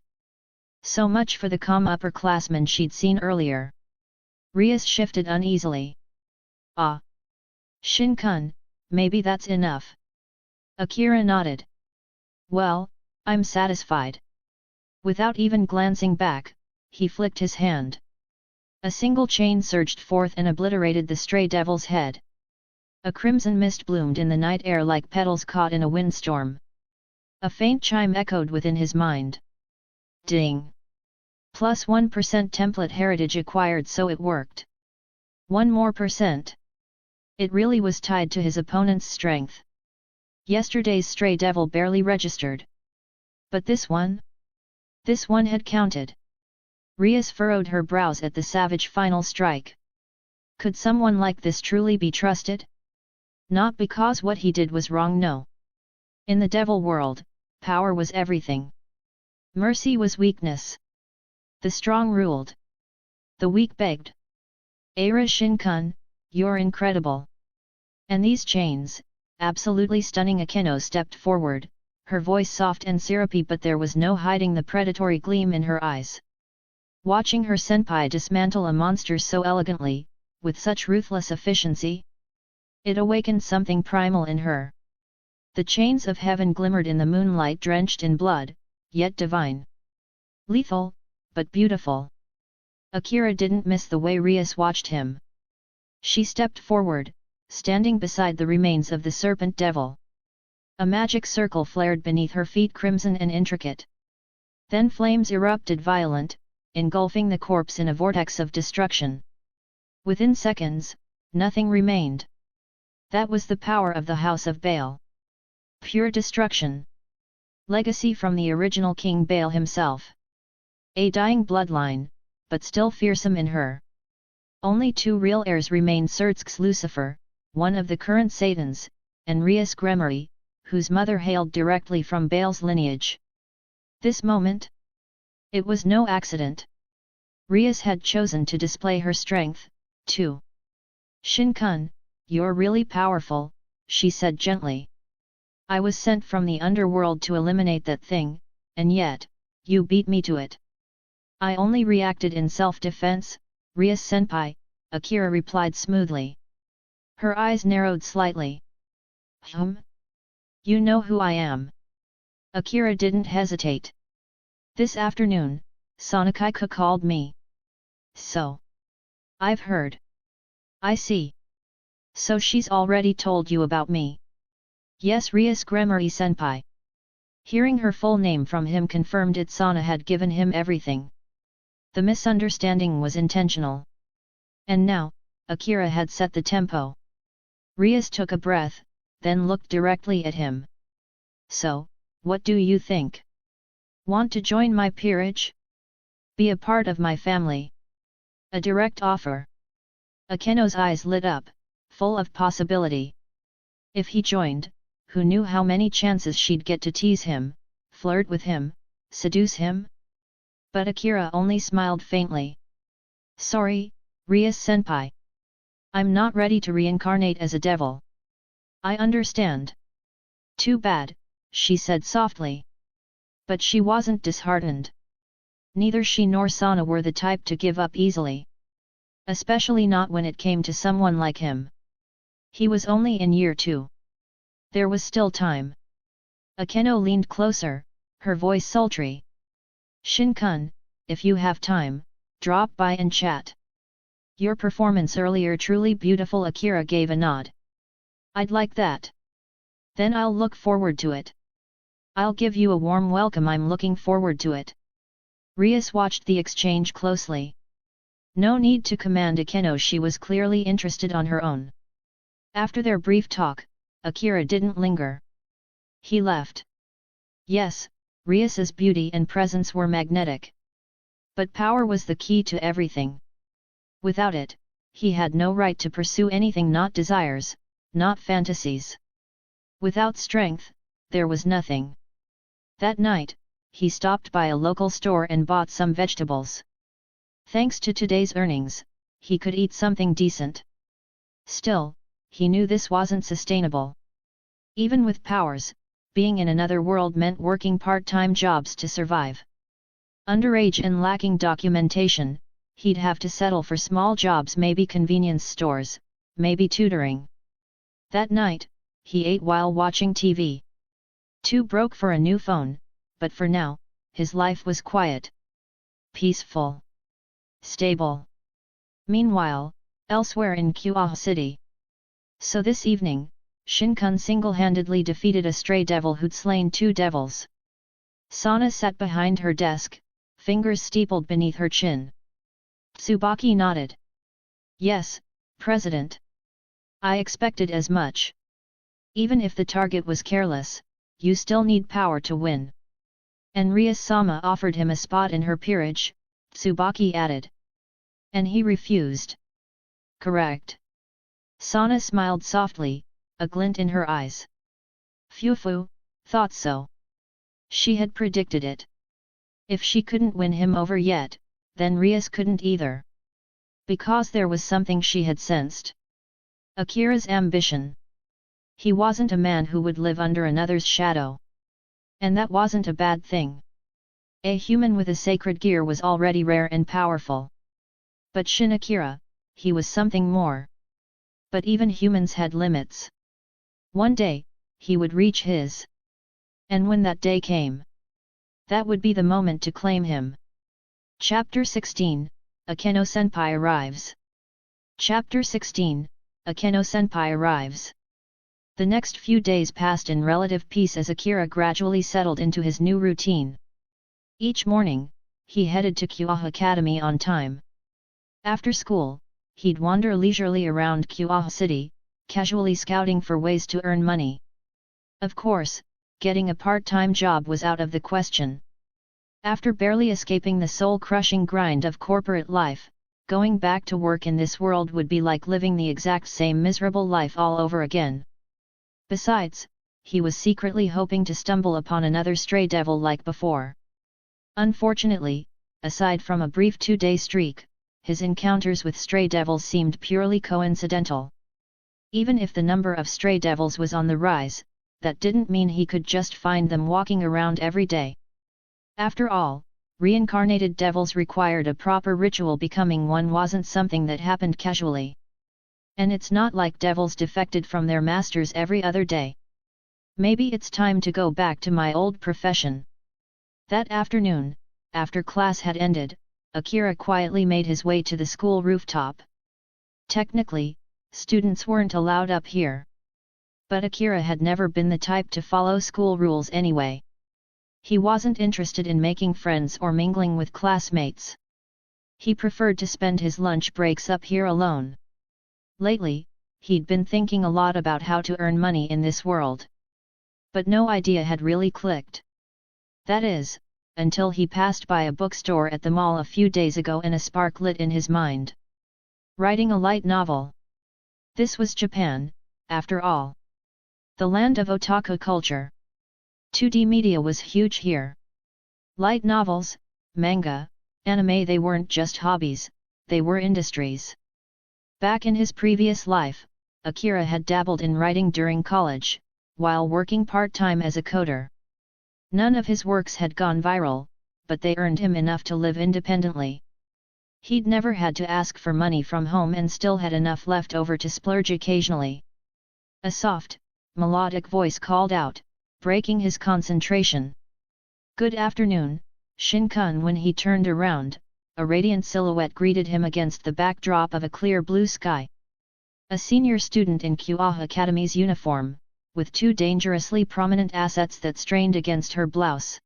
So much for the calm upperclassman she'd seen earlier. Rias shifted uneasily. Ah. Shin-kun, maybe that's enough. Akira nodded. Well, I'm satisfied. Without even glancing back, he flicked his hand. A single chain surged forth and obliterated the stray devil's head. A crimson mist bloomed in the night air like petals caught in a windstorm. A faint chime echoed within his mind. Ding! Plus 1% template heritage acquired, so it worked. 1 more %. It really was tied to his opponent's strength. Yesterday's stray devil barely registered. But this one? This one had counted. Rias furrowed her brows at the savage final strike. Could someone like this truly be trusted? Not because what he did was wrong, no. In the devil world, power was everything. Mercy was weakness. The strong ruled. The weak begged. Eira Shin-kun, you're incredible. And these chains, absolutely stunning. Akeno stepped forward, her voice soft and syrupy, but there was no hiding the predatory gleam in her eyes. Watching her senpai dismantle a monster so elegantly, with such ruthless efficiency, it awakened something primal in her. The chains of heaven glimmered in the moonlight, drenched in blood, yet divine. Lethal, but beautiful. Akira didn't miss the way Rias watched him. She stepped forward, standing beside the remains of the serpent devil. A magic circle flared beneath her feet, crimson and intricate. Then flames erupted, violent, engulfing the corpse in a vortex of destruction. Within seconds, nothing remained. That was the power of the House of Baal. Pure destruction. Legacy from the original King Baal himself. A dying bloodline, but still fearsome in her. Only 2 real heirs remained: Surtsk's Lucifer, one of the current Satans, and Rias Gremory, whose mother hailed directly from Baal's lineage. This moment? It was no accident. Rias had chosen to display her strength, too. Shin-kun, you're really powerful, she said gently. I was sent from the underworld to eliminate that thing, and yet, you beat me to it. I only reacted in self-defense, Rias-senpai, Akira replied smoothly. Her eyes narrowed slightly. You know who I am. Akira didn't hesitate. This afternoon, Sonakai-ku called me. So. I've heard. I see. So she's already told you about me. Yes, Rias Gremory-senpai. Hearing her full name from him confirmed it. Sana had given him everything. The misunderstanding was intentional. And now, Akira had set the tempo. Rias took a breath, then looked directly at him. So, what do you think? Want to join my peerage? Be a part of my family? A direct offer. Akeno's eyes lit up, full of possibility. If he joined, who knew how many chances she'd get to tease him, flirt with him, seduce him? But Akira only smiled faintly. Sorry, Rias-senpai. I'm not ready to reincarnate as a devil. I understand. Too bad, she said softly. But she wasn't disheartened. Neither she nor Sana were the type to give up easily. Especially not when it came to someone like him. He was only in year 2. There was still time. Akeno leaned closer, her voice sultry. Shin-kun, if you have time, drop by and chat. Your performance earlier truly beautiful. Akira gave a nod. I'd like that. Then I'll look forward to it. I'll give you a warm welcome. I'm looking forward to it. Rias watched the exchange closely. No need to command Akeno, she was clearly interested on her own. After their brief talk, Akira didn't linger. He left. Yes, Rias's beauty and presence were magnetic. But power was the key to everything. Without it, he had no right to pursue anything, not desires, not fantasies. Without strength, there was nothing. That night, he stopped by a local store and bought some vegetables. Thanks to today's earnings, he could eat something decent. Still, he knew this wasn't sustainable. Even with powers, being in another world meant working part-time jobs to survive. Underage and lacking documentation, he'd have to settle for small jobs, maybe convenience stores, maybe tutoring. That night, he ate while watching TV. Too broke for a new phone, but for now, his life was quiet. Peaceful. Stable. Meanwhile, elsewhere in Kuoh City. So this evening, Shin-kun single-handedly defeated a stray devil who'd slain 2 devils. Sana sat behind her desk, fingers steepled beneath her chin. Tsubaki nodded. Yes, President. I expected as much. Even if the target was careless, you still need power to win. And Rias-sama offered him a spot in her peerage, Tsubaki added. And he refused. Correct. Sana smiled softly, a glint in her eyes. Fufu, thought so. She had predicted it. If she couldn't win him over yet, then Rias couldn't either. Because there was something she had sensed. Akira's ambition. He wasn't a man who would live under another's shadow. And that wasn't a bad thing. A human with a sacred gear was already rare and powerful. But Shin Akira, he was something more. But even humans had limits. One day, he would reach his. And when that day came, that would be the moment to claim him. Chapter 16, Akeno-senpai arrives. Chapter 16, Akeno-senpai arrives. The next few days passed in relative peace as Akira gradually settled into his new routine. Each morning, he headed to Kuoh Academy on time. After school, he'd wander leisurely around Kuoh City, casually scouting for ways to earn money. Of course, getting a part-time job was out of the question. After barely escaping the soul-crushing grind of corporate life, going back to work in this world would be like living the exact same miserable life all over again. Besides, he was secretly hoping to stumble upon another stray devil like before. Unfortunately, aside from a brief 2-day streak, his encounters with stray devils seemed purely coincidental. Even if the number of stray devils was on the rise, that didn't mean he could just find them walking around every day. After all, reincarnated devils required a proper ritual. Becoming one wasn't something that happened casually. And it's not like devils defected from their masters every other day. Maybe it's time to go back to my old profession. That afternoon, after class had ended, Akira quietly made his way to the school rooftop. Technically, students weren't allowed up here. But Akira had never been the type to follow school rules anyway. He wasn't interested in making friends or mingling with classmates. He preferred to spend his lunch breaks up here alone. Lately, he'd been thinking a lot about how to earn money in this world. But no idea had really clicked. That is, until he passed by a bookstore at the mall a few days ago and a spark lit in his mind. Writing a light novel. This was Japan, after all. The land of otaku culture. 2D media was huge here. Light novels, manga, anime, they weren't just hobbies, they were industries. Back in his previous life, Akira had dabbled in writing during college, while working part-time as a coder. None of his works had gone viral, but they earned him enough to live independently. He'd never had to ask for money from home and still had enough left over to splurge occasionally. A soft, melodic voice called out, breaking his concentration. "Good afternoon, Shin-kun." When he turned around, a radiant silhouette greeted him against the backdrop of a clear blue sky. A senior student in Kuoh Academy's uniform, with two dangerously prominent assets that strained against her blouse.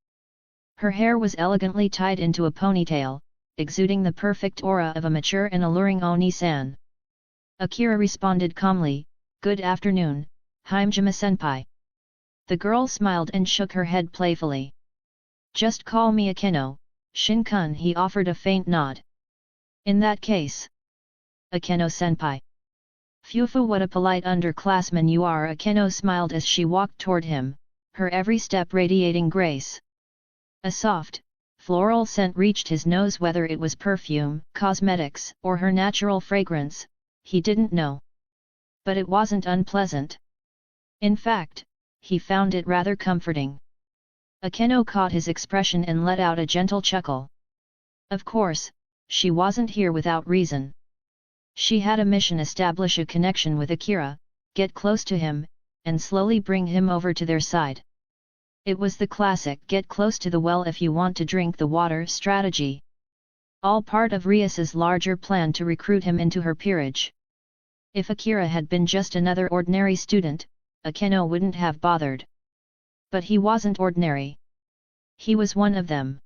Her hair was elegantly tied into a ponytail, exuding the perfect aura of a mature and alluring Oni-san. Akira responded calmly, "Good afternoon, Himejima-senpai." The girl smiled and shook her head playfully. "Just call me Akeno, Shin-kun." He offered a faint nod. "In that case, Akeno-senpai." "Fufu, what a polite underclassman you are." Akeno smiled as she walked toward him, her every step radiating grace. A soft, floral scent reached his nose. Whether it was perfume, cosmetics, or her natural fragrance, he didn't know. But it wasn't unpleasant. In fact, he found it rather comforting. Akeno caught his expression and let out a gentle chuckle. Of course, she wasn't here without reason. She had a mission: establish a connection with Akira, get close to him, and slowly bring him over to their side. It was the classic "get close to the well if you want to drink the water" strategy. All part of Rias's larger plan to recruit him into her peerage. If Akira had been just another ordinary student, Akeno wouldn't have bothered. But he wasn't ordinary. He was one of them.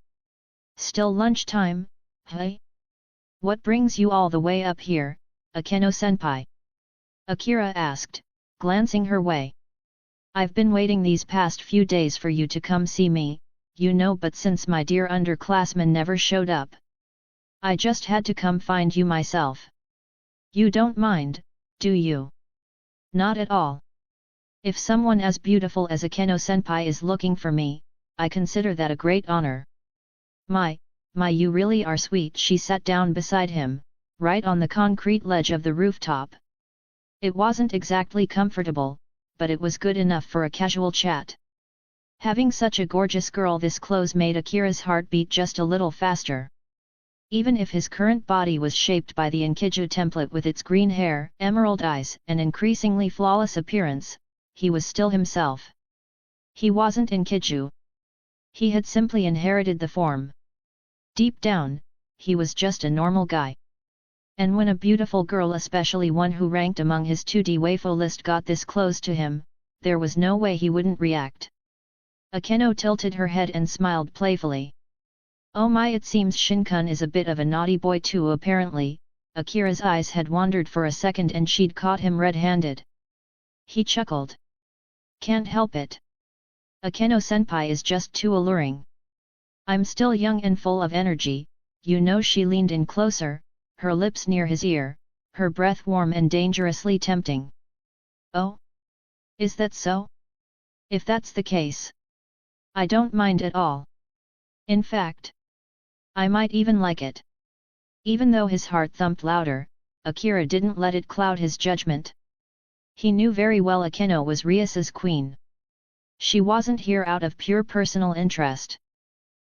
"Still lunchtime, hey? What brings you all the way up here, Akeno-senpai?" Akira asked, glancing her way. "I've been waiting these past few days for you to come see me, you know, but since my dear underclassman never showed up, I just had to come find you myself." "You don't mind, do you?" "Not at all. If someone as beautiful as Akeno-senpai is looking for me, I consider that a great honor." My, you really are sweet." She sat down beside him, right on the concrete ledge of the rooftop. It wasn't exactly comfortable, but it was good enough for a casual chat. Having such a gorgeous girl this close made Akira's heart beat just a little faster. Even if his current body was shaped by the Enkidu template with its green hair, emerald eyes, and increasingly flawless appearance, he was still himself. He wasn't Enkidu. He had simply inherited the form. Deep down, he was just a normal guy. And when a beautiful girl, especially one who ranked among his 2D waifu list, got this close to him, there was no way he wouldn't react. Akeno tilted her head and smiled playfully. "Oh my, it seems Shin-kun is a bit of a naughty boy too." Apparently, Akira's eyes had wandered for a second and she'd caught him red-handed. He chuckled. "Can't help it. Akeno-senpai is just too alluring. I'm still young and full of energy, you know." She leaned in closer, her lips near his ear, her breath warm and dangerously tempting. "Oh? Is that so? If that's the case, I don't mind at all. In fact, I might even like it." Even though his heart thumped louder, Akira didn't let it cloud his judgment. He knew very well Akeno was Rias's queen. She wasn't here out of pure personal interest.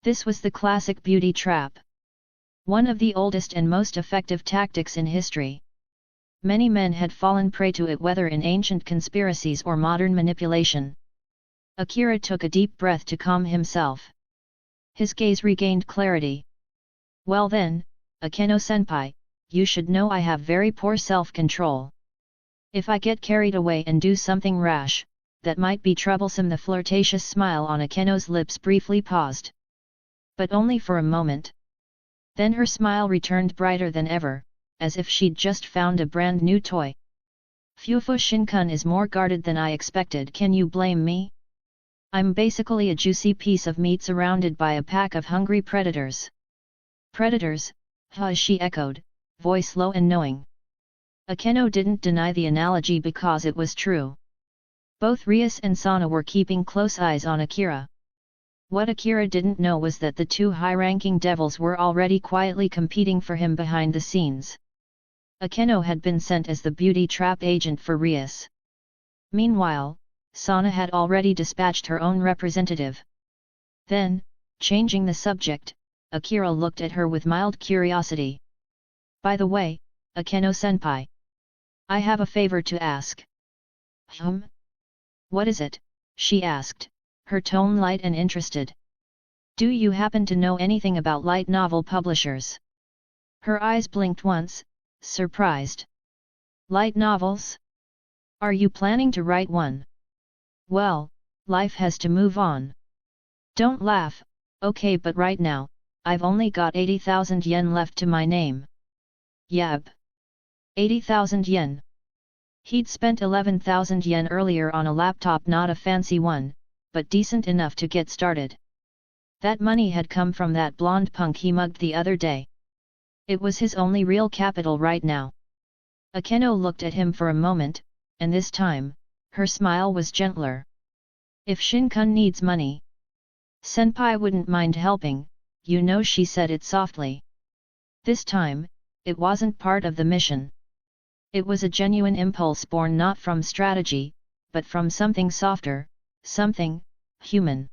This was the classic beauty trap. One of the oldest and most effective tactics in history. Many men had fallen prey to it, whether in ancient conspiracies or modern manipulation. Akira took a deep breath to calm himself. His gaze regained clarity. "Well then, Akeno-senpai, you should know I have very poor self-control. If I get carried away and do something rash, that might be troublesome." The flirtatious smile on Akeno's lips briefly paused. But only for a moment. Then her smile returned brighter than ever, as if she'd just found a brand new toy. "Fufu, Shin-kun is more guarded than I expected. Can you blame me? I'm basically a juicy piece of meat surrounded by a pack of hungry predators." "Predators?" She echoed, voice low and knowing. Akeno didn't deny the analogy because it was true. Both Rias and Sana were keeping close eyes on Akira. What Akira didn't know was that the two high-ranking devils were already quietly competing for him behind the scenes. Akeno had been sent as the beauty trap agent for Rias. Meanwhile, Sana had already dispatched her own representative. Then, changing the subject, Akira looked at her with mild curiosity. By the way, Akeno-senpai. I have a favor to ask. What is it? She asked, her tone light and interested. Do you happen to know anything about light novel publishers? Her eyes blinked once, surprised. Light novels? Are you planning to write one? Well, life has to move on. Don't laugh, okay, but right now, I've only got 80,000 yen left to my name. Yab. 80,000 yen. He'd spent 11,000 yen earlier on a laptop, not a fancy one, but decent enough to get started. That money had come from that blonde punk he mugged the other day. It was his only real capital right now. Akeno looked at him for a moment, and this time, her smile was gentler. If Shin-kun needs money, senpai wouldn't mind helping, you know, she said it softly. This time, it wasn't part of the mission. It was a genuine impulse born not from strategy, but from something softer, something human.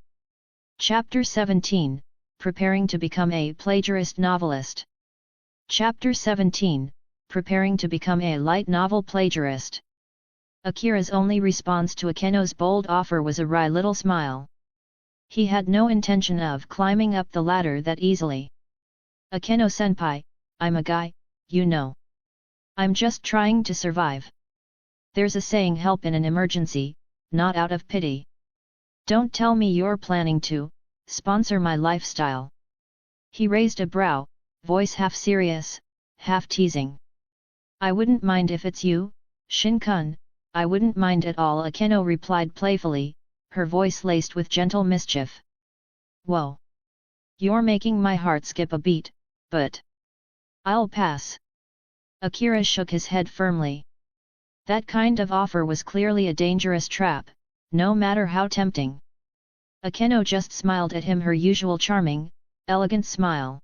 Chapter 17, Preparing to become a plagiarist novelist. Chapter 17, Preparing to become a light novel plagiarist. Akira's only response to Akeno's bold offer was a wry little smile. He had no intention of climbing up the ladder that easily. Akeno-senpai, I'm a guy, you know. I'm just trying to survive. There's a saying, help in an emergency, not out of pity. Don't tell me you're planning to sponsor my lifestyle. He raised a brow, voice half serious, half teasing. I wouldn't mind if it's you, Shin-kun, I wouldn't mind at all, Akeno replied playfully, her voice laced with gentle mischief. Whoa! You're making my heart skip a beat, but I'll pass. Akira shook his head firmly. That kind of offer was clearly a dangerous trap, no matter how tempting. Akeno just smiled at him, her usual charming, elegant smile.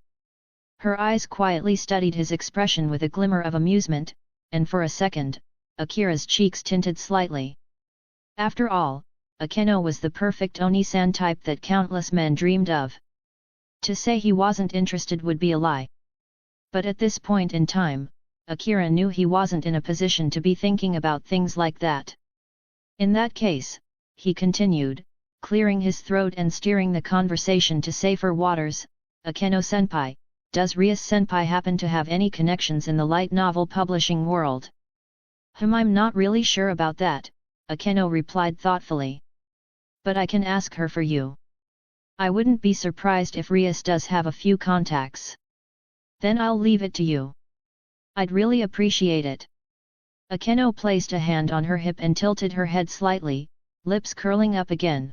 Her eyes quietly studied his expression with a glimmer of amusement, and for a second, Akira's cheeks tinted slightly. After all, Akeno was the perfect Oni-san type that countless men dreamed of. To say he wasn't interested would be a lie. But at this point in time, Akira knew he wasn't in a position to be thinking about things like that. In that case, he continued, clearing his throat and steering the conversation to safer waters, Akeno-senpai, does Rias-senpai happen to have any connections in the light novel publishing world? I'm not really sure about that, Akeno replied thoughtfully. But I can ask her for you. I wouldn't be surprised if Rias does have a few contacts. Then I'll leave it to you. I'd really appreciate it. Akeno placed a hand on her hip and tilted her head slightly, lips curling up again.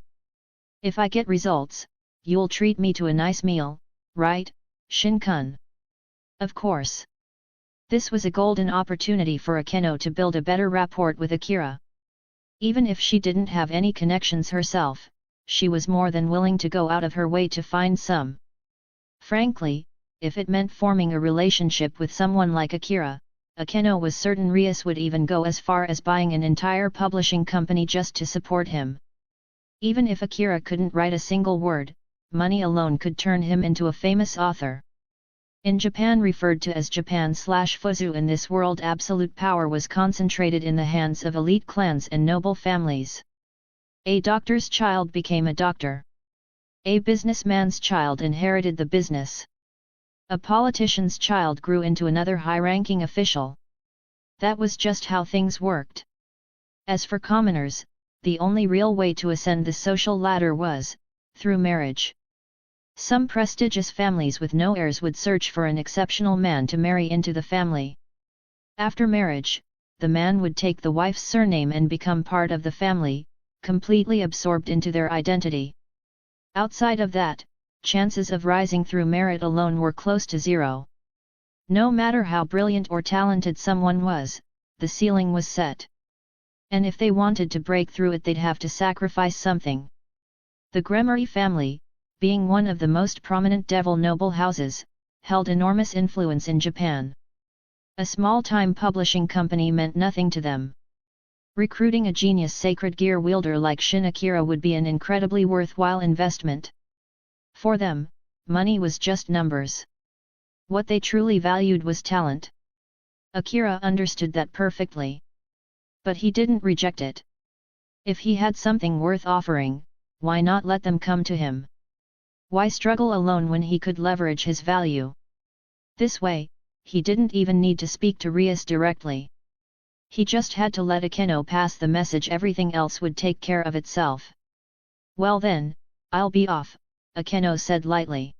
If I get results, you'll treat me to a nice meal, right, Shin-kun? Of course. This was a golden opportunity for Akeno to build a better rapport with Akira. Even if she didn't have any connections herself, she was more than willing to go out of her way to find some. Frankly, if it meant forming a relationship with someone like Akira, Akeno was certain Rias would even go as far as buying an entire publishing company just to support him. Even if Akira couldn't write a single word, money alone could turn him into a famous author. In Japan, referred to as Japan/Fuzu, in this world, absolute power was concentrated in the hands of elite clans and noble families. A doctor's child became a doctor. A businessman's child inherited the business. A politician's child grew into another high-ranking official. That was just how things worked. As for commoners, the only real way to ascend the social ladder was through marriage. Some prestigious families with no heirs would search for an exceptional man to marry into the family. After marriage, the man would take the wife's surname and become part of the family, completely absorbed into their identity. Outside of that, chances of rising through merit alone were close to zero. No matter how brilliant or talented someone was, the ceiling was set. And if they wanted to break through it, they'd have to sacrifice something. The Gremory family, being one of the most prominent devil noble houses, held enormous influence in Japan. A small-time publishing company meant nothing to them. Recruiting a genius sacred gear wielder like Shin Akira would be an incredibly worthwhile investment. For them, money was just numbers. What they truly valued was talent. Akira understood that perfectly. But he didn't reject it. If he had something worth offering, why not let them come to him? Why struggle alone when he could leverage his value? This way, he didn't even need to speak to Rias directly. He just had to let Akeno pass the message, everything else would take care of itself. Well then, I'll be off, Akeno said lightly.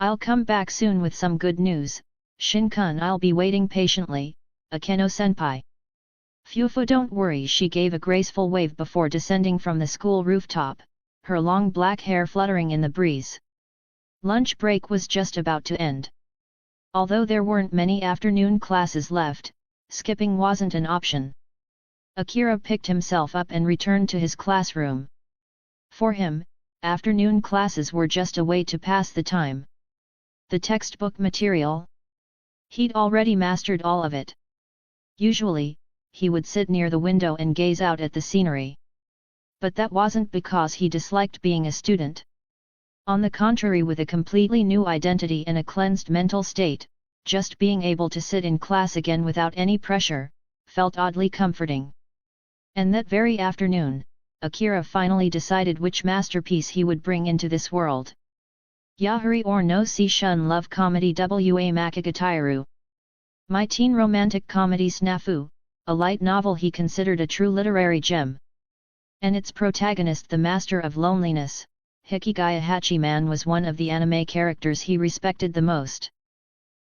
I'll come back soon with some good news, Shin-kun. I'll be waiting patiently, Akeno-senpai. Fufu, don't worry. She gave a graceful wave before descending from the school rooftop, her long black hair fluttering in the breeze. Lunch break was just about to end. Although there weren't many afternoon classes left, skipping wasn't an option. Akira picked himself up and returned to his classroom. For him, afternoon classes were just a way to pass the time. The textbook material? He'd already mastered all of it. Usually, he would sit near the window and gaze out at the scenery. But that wasn't because he disliked being a student. On the contrary, with a completely new identity and a cleansed mental state, just being able to sit in class again without any pressure, felt oddly comforting. And that very afternoon, Akira finally decided which masterpiece he would bring into this world. Yahari or no Seishun love comedy Wa Makagataru. My teen romantic comedy Snafu, a light novel he considered a true literary gem. And its protagonist, the master of loneliness, Hikigaya Hachiman, was one of the anime characters he respected the most.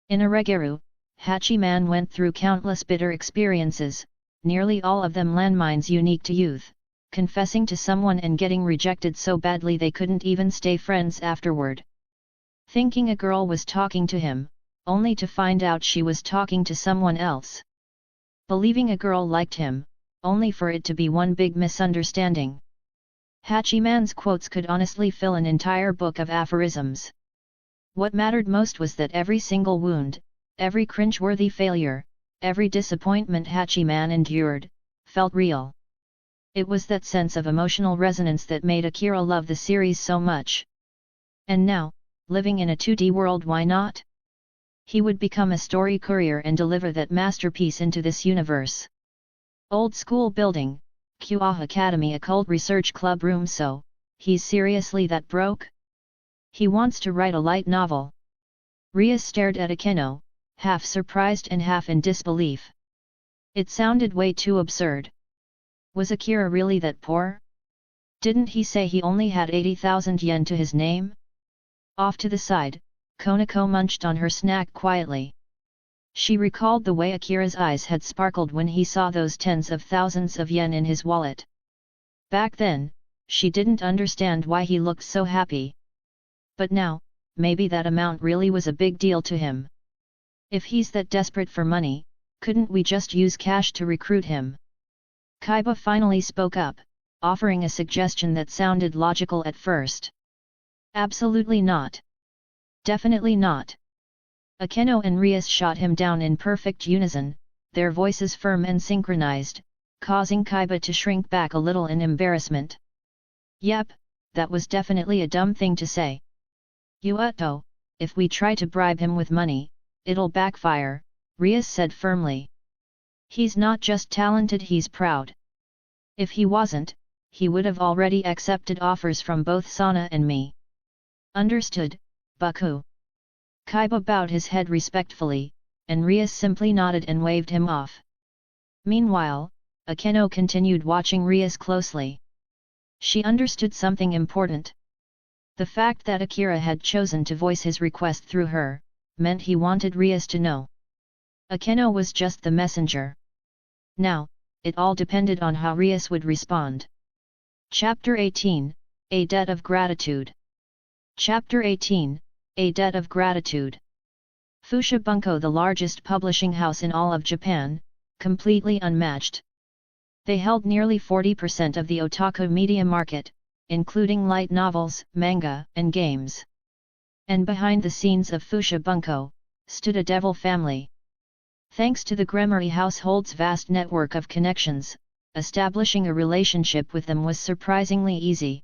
In Orario, Hachiman went through countless bitter experiences, nearly all of them landmines unique to youth, confessing to someone and getting rejected so badly they couldn't even stay friends afterward. Thinking a girl was talking to him, only to find out she was talking to someone else. Believing a girl liked him, only for it to be one big misunderstanding. Hachiman's quotes could honestly fill an entire book of aphorisms. What mattered most was that every single wound, every cringeworthy failure, every disappointment Hachiman endured, felt real. It was that sense of emotional resonance that made Akira love the series so much. And now, living in a 2D world, why not? He would become a story courier and deliver that masterpiece into this universe. Old school building, Kuoh Academy, occult research club room. So, he's seriously that broke? He wants to write a light novel. Rias stared at Akeno, half surprised and half in disbelief. It sounded way too absurd. Was Akira really that poor? Didn't he say he only had 80,000 yen to his name? Off to the side, Konako munched on her snack quietly. She recalled the way Akira's eyes had sparkled when he saw those tens of thousands of yen in his wallet. Back then, she didn't understand why he looked so happy. But now, maybe that amount really was a big deal to him. If he's that desperate for money, couldn't we just use cash to recruit him? Chiba finally spoke up, offering a suggestion that sounded logical at first. Absolutely not. Definitely not. Akeno and Rias shot him down in perfect unison, their voices firm and synchronized, causing Chiba to shrink back a little in embarrassment. Yep, that was definitely a dumb thing to say. Yuato, if we try to bribe him with money, it'll backfire, Rias said firmly. He's not just talented, he's proud. If he wasn't, he would have already accepted offers from both Sana and me. Understood, Baku. Chiba bowed his head respectfully, and Rias simply nodded and waved him off. Meanwhile, Akeno continued watching Rias closely. She understood something important. The fact that Akira had chosen to voice his request through her, meant he wanted Rias to know. Akeno was just the messenger. Now, it all depended on how Rias would respond. Chapter 18, A Debt of Gratitude. Chapter 18, A Debt of Gratitude. Fusha Bunko, the largest publishing house in all of Japan, completely unmatched. They held nearly 40% of the otaku media market, including light novels, manga, and games. And behind the scenes of Fusha Bunko, stood a devil family. Thanks to the Gremory household's vast network of connections, establishing a relationship with them was surprisingly easy.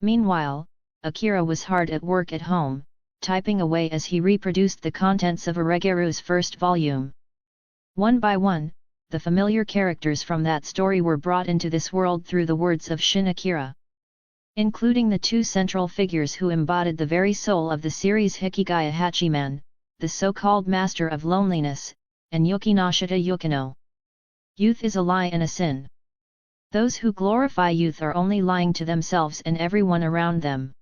Meanwhile, Akira was hard at work at home, typing away as he reproduced the contents of Orageru's first volume. One by one, the familiar characters from that story were brought into this world through the words of Shin Akira. Including the two central figures who embodied the very soul of the series, Hikigaya Hachiman, the so-called master of loneliness, and Yukinashita Yukino. Youth is a lie and a sin. Those who glorify youth are only lying to themselves and everyone around them.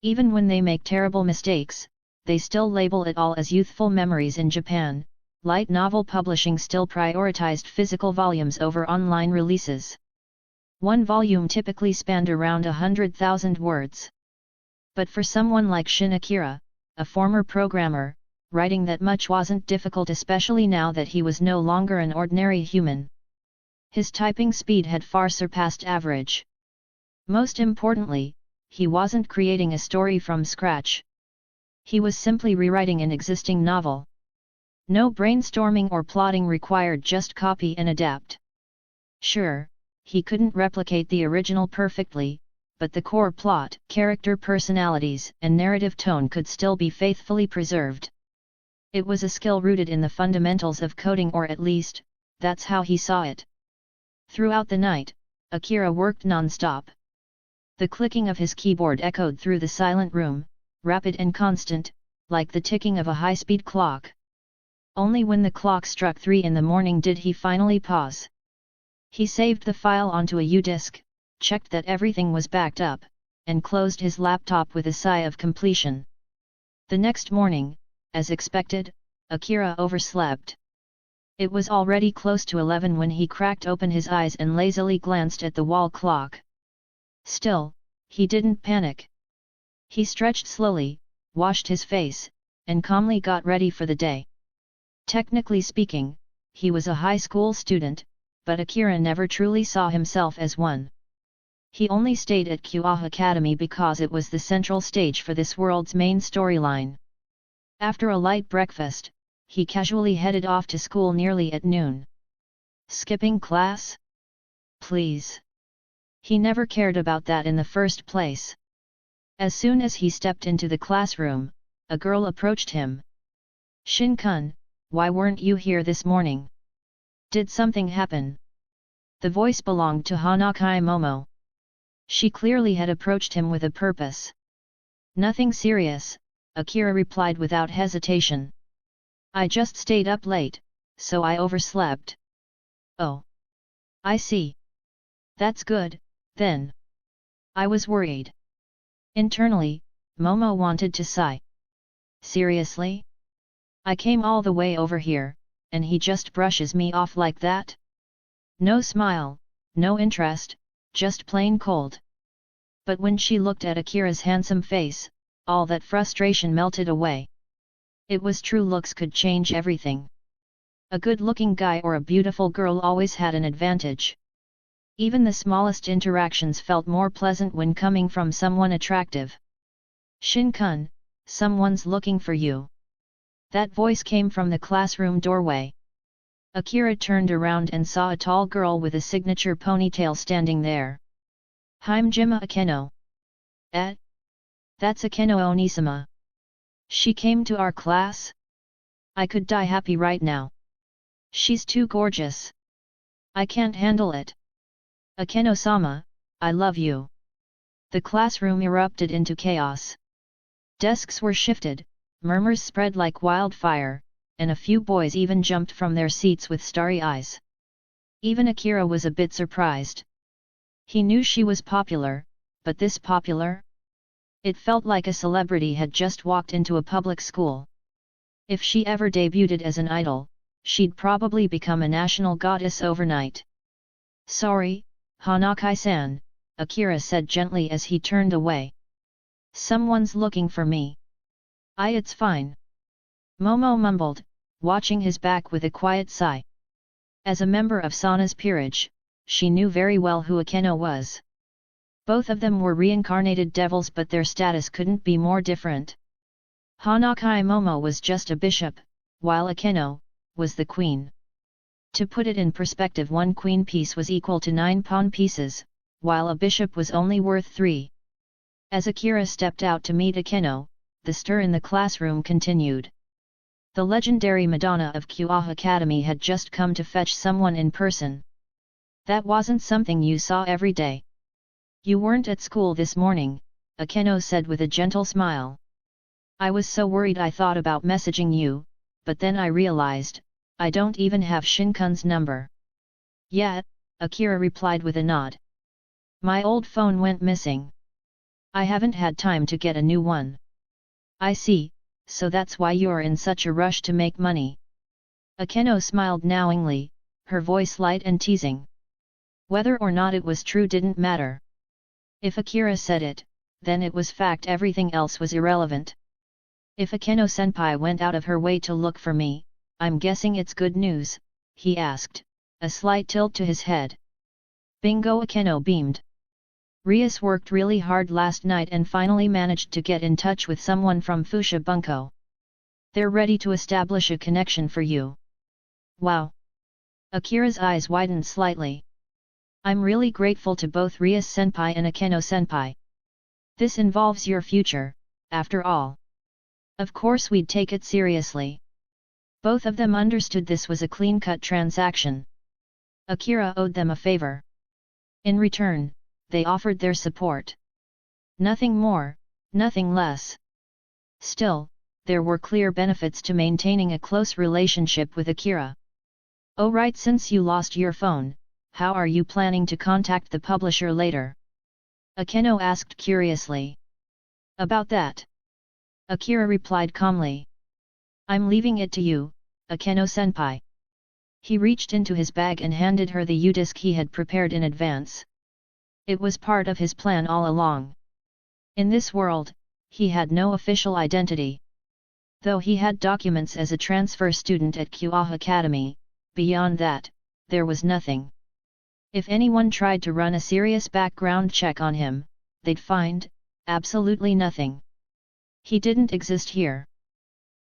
Even when they make terrible mistakes, they still label it all as youthful memories. In Japan, light novel publishing still prioritized physical volumes over online releases. One volume typically spanned around 100,000 words. But for someone like Shin Akira, a former programmer, writing that much wasn't difficult, especially now that he was no longer an ordinary human. His typing speed had far surpassed average. Most importantly, he wasn't creating a story from scratch. He was simply rewriting an existing novel. No brainstorming or plotting required, just copy and adapt. Sure, he couldn't replicate the original perfectly, but the core plot, character personalities, and narrative tone could still be faithfully preserved. It was a skill rooted in the fundamentals of coding, or at least, that's how he saw it. Throughout the night, Akira worked non-stop. The clicking of his keyboard echoed through the silent room, rapid and constant, like the ticking of a high-speed clock. Only when the clock struck 3 in the morning did he finally pause. He saved the file onto a U-disk, checked that everything was backed up, and closed his laptop with a sigh of completion. The next morning, as expected, Akira overslept. It was already close to 11 when he cracked open his eyes and lazily glanced at the wall clock. Still, he didn't panic. He stretched slowly, washed his face, and calmly got ready for the day. Technically speaking, he was a high school student, but Akira never truly saw himself as one. He only stayed at Kuoh Academy because it was the central stage for this world's main storyline. After a light breakfast, he casually headed off to school nearly at noon. Skipping class? Please. He never cared about that in the first place. As soon as he stepped into the classroom, a girl approached him. Shin-kun, why weren't you here this morning? Did something happen? The voice belonged to Hanakai Momo. She clearly had approached him with a purpose. Nothing serious, Akira replied without hesitation. I just stayed up late, so I overslept. Oh. I see. That's good, then. I was worried. Internally, Momo wanted to sigh. Seriously? I came all the way over here, and he just brushes me off like that? No smile, no interest, just plain cold. But when she looked at Akira's handsome face, all that frustration melted away. It was true, looks could change everything. A good-looking guy or a beautiful girl always had an advantage. Even the smallest interactions felt more pleasant when coming from someone attractive. Shin-kun, someone's looking for you. That voice came from the classroom doorway. Akira turned around and saw a tall girl with a signature ponytail standing there. Himejima Akeno. That's Akeno Onisama. She came to our class? I could die happy right now. She's too gorgeous. I can't handle it. Akeno-sama, I love you. The classroom erupted into chaos. Desks were shifted, murmurs spread like wildfire, and a few boys even jumped from their seats with starry eyes. Even Akira was a bit surprised. He knew she was popular, but this popular? It felt like a celebrity had just walked into a public school. If she ever debuted as an idol, she'd probably become a national goddess overnight. Sorry, Hanakai-san, Akira said gently as he turned away. Someone's looking for me. It's fine. Momo mumbled, watching his back with a quiet sigh. As a member of Sana's peerage, she knew very well who Akeno was. Both of them were reincarnated devils, but their status couldn't be more different. Hanakai Momo was just a bishop, while Akeno was the queen. To put it in perspective, one queen piece was equal to 9 pawn pieces, while a bishop was only worth 3. As Akira stepped out to meet Akeno, the stir in the classroom continued. The legendary Madonna of Kuoh Academy had just come to fetch someone in person. That wasn't something you saw every day. You weren't at school this morning, Akeno said with a gentle smile. I was so worried I thought about messaging you, but then I realized, I don't even have Shinkun's number. Yeah, Akira replied with a nod. My old phone went missing. I haven't had time to get a new one. I see, so that's why you're in such a rush to make money. Akeno smiled knowingly, her voice light and teasing. Whether or not it was true didn't matter. If Akira said it, then it was fact, everything else was irrelevant. If Akeno-senpai went out of her way to look for me, I'm guessing it's good news, he asked, a slight tilt to his head. Bingo, Akeno beamed. Rias worked really hard last night and finally managed to get in touch with someone from Fuchsia Bunko. They're ready to establish a connection for you. Wow! Akira's eyes widened slightly. I'm really grateful to both Rias-senpai and Akeno-senpai. This involves your future, after all. Of course we'd take it seriously. Both of them understood this was a clean-cut transaction. Akira owed them a favor. In return, they offered their support. Nothing more, nothing less. Still, there were clear benefits to maintaining a close relationship with Akira. Oh right, since you lost your phone, how are you planning to contact the publisher later? Akeno asked curiously. About that? Akira replied calmly. I'm leaving it to you, Akeno-senpai. He reached into his bag and handed her the U-disc he had prepared in advance. It was part of his plan all along. In this world, he had no official identity. Though he had documents as a transfer student at Kuoh Academy, beyond that, there was nothing. If anyone tried to run a serious background check on him, they'd find absolutely nothing. He didn't exist here.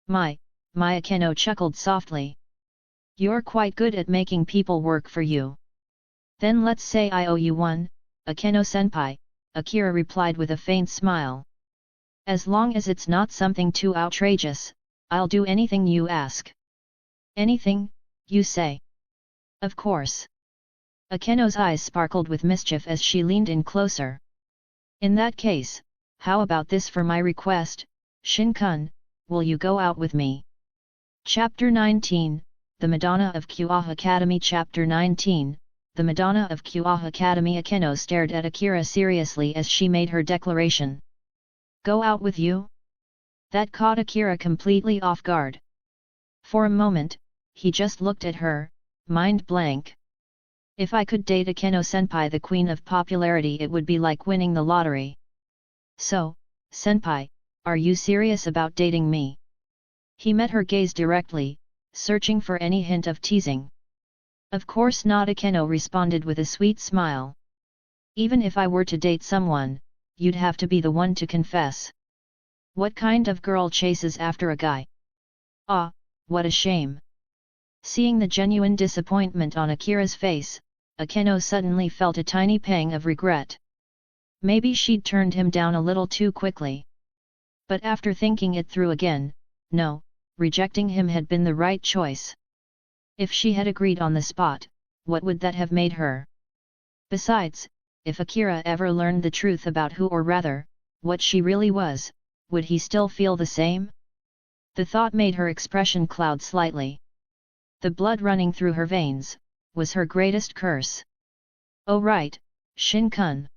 My Akeno chuckled softly. You're quite good at making people work for you. Then let's say I owe you one, Akeno-senpai, Akira replied with a faint smile. As long as it's not something too outrageous, I'll do anything you ask. Anything, you say? Of course. Akeno's eyes sparkled with mischief as she leaned in closer. In that case, how about this for my request, Shin-kun, will you go out with me? Chapter 19, The Madonna of Kuoh Academy. Chapter 19, The Madonna of Kuoh Academy. Akeno stared at Akira seriously as she made her declaration. Go out with you? That caught Akira completely off guard. For a moment, he just looked at her, mind blank. If I could date Akeno-senpai, the queen of popularity, it would be like winning the lottery. So, senpai, are you serious about dating me? He met her gaze directly, searching for any hint of teasing. Of course not, Akeno responded with a sweet smile. Even if I were to date someone, you'd have to be the one to confess. What kind of girl chases after a guy? Ah, what a shame. Seeing the genuine disappointment on Akira's face, Akeno suddenly felt a tiny pang of regret. Maybe she'd turned him down a little too quickly. But after thinking it through again, no, rejecting him had been the right choice. If she had agreed on the spot, what would that have made her? Besides, if Akira ever learned the truth about who, or rather, what she really was, would he still feel the same? The thought made her expression cloud slightly. The blood running through her veins was her greatest curse. Oh right, Shin-kun.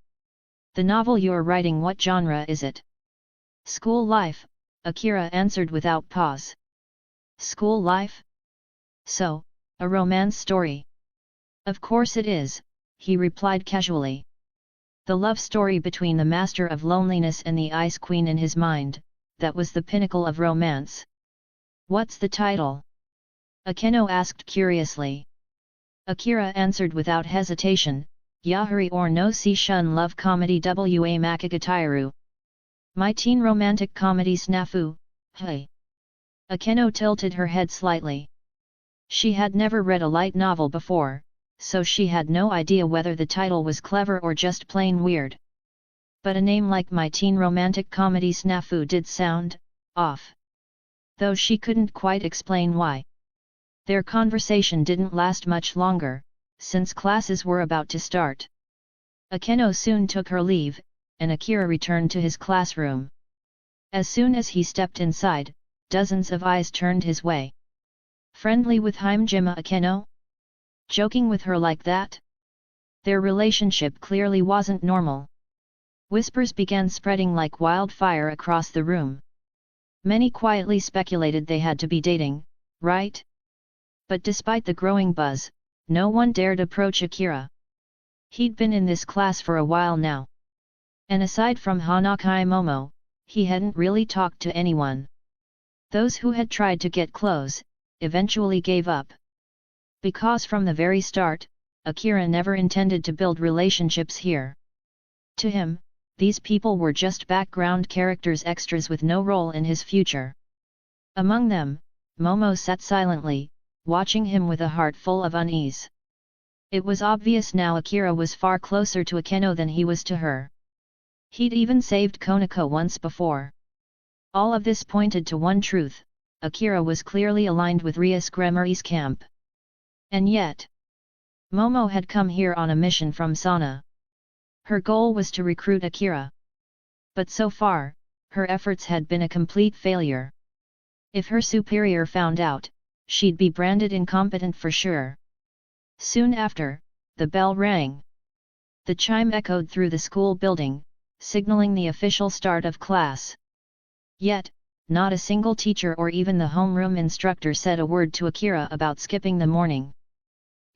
The novel you're writing, what genre is it? School life, Akira answered without pause. School life? So, a romance story. Of course it is, he replied casually. The love story between the Master of Loneliness and the Ice Queen in his mind, that was the pinnacle of romance. What's the title? Akeno asked curiously. Akira answered without hesitation, Yahari or no Seishun love comedy wa Makagataru. My teen romantic comedy snafu, hey. Akeno tilted her head slightly. She had never read a light novel before, so she had no idea whether the title was clever or just plain weird. But a name like My Teen Romantic Comedy Snafu did sound off. though she couldn't quite explain why. Their conversation didn't last much longer, since classes were about to start. Akeno soon took her leave, and Akira returned to his classroom. As soon as he stepped inside, dozens of eyes turned his way. Friendly with Himejima Akeno? Joking with her like that? Their relationship clearly wasn't normal. Whispers began spreading like wildfire across the room. Many quietly speculated they had to be dating, right? But despite the growing buzz, no one dared approach Akira. He'd been in this class for a while now. And aside from Hanakai Momo, he hadn't really talked to anyone. Those who had tried to get close, eventually gave up. Because from the very start, Akira never intended to build relationships here. To him, these people were just background characters, extras with no role in his future. Among them, Momo sat silently, watching him with a heart full of unease. It was obvious now Akira was far closer to Akeno than he was to her. He'd even saved Konako once before. All of this pointed to one truth: Akira was clearly aligned with Rias Gremari's camp. And yet, Momo had come here on a mission from Sana. Her goal was to recruit Akira. But so far, her efforts had been a complete failure. If her superior found out, she'd be branded incompetent for sure. Soon after, the bell rang. The chime echoed through the school building, signaling the official start of class. Yet, not a single teacher or even the homeroom instructor said a word to Akira about skipping the morning.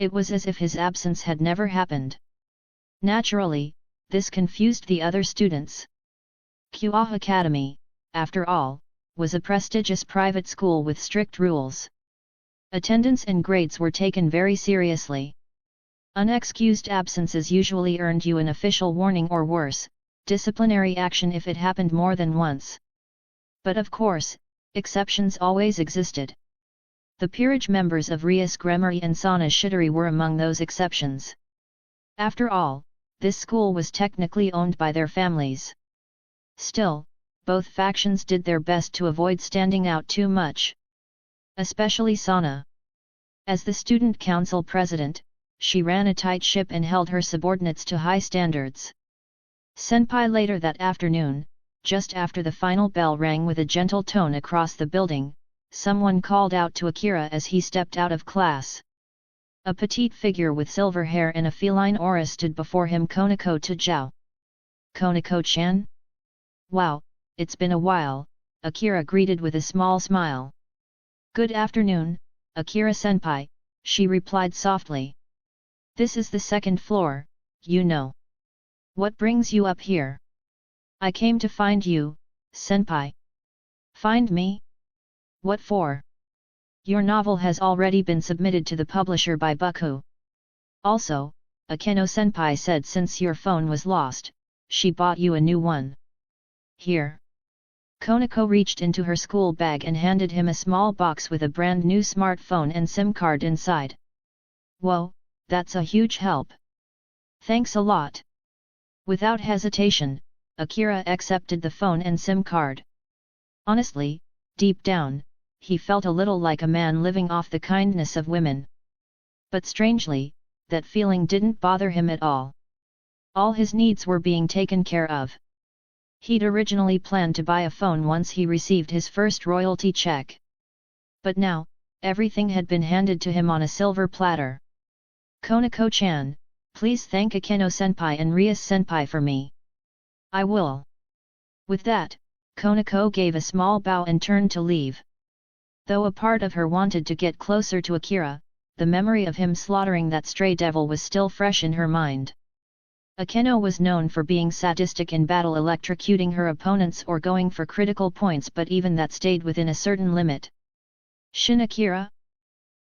It was as if his absence had never happened. Naturally, this confused the other students. Kuoh Academy, after all, was a prestigious private school with strict rules. Attendance and grades were taken very seriously. Unexcused absences usually earned you an official warning or worse, disciplinary action if it happened more than once. But of course, exceptions always existed. The peerage members of Rias Gremari and Sana Shidori were among those exceptions. After all, this school was technically owned by their families. Still, both factions did their best to avoid standing out too much. Especially Sana. As the student council president, she ran a tight ship and held her subordinates to high standards. Senpai later that afternoon, just after the final bell rang with a gentle tone across the building, someone called out to Akira as he stepped out of class. A petite figure with silver hair and a feline aura stood before him. Konako Tajao. Konako-chan? Wow, it's been a while, Akira greeted with a small smile. Good afternoon, Akira-senpai, she replied softly. This is the second floor, you know. What brings you up here? I came to find you, senpai. Find me? What for? Your novel has already been submitted to the publisher by Buku. Also, Akeno-senpai said since your phone was lost, she bought you a new one. Here. Konako reached into her school bag and handed him a small box with a brand new smartphone and SIM card inside. Whoa, that's a huge help. Thanks a lot. Without hesitation, Akira accepted the phone and SIM card. Honestly, deep down, he felt a little like a man living off the kindness of women. But strangely, that feeling didn't bother him at all. All his needs were being taken care of. He'd originally planned to buy a phone once he received his first royalty check. But now, everything had been handed to him on a silver platter. Konako-chan, please thank Akeno-senpai and Rias-senpai for me. I will. With that, Konako gave a small bow and turned to leave. Though a part of her wanted to get closer to Akira, the memory of him slaughtering that stray devil was still fresh in her mind. Akeno was known for being sadistic in battle, electrocuting her opponents or going for critical points, but even that stayed within a certain limit. Shin Akira?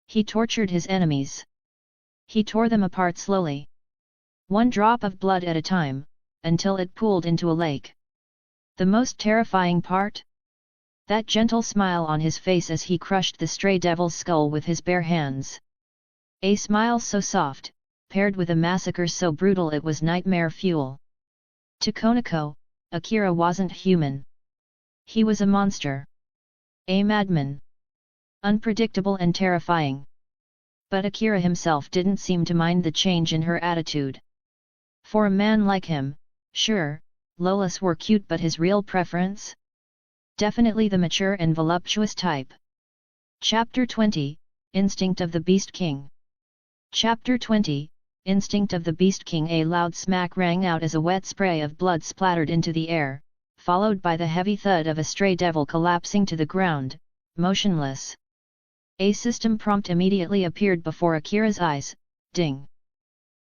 He tortured his enemies. He tore them apart slowly. One drop of blood at a time, until it pooled into a lake. The most terrifying part? That gentle smile on his face as he crushed the stray devil's skull with his bare hands. A smile so soft, paired with a massacre so brutal it was nightmare fuel. To Konako, Akira wasn't human. He was a monster. A madman. Unpredictable and terrifying. But Akira himself didn't seem to mind the change in her attitude. For a man like him, sure, Lolas were cute, but his real preference? Definitely the mature and voluptuous type. Chapter 20, Instinct of the Beast King. Chapter 20, Instinct of the Beast King. A loud smack rang out as a wet spray of blood splattered into the air, followed by the heavy thud of a stray devil collapsing to the ground, motionless. A system prompt immediately appeared before Akira's eyes. Ding!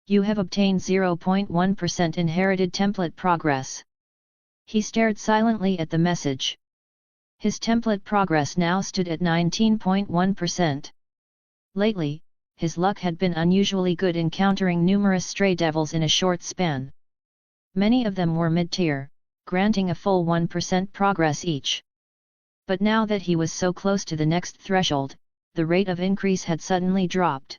You have obtained 0.1% inherited template progress. He stared silently at the message. His template progress now stood at 19.1%. Lately, his luck had been unusually good, encountering numerous stray devils in a short span. Many of them were mid-tier, granting a full 1% progress each. But now that he was so close to the next threshold, the rate of increase had suddenly dropped.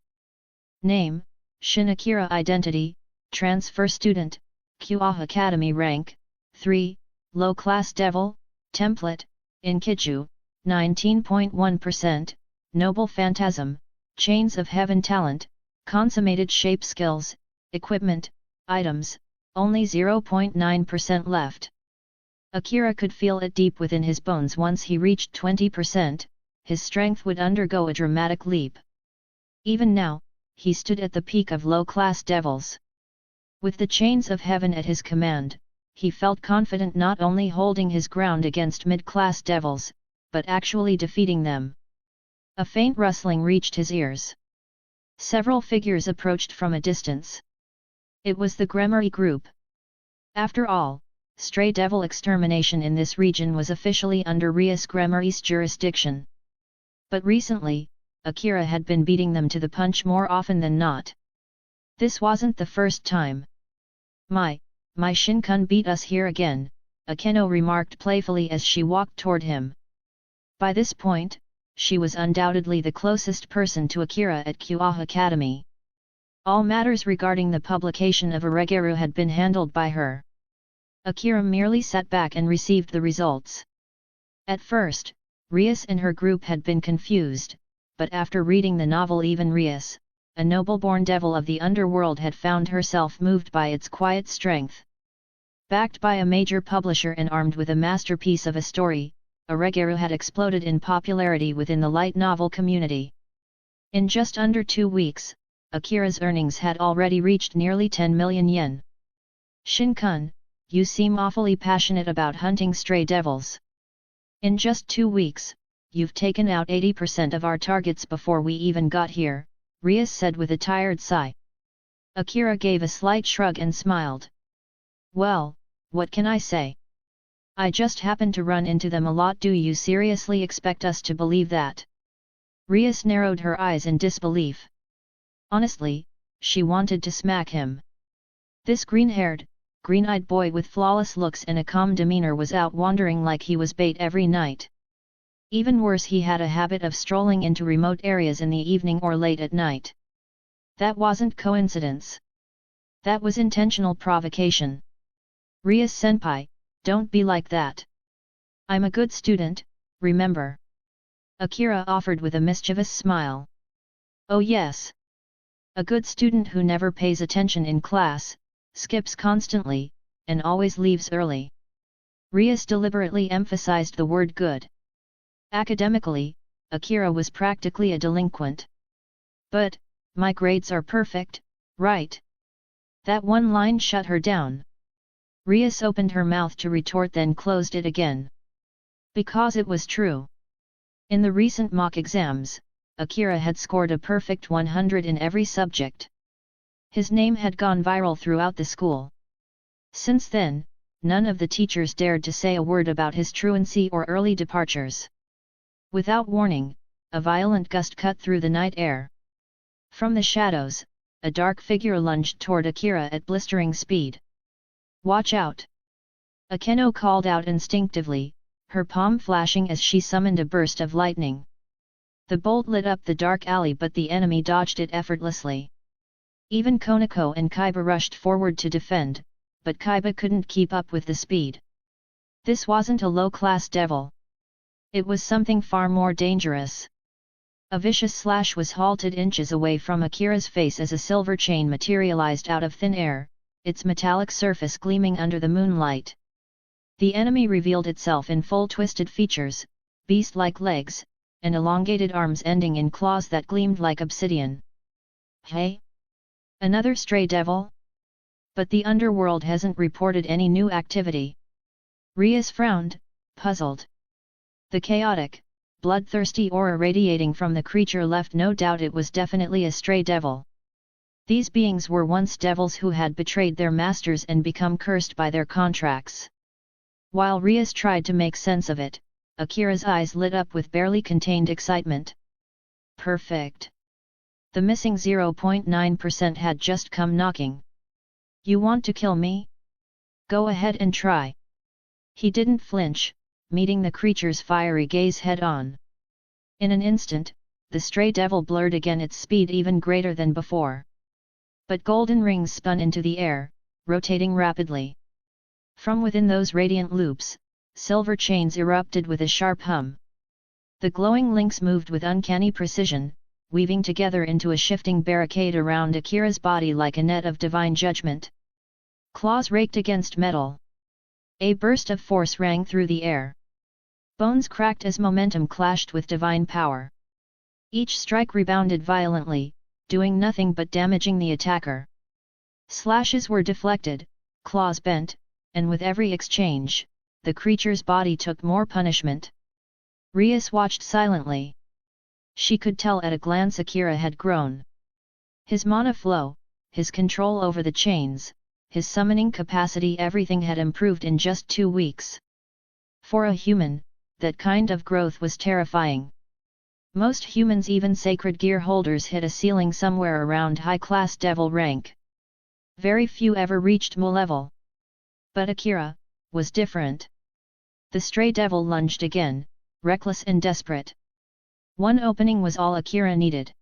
Name: Shin Akira. Identity: Transfer Student, Kuoh Academy. Rank: 3, Low Class Devil. Template: Enkidu, 19.1%, Noble Phantasm, Chains of Heaven. Talent: Consummated Shape. Skills, Equipment, Items, only 0.9% left. Akira could feel it deep within his bones. Once he reached 20%, his strength would undergo a dramatic leap. Even now, he stood at the peak of low-class devils. With the Chains of Heaven at his command, he felt confident not only holding his ground against mid-class devils, but actually defeating them. A faint rustling reached his ears. Several figures approached from a distance. It was the Gremory group. After all, stray devil extermination in this region was officially under Rias Gremory's jurisdiction. But recently, Akira had been beating them to the punch more often than not. This wasn't the first time. My Shin-kun beat us here again, Akeno remarked playfully as she walked toward him. By this point, she was undoubtedly the closest person to Akira at Kuoh Academy. All matters regarding the publication of Orario had been handled by her. Akira merely sat back and received the results. At first, Rias and her group had been confused, but after reading the novel, even Rias, a noble-born devil of the underworld, had found herself moved by its quiet strength. Backed by a major publisher and armed with a masterpiece of a story, Orario had exploded in popularity within the light novel community. In just under 2 weeks, Akira's earnings had already reached nearly 10 million yen. Shin-kun, you seem awfully passionate about hunting stray devils. In just 2 weeks, you've taken out 80% of our targets before we even got here, Rias said with a tired sigh. Akira gave a slight shrug and smiled. Well, what can I say? I just happen to run into them a lot. Do you seriously expect us to believe that? Rias narrowed her eyes in disbelief. Honestly, she wanted to smack him. This green-haired, green-eyed boy with flawless looks and a calm demeanor was out wandering like he was bait every night. Even worse, he had a habit of strolling into remote areas in the evening or late at night. That wasn't coincidence. That was intentional provocation. Rias-senpai, don't be like that. I'm a good student, remember? Akira offered with a mischievous smile. Oh yes. A good student who never pays attention in class, skips constantly, and always leaves early. Rias deliberately emphasized the word good. Academically, Akira was practically a delinquent. But, my grades are perfect, right? That one line shut her down. Rias opened her mouth to retort, then closed it again. Because it was true. In the recent mock exams, Akira had scored a perfect 100 in every subject. His name had gone viral throughout the school. Since then, none of the teachers dared to say a word about his truancy or early departures. Without warning, a violent gust cut through the night air. From the shadows, a dark figure lunged toward Akira at blistering speed. Watch out! Akeno called out instinctively, her palm flashing as she summoned a burst of lightning. The bolt lit up the dark alley, but the enemy dodged it effortlessly. Even Konako and Chiba rushed forward to defend, but Chiba couldn't keep up with the speed. This wasn't a low-class devil. It was something far more dangerous. A vicious slash was halted inches away from Akira's face as a silver chain materialized out of thin air, its metallic surface gleaming under the moonlight. The enemy revealed itself in full twisted features, beast-like legs, and elongated arms ending in claws that gleamed like obsidian. Hey? Another stray devil? But the underworld hasn't reported any new activity. Rias frowned, puzzled. The chaotic, bloodthirsty aura radiating from the creature left no doubt it was definitely a stray devil. These beings were once devils who had betrayed their masters and become cursed by their contracts. While Rias tried to make sense of it, Akira's eyes lit up with barely contained excitement. Perfect. The missing 0.9% had just come knocking. You want to kill me? Go ahead and try. He didn't flinch, meeting the creature's fiery gaze head-on. In an instant, the stray devil blurred again, its speed even greater than before. But golden rings spun into the air, rotating rapidly. From within those radiant loops, silver chains erupted with a sharp hum. The glowing links moved with uncanny precision, weaving together into a shifting barricade around Akira's body like a net of divine judgment. Claws raked against metal. A burst of force rang through the air. Bones cracked as momentum clashed with divine power. Each strike rebounded violently, doing nothing but damaging the attacker. Slashes were deflected, claws bent, and with every exchange, the creature's body took more punishment. Rias watched silently. She could tell at a glance Akira had grown. His mana flow, his control over the chains, his summoning capacity, everything had improved in just 2 weeks. For a human, that kind of growth was terrifying. Most humans, even sacred gear holders, hit a ceiling somewhere around high-class devil rank. Very few ever reached Mu level. But Akira was different. The stray devil lunged again, reckless and desperate. One opening was all Akira needed.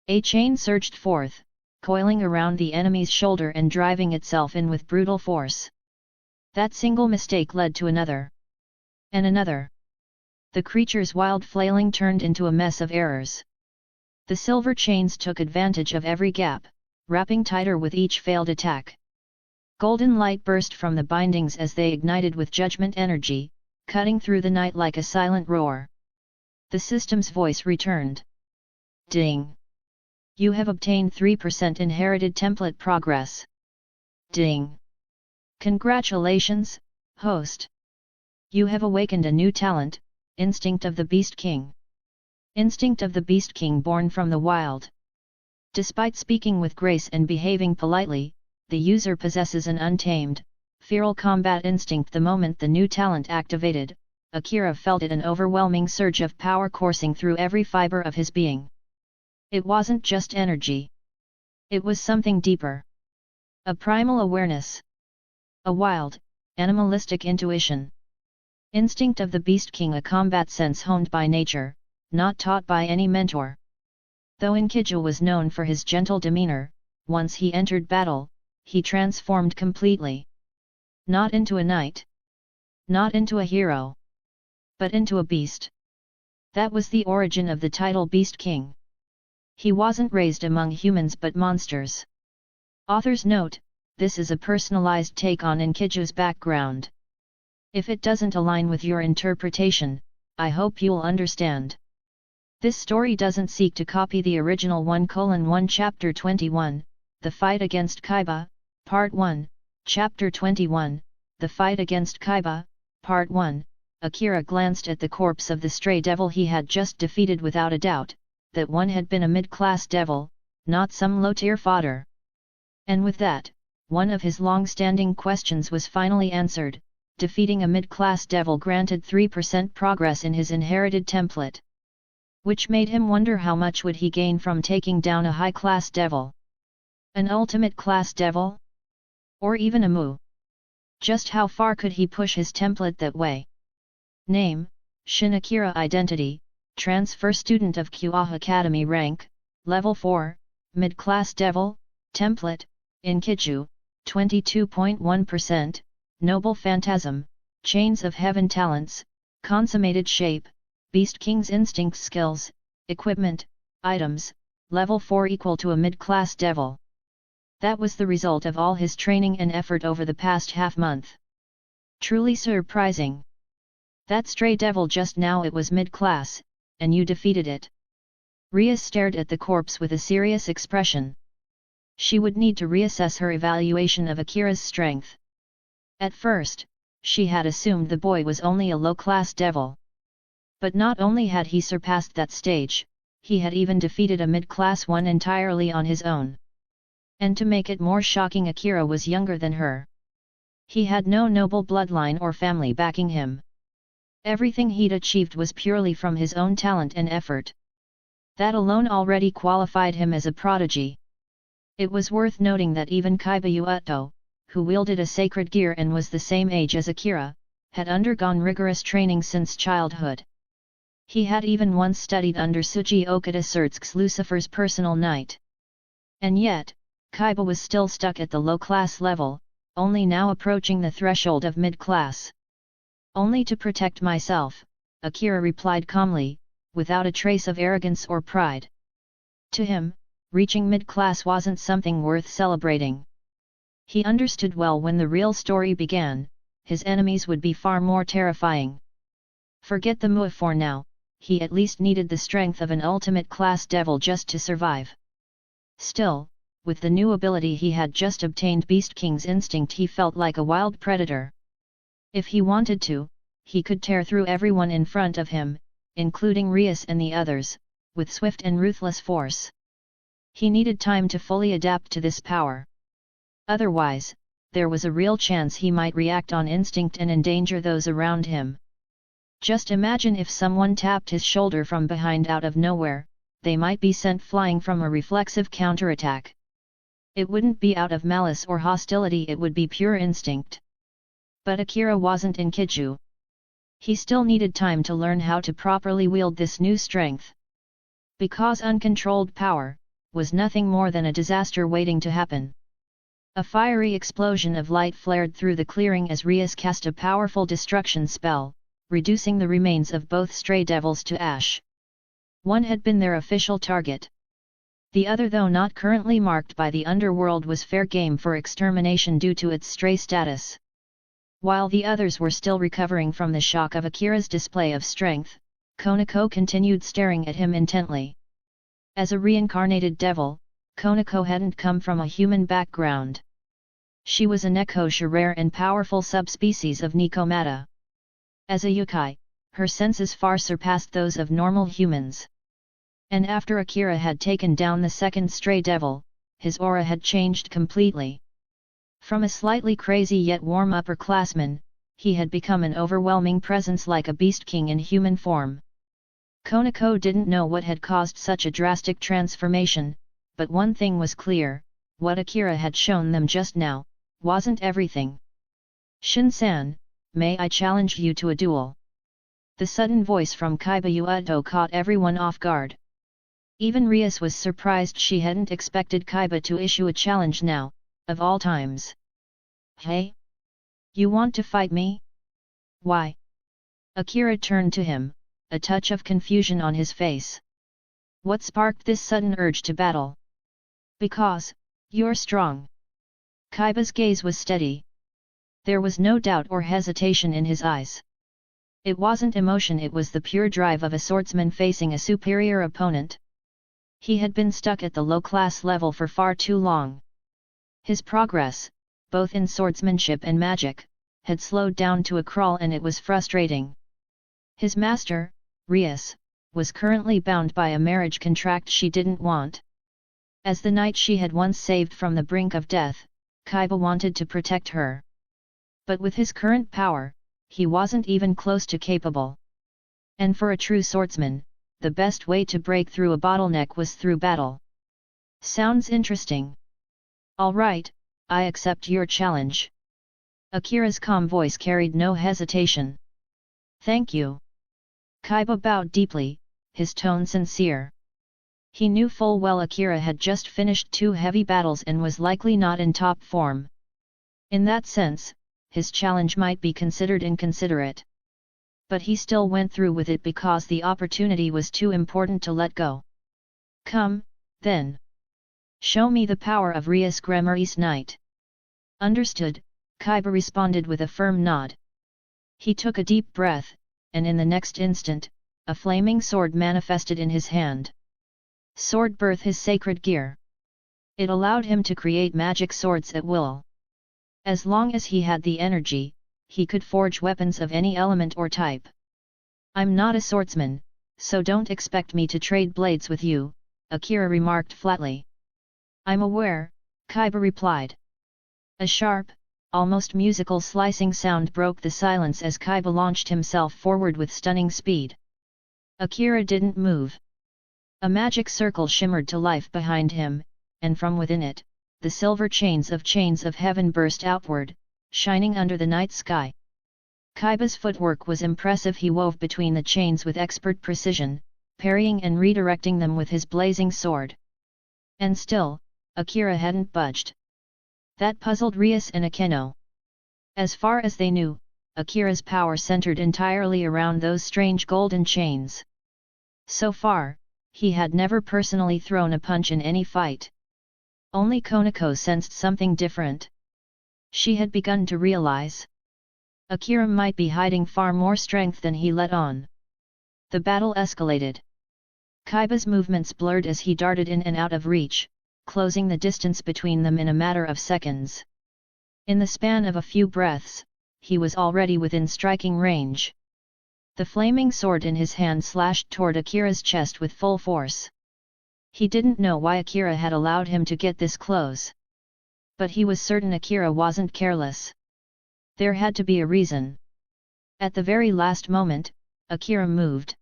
A chain surged forth, coiling around the enemy's shoulder and driving itself in with brutal force. That single mistake led to another. And another. The creature's wild flailing turned into a mess of errors. The silver chains took advantage of every gap, wrapping tighter with each failed attack. Golden light burst from the bindings as they ignited with judgment energy, cutting through the night like a silent roar. The system's voice returned. Ding! You have obtained 3% inherited template progress. Ding! Congratulations, host! You have awakened a new talent, Instinct of the Beast King. Instinct of the Beast King born from the wild. Despite speaking with grace and behaving politely, the user possesses an untamed, feral combat instinct. The moment the new talent activated, Akira felt it, an overwhelming surge of power coursing through every fiber of his being. It wasn't just energy. It was something deeper. A primal awareness. A wild, animalistic intuition. Instinct of the Beast King, a combat sense honed by nature, not taught by any mentor. Though Enkidu was known for his gentle demeanor, once he entered battle, he transformed completely. Not into a knight. Not into a hero. But into a beast. That was the origin of the title Beast King. He wasn't raised among humans but monsters. Author's note: this is a personalized take on Enkidu's background. If it doesn't align with your interpretation, I hope you'll understand. This story doesn't seek to copy the original 1:1 Chapter 21, The Fight Against Chiba, Part 1, Chapter 21, The Fight Against Chiba, Part 1. Akira glanced at the corpse of the stray devil he had just defeated. Without a doubt, that one had been a mid-class devil, not some low-tier fodder. And with that, one of his long-standing questions was finally answered. Defeating a mid-class devil granted 3% progress in his inherited template. Which made him wonder how much would he gain from taking down a high-class devil? An ultimate class devil? Or even a Mu? Just how far could he push his template that way? Name: Shin Akira. Identity: transfer student of Kuoh Academy. Rank: Level 4, mid-class devil. Template: Enkidu, 22.1%, Noble Phantasm, Chains of Heaven. Talents: consummated shape, Beast King's instinct skills, equipment, items, level 4 equal to a mid-class devil. That was the result of all his training and effort over the past half-month. Truly surprising. That stray devil just now, it was mid-class, and you defeated it. Rhea stared at the corpse with a serious expression. She would need to reassess her evaluation of Akira's strength. At first, she had assumed the boy was only a low-class devil. But not only had he surpassed that stage, he had even defeated a mid-class one entirely on his own. And to make it more shocking, Akira was younger than her. He had no noble bloodline or family backing him. Everything he'd achieved was purely from his own talent and effort. That alone already qualified him as a prodigy. It was worth noting that even Chiba Yuto, who wielded a sacred gear and was the same age as Akira, had undergone rigorous training since childhood. He had even once studied under Tsuji Okada Surtsuke's Lucifer's personal knight. And yet, Chiba was still stuck at the low-class level, only now approaching the threshold of mid-class. Only to protect myself, Akira replied calmly, without a trace of arrogance or pride. To him, reaching mid-class wasn't something worth celebrating. He understood well when the real story began, his enemies would be far more terrifying. Forget the Muay for now, he at least needed the strength of an ultimate class devil just to survive. Still, with the new ability he had just obtained, Beast King's instinct, he felt like a wild predator. If he wanted to, he could tear through everyone in front of him, including Rias and the others, with swift and ruthless force. He needed time to fully adapt to this power. Otherwise, there was a real chance he might react on instinct and endanger those around him. Just imagine if someone tapped his shoulder from behind out of nowhere, they might be sent flying from a reflexive counterattack. It wouldn't be out of malice or hostility, it would be pure instinct. But Akira wasn't Enkidu. He still needed time to learn how to properly wield this new strength. Because uncontrolled power was nothing more than a disaster waiting to happen. A fiery explosion of light flared through the clearing as Rias cast a powerful destruction spell, reducing the remains of both stray devils to ash. One had been their official target. The other, though not currently marked by the underworld, was fair game for extermination due to its stray status. While the others were still recovering from the shock of Akira's display of strength, Konako continued staring at him intently. As a reincarnated devil, Konako hadn't come from a human background. She was a Nekosha, rare and powerful subspecies of Nikomata. As a yokai, her senses far surpassed those of normal humans. And after Akira had taken down the second stray devil, his aura had changed completely. From a slightly crazy yet warm upperclassman, he had become an overwhelming presence like a beast king in human form. Konako didn't know what had caused such a drastic transformation, but one thing was clear: what Akira had shown them just now wasn't everything. "Shin-san, may I challenge you to a duel?" The sudden voice from Chiba Yuto caught everyone off guard. Even Rias was surprised. She hadn't expected Chiba to issue a challenge now, of all times. "Hey? You want to fight me? Why?" Akira turned to him, a touch of confusion on his face. "What sparked this sudden urge to battle?" "Because you're strong." Chiba's gaze was steady. There was no doubt or hesitation in his eyes. It wasn't emotion, it was the pure drive of a swordsman facing a superior opponent. He had been stuck at the low-class level for far too long. His progress, both in swordsmanship and magic, had slowed down to a crawl, and it was frustrating. His master, Rias, was currently bound by a marriage contract she didn't want. As the knight she had once saved from the brink of death, Chiba wanted to protect her. But with his current power, he wasn't even close to capable. And for a true swordsman, the best way to break through a bottleneck was through battle. "Sounds interesting. All right, I accept your challenge." Akira's calm voice carried no hesitation. "Thank you." Chiba bowed deeply, his tone sincere. He knew full well Akira had just finished 2 heavy battles and was likely not in top form. In that sense, his challenge might be considered inconsiderate. But he still went through with it because the opportunity was too important to let go. Come, then. Show me the power of Rias Gremaris Knight. Understood, Chiba responded with a firm nod. He took a deep breath, and in the next instant, a flaming sword manifested in his hand. Sword birthed his sacred gear. It allowed him to create magic swords at will. As long as he had the energy, he could forge weapons of any element or type. I'm not a swordsman, so don't expect me to trade blades with you, Akira remarked flatly. I'm aware, Chiba replied. A sharp, almost musical slicing sound broke the silence as Chiba launched himself forward with stunning speed. Akira didn't move. A magic circle shimmered to life behind him, and from within it, the silver chains of heaven burst outward, shining under the night sky. Chiba's footwork was impressive. He wove between the chains with expert precision, parrying and redirecting them with his blazing sword. And still, Akira hadn't budged. That puzzled Rias and Akeno. As far as they knew, Akira's power centered entirely around those strange golden chains. So far, he had never personally thrown a punch in any fight. Only Konako sensed something different. She had begun to realize Akira might be hiding far more strength than he let on. The battle escalated. Chiba's movements blurred as he darted in and out of reach, closing the distance between them in a matter of seconds. In the span of a few breaths, he was already within striking range. The flaming sword in his hand slashed toward Akira's chest with full force. He didn't know why Akira had allowed him to get this close. But he was certain Akira wasn't careless. There had to be a reason. At the very last moment, Akira moved.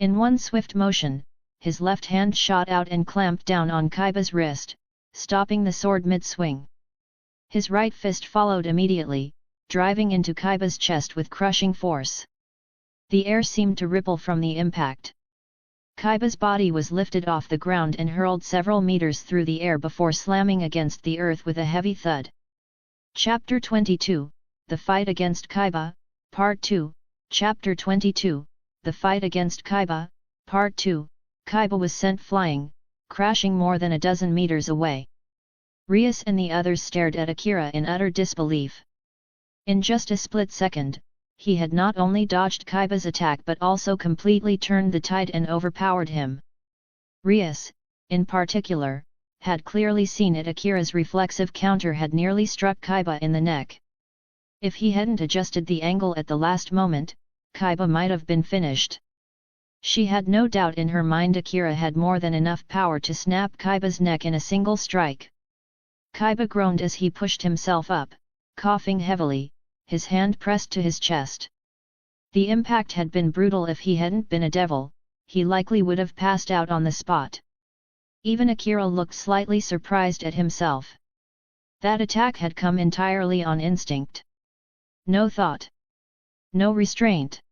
In one swift motion, his left hand shot out and clamped down on Chiba's wrist, stopping the sword mid-swing. His right fist followed immediately, driving into Chiba's chest with crushing force. The air seemed to ripple from the impact. Chiba's body was lifted off the ground and hurled several meters through the air before slamming against the earth with a heavy thud. Chapter 22, The Fight Against Chiba, Part 2, Chapter 22, The Fight Against Chiba, Part 2, Chiba was sent flying, crashing more than a dozen meters away. Rias and the others stared at Akira in utter disbelief. In just a split second, he had not only dodged Chiba's attack but also completely turned the tide and overpowered him. Rias, in particular, had clearly seen it. Akira's reflexive counter had nearly struck Chiba in the neck. If he hadn't adjusted the angle at the last moment, Chiba might have been finished. She had no doubt in her mind Akira had more than enough power to snap Chiba's neck in a single strike. Chiba groaned as he pushed himself up, coughing heavily, his hand pressed to his chest. The impact had been brutal. If he hadn't been a devil, he likely would have passed out on the spot. Even Akira looked slightly surprised at himself. That attack had come entirely on instinct. No thought. No restraint.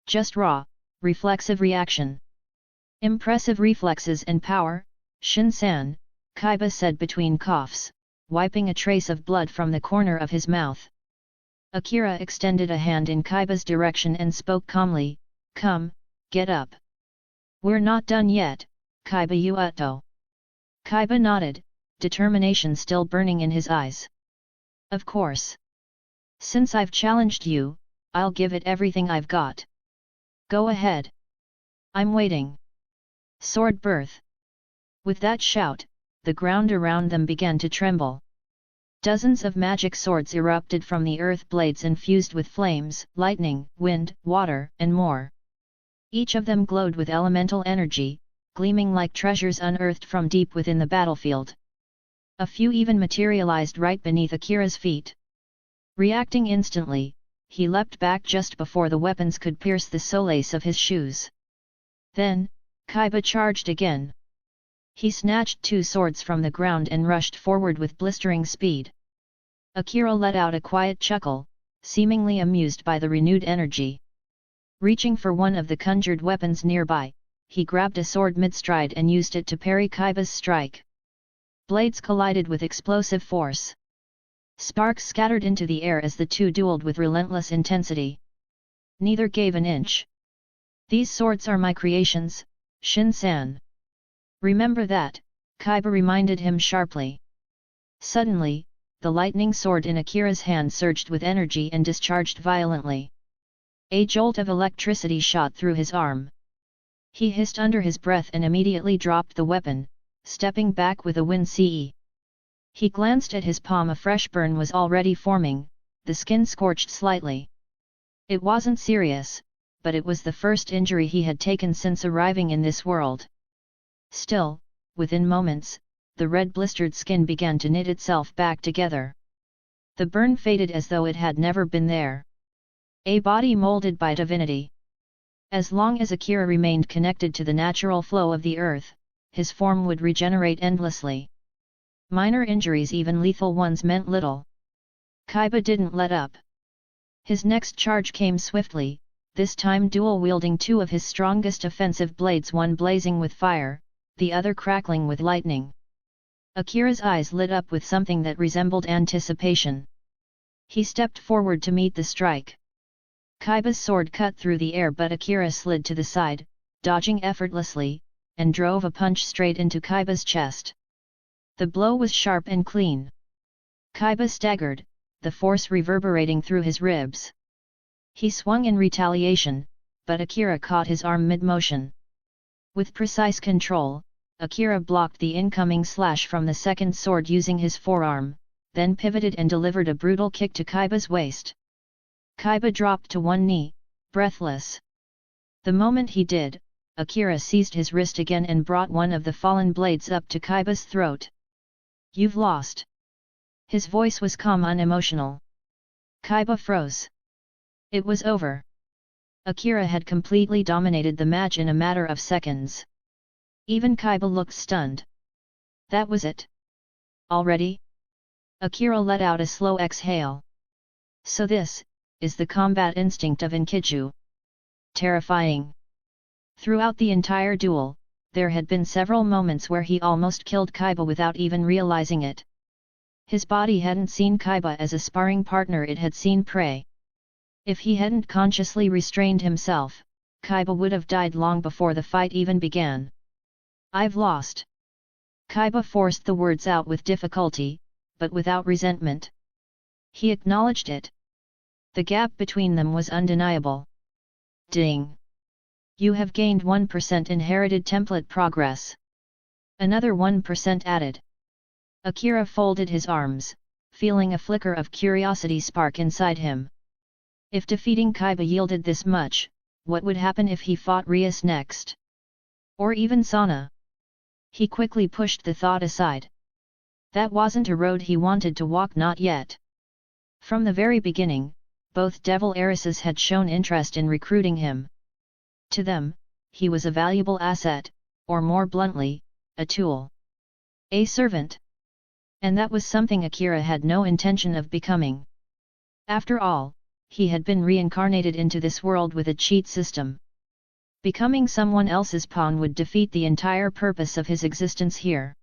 Just raw, reflexive reaction. Impressive reflexes and power, Shin-san, Chiba said between coughs, wiping a trace of blood from the corner of his mouth. Akira extended a hand in Chiba's direction and spoke calmly, "Come, get up. We're not done yet, Chiba Yuato." Chiba nodded, determination still burning in his eyes. "Of course. Since I've challenged you, I'll give it everything I've got. Go ahead. I'm waiting." Sword birth. With that shout, the ground around them began to tremble. Dozens of magic swords erupted from the earth, blades infused with flames, lightning, wind, water, and more. Each of them glowed with elemental energy, gleaming like treasures unearthed from deep within the battlefield. A few even materialized right beneath Akira's feet. Reacting instantly, he leapt back just before the weapons could pierce the solace of his shoes. Then, Chiba charged again. He snatched two swords from the ground and rushed forward with blistering speed. Akira let out a quiet chuckle, seemingly amused by the renewed energy. Reaching for one of the conjured weapons nearby, he grabbed a sword mid-stride and used it to parry Chiba's strike. Blades collided with explosive force. Sparks scattered into the air as the two dueled with relentless intensity. neither gave an inch. These swords are my creations, Shin-san. Remember that, Chiba reminded him sharply. Suddenly, the lightning sword in Akira's hand surged with energy and discharged violently. A jolt of electricity shot through his arm. He hissed under his breath and immediately dropped the weapon, stepping back with a wince. He glanced at his palm. A fresh burn was already forming, the skin scorched slightly. It wasn't serious, but it was the first injury he had taken since arriving in this world. Still, within moments, the red blistered skin began to knit itself back together. The burn faded as though it had never been there. A body molded by divinity. As long as Akira remained connected to the natural flow of the earth, his form would regenerate endlessly. Minor injuries, even lethal ones, meant little. Chiba didn't let up. His next charge came swiftly, this time dual-wielding two of his strongest offensive blades, one blazing with fire, the other crackling with lightning. Akira's eyes lit up with something that resembled anticipation. He stepped forward to meet the strike. Chiba's sword cut through the air, but Akira slid to the side, dodging effortlessly, and drove a punch straight into Chiba's chest. The blow was sharp and clean. Chiba staggered, the force reverberating through his ribs. He swung in retaliation, but Akira caught his arm mid-motion. With precise control, Akira blocked the incoming slash from the second sword using his forearm, then pivoted and delivered a brutal kick to Chiba's waist. Chiba dropped to one knee, breathless. The moment he did, Akira seized his wrist again and brought one of the fallen blades up to Chiba's throat. "You've lost." His voice was calm, unemotional. Chiba froze. It was over. Akira had completely dominated the match in a matter of seconds. Even Chiba looked stunned. That was it? Already? Akira let out a slow exhale. So this is the combat instinct of Enkidu. Terrifying. Throughout the entire duel, there had been several moments where he almost killed Chiba without even realizing it. His body hadn't seen Chiba as a sparring partner, it had seen prey. If he hadn't consciously restrained himself, Chiba would have died long before the fight even began. "I've lost." Chiba forced the words out with difficulty, but without resentment. He acknowledged it. The gap between them was undeniable. Ding! You have gained 1% inherited template progress. Another 1% added. Akira folded his arms, feeling a flicker of curiosity spark inside him. If defeating Chiba yielded this much, what would happen if he fought Rias next? Or even Sana? He quickly pushed the thought aside. That wasn't a road he wanted to walk, not yet. From the very beginning, both devil heiresses had shown interest in recruiting him. To them, he was a valuable asset, or more bluntly, a tool. A servant. And that was something Akira had no intention of becoming. After all, he had been reincarnated into this world with a cheat system. Becoming someone else's pawn would defeat the entire purpose of his existence here.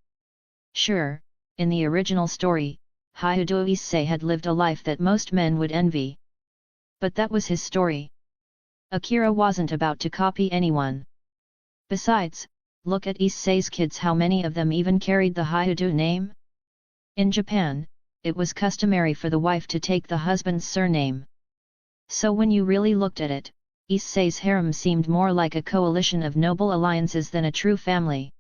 Sure, in the original story, Hyudo Issei had lived a life that most men would envy. But that was his story. Akira wasn't about to copy anyone. Besides, look at Issei's kids, how many of them even carried the Hyudo name? In Japan, it was customary for the wife to take the husband's surname. So when you really looked at it, Issei's harem seemed more like a coalition of noble alliances than a true family.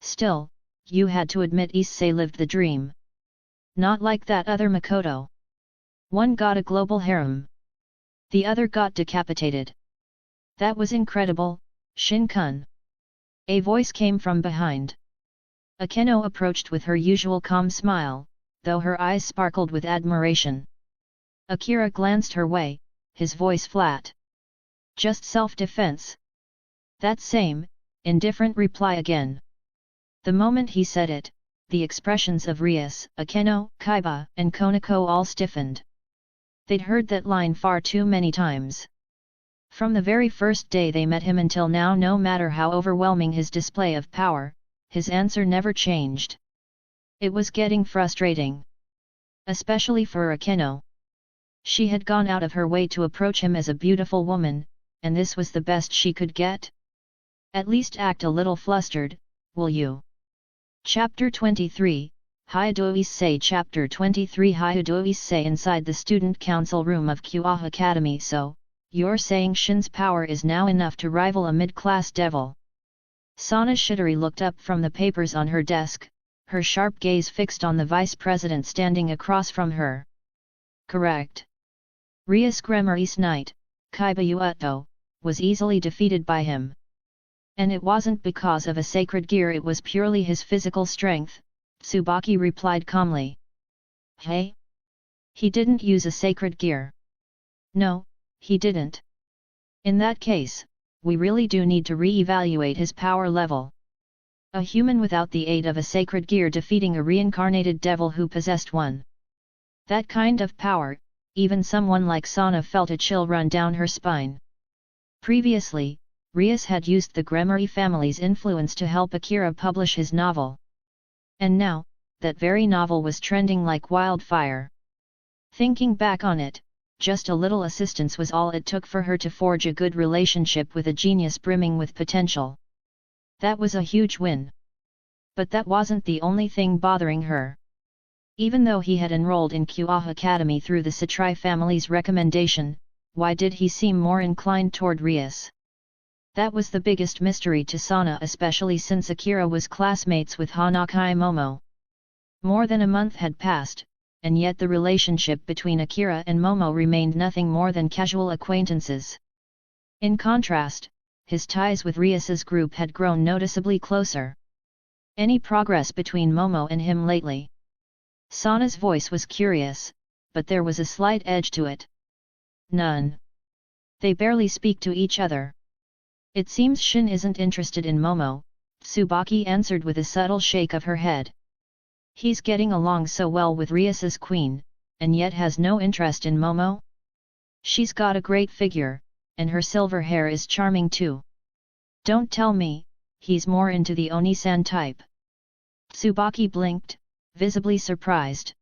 Still, you had to admit Issei lived the dream. Not like that other Makoto. One got a global harem. The other got decapitated. That was incredible, Shin-kun. A voice came from behind. Akeno approached with her usual calm smile, though her eyes sparkled with admiration. Akira glanced her way, his voice flat. Just self-defense. That same, indifferent reply again. The moment he said it, the expressions of Rias, Akeno, Chiba, and Konako all stiffened. They'd heard that line far too many times. From the very first day they met him until now, no matter how overwhelming his display of power, his answer never changed. It was getting frustrating. Especially for Akeno. She had gone out of her way to approach him as a beautiful woman, and this was the best she could get? At least act a little flustered, will you? Chapter 23, Hyudoise. Chapter 23. Hyudoise. Inside the student council room of Kuoh Academy. So, you're saying Shin's power is now enough to rival a mid-class devil? Sana Shidori looked up from the papers on her desk, her sharp gaze fixed on the vice president standing across from her. Correct. Rias Gremari's knight, Chiba Uto, was easily defeated by him. And it wasn't because of a sacred gear, it was purely his physical strength, Tsubaki replied calmly. Hey? He didn't use a sacred gear. No, he didn't. In that case, we really do need to re-evaluate his power level. A human without the aid of a sacred gear defeating a reincarnated devil who possessed one. That kind of power, even someone like Sana felt a chill run down her spine. Previously, Rias had used the Gremari family's influence to help Akira publish his novel. And now, that very novel was trending like wildfire. Thinking back on it, just a little assistance was all it took for her to forge a good relationship with a genius brimming with potential. That was a huge win. But that wasn't the only thing bothering her. Even though he had enrolled in Kuoh Academy through the Satrai family's recommendation, why did he seem more inclined toward Rias? That was the biggest mystery to Sana, especially since Akira was classmates with Hanakai Momo. More than a month had passed, and yet the relationship between Akira and Momo remained nothing more than casual acquaintances. In contrast, his ties with Rias's group had grown noticeably closer. Any progress between Momo and him lately? Sana's voice was curious, but there was a slight edge to it. None. They barely speak to each other. It seems Shin isn't interested in Momo, Tsubaki answered with a subtle shake of her head. He's getting along so well with Rias's queen, and yet has no interest in Momo? She's got a great figure, and her silver hair is charming too. Don't tell me, he's more into the Oni-san type. Tsubaki blinked, visibly surprised.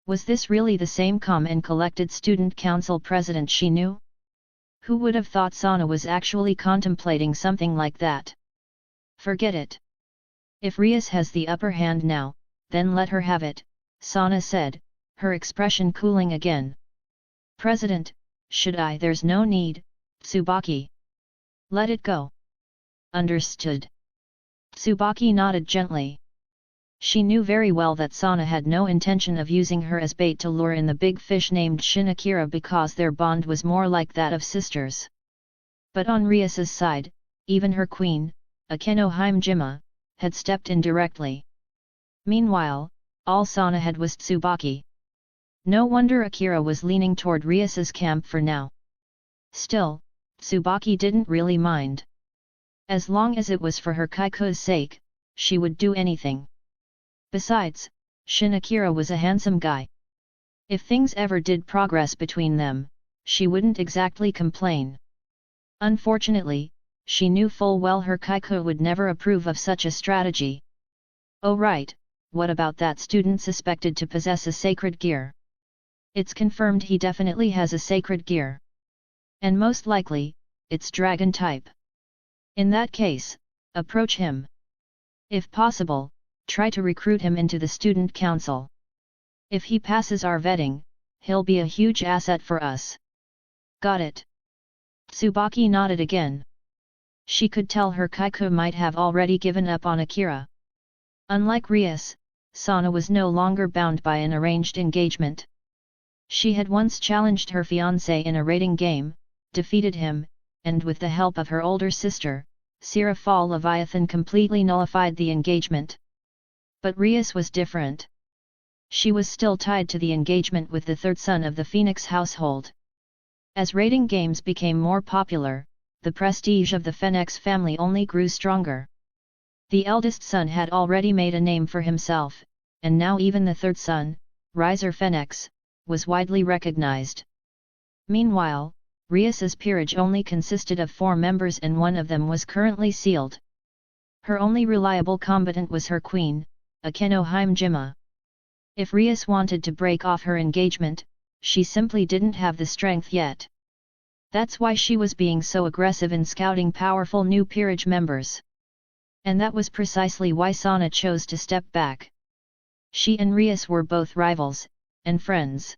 Was this really the same calm and collected student council president she knew? Who would have thought Sana was actually contemplating something like that? Forget it. If Rias has the upper hand now, then let her have it, Sana said, her expression cooling again. President, should I? There's no need, Tsubaki. Let it go. Understood. Tsubaki nodded gently. She knew very well that Sana had no intention of using her as bait to lure in the big fish named Shin Akira because their bond was more like that of sisters. But on Rias's side, even her queen, Akeno Himejima, had stepped in directly. Meanwhile, all Sana had was Tsubaki. No wonder Akira was leaning toward Rias's camp for now. Still, Tsubaki didn't really mind. As long as it was for her Kaiku's sake, she would do anything. Besides, Shin Akira was a handsome guy. If things ever did progress between them, she wouldn't exactly complain. Unfortunately, she knew full well her Kaiku would never approve of such a strategy. Oh right, what about that student suspected to possess a sacred gear? It's confirmed he definitely has a sacred gear. And most likely, it's dragon type. In that case, approach him. If possible, try to recruit him into the student council. If he passes our vetting, he'll be a huge asset for us. Got it. Tsubaki nodded again. She could tell her Kaiku might have already given up on Akira. Unlike Rias, Sana was no longer bound by an arranged engagement. She had once challenged her fiancé in a rating game, defeated him, and with the help of her older sister, Sira Fall Leviathan completely nullified the engagement. But Rias was different. She was still tied to the engagement with the third son of the Phoenix household. As rating games became more popular, the prestige of the Phoenix family only grew stronger. The eldest son had already made a name for himself, and now even the third son, Riser Phoenix, was widely recognized. Meanwhile, Rias's peerage only consisted of 4 members and one of them was currently sealed. Her only reliable combatant was her queen, Akeno Himejima. If Rias wanted to break off her engagement, she simply didn't have the strength yet. That's why she was being so aggressive in scouting powerful new peerage members. And that was precisely why Sana chose to step back. She and Rias were both rivals, and friends.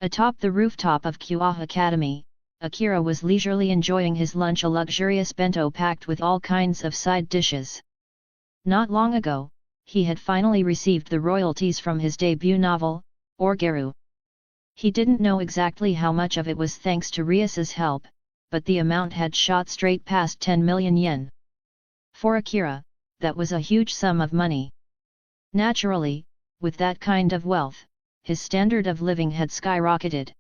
Atop the rooftop of Kuoh Academy, Akira was leisurely enjoying his lunch, a luxurious bento packed with all kinds of side dishes. Not long ago, he had finally received the royalties from his debut novel, Orario. He didn't know exactly how much of it was thanks to Rias's help, but the amount had shot straight past 10 million yen. For Akira, that was a huge sum of money. Naturally, with that kind of wealth, his standard of living had skyrocketed.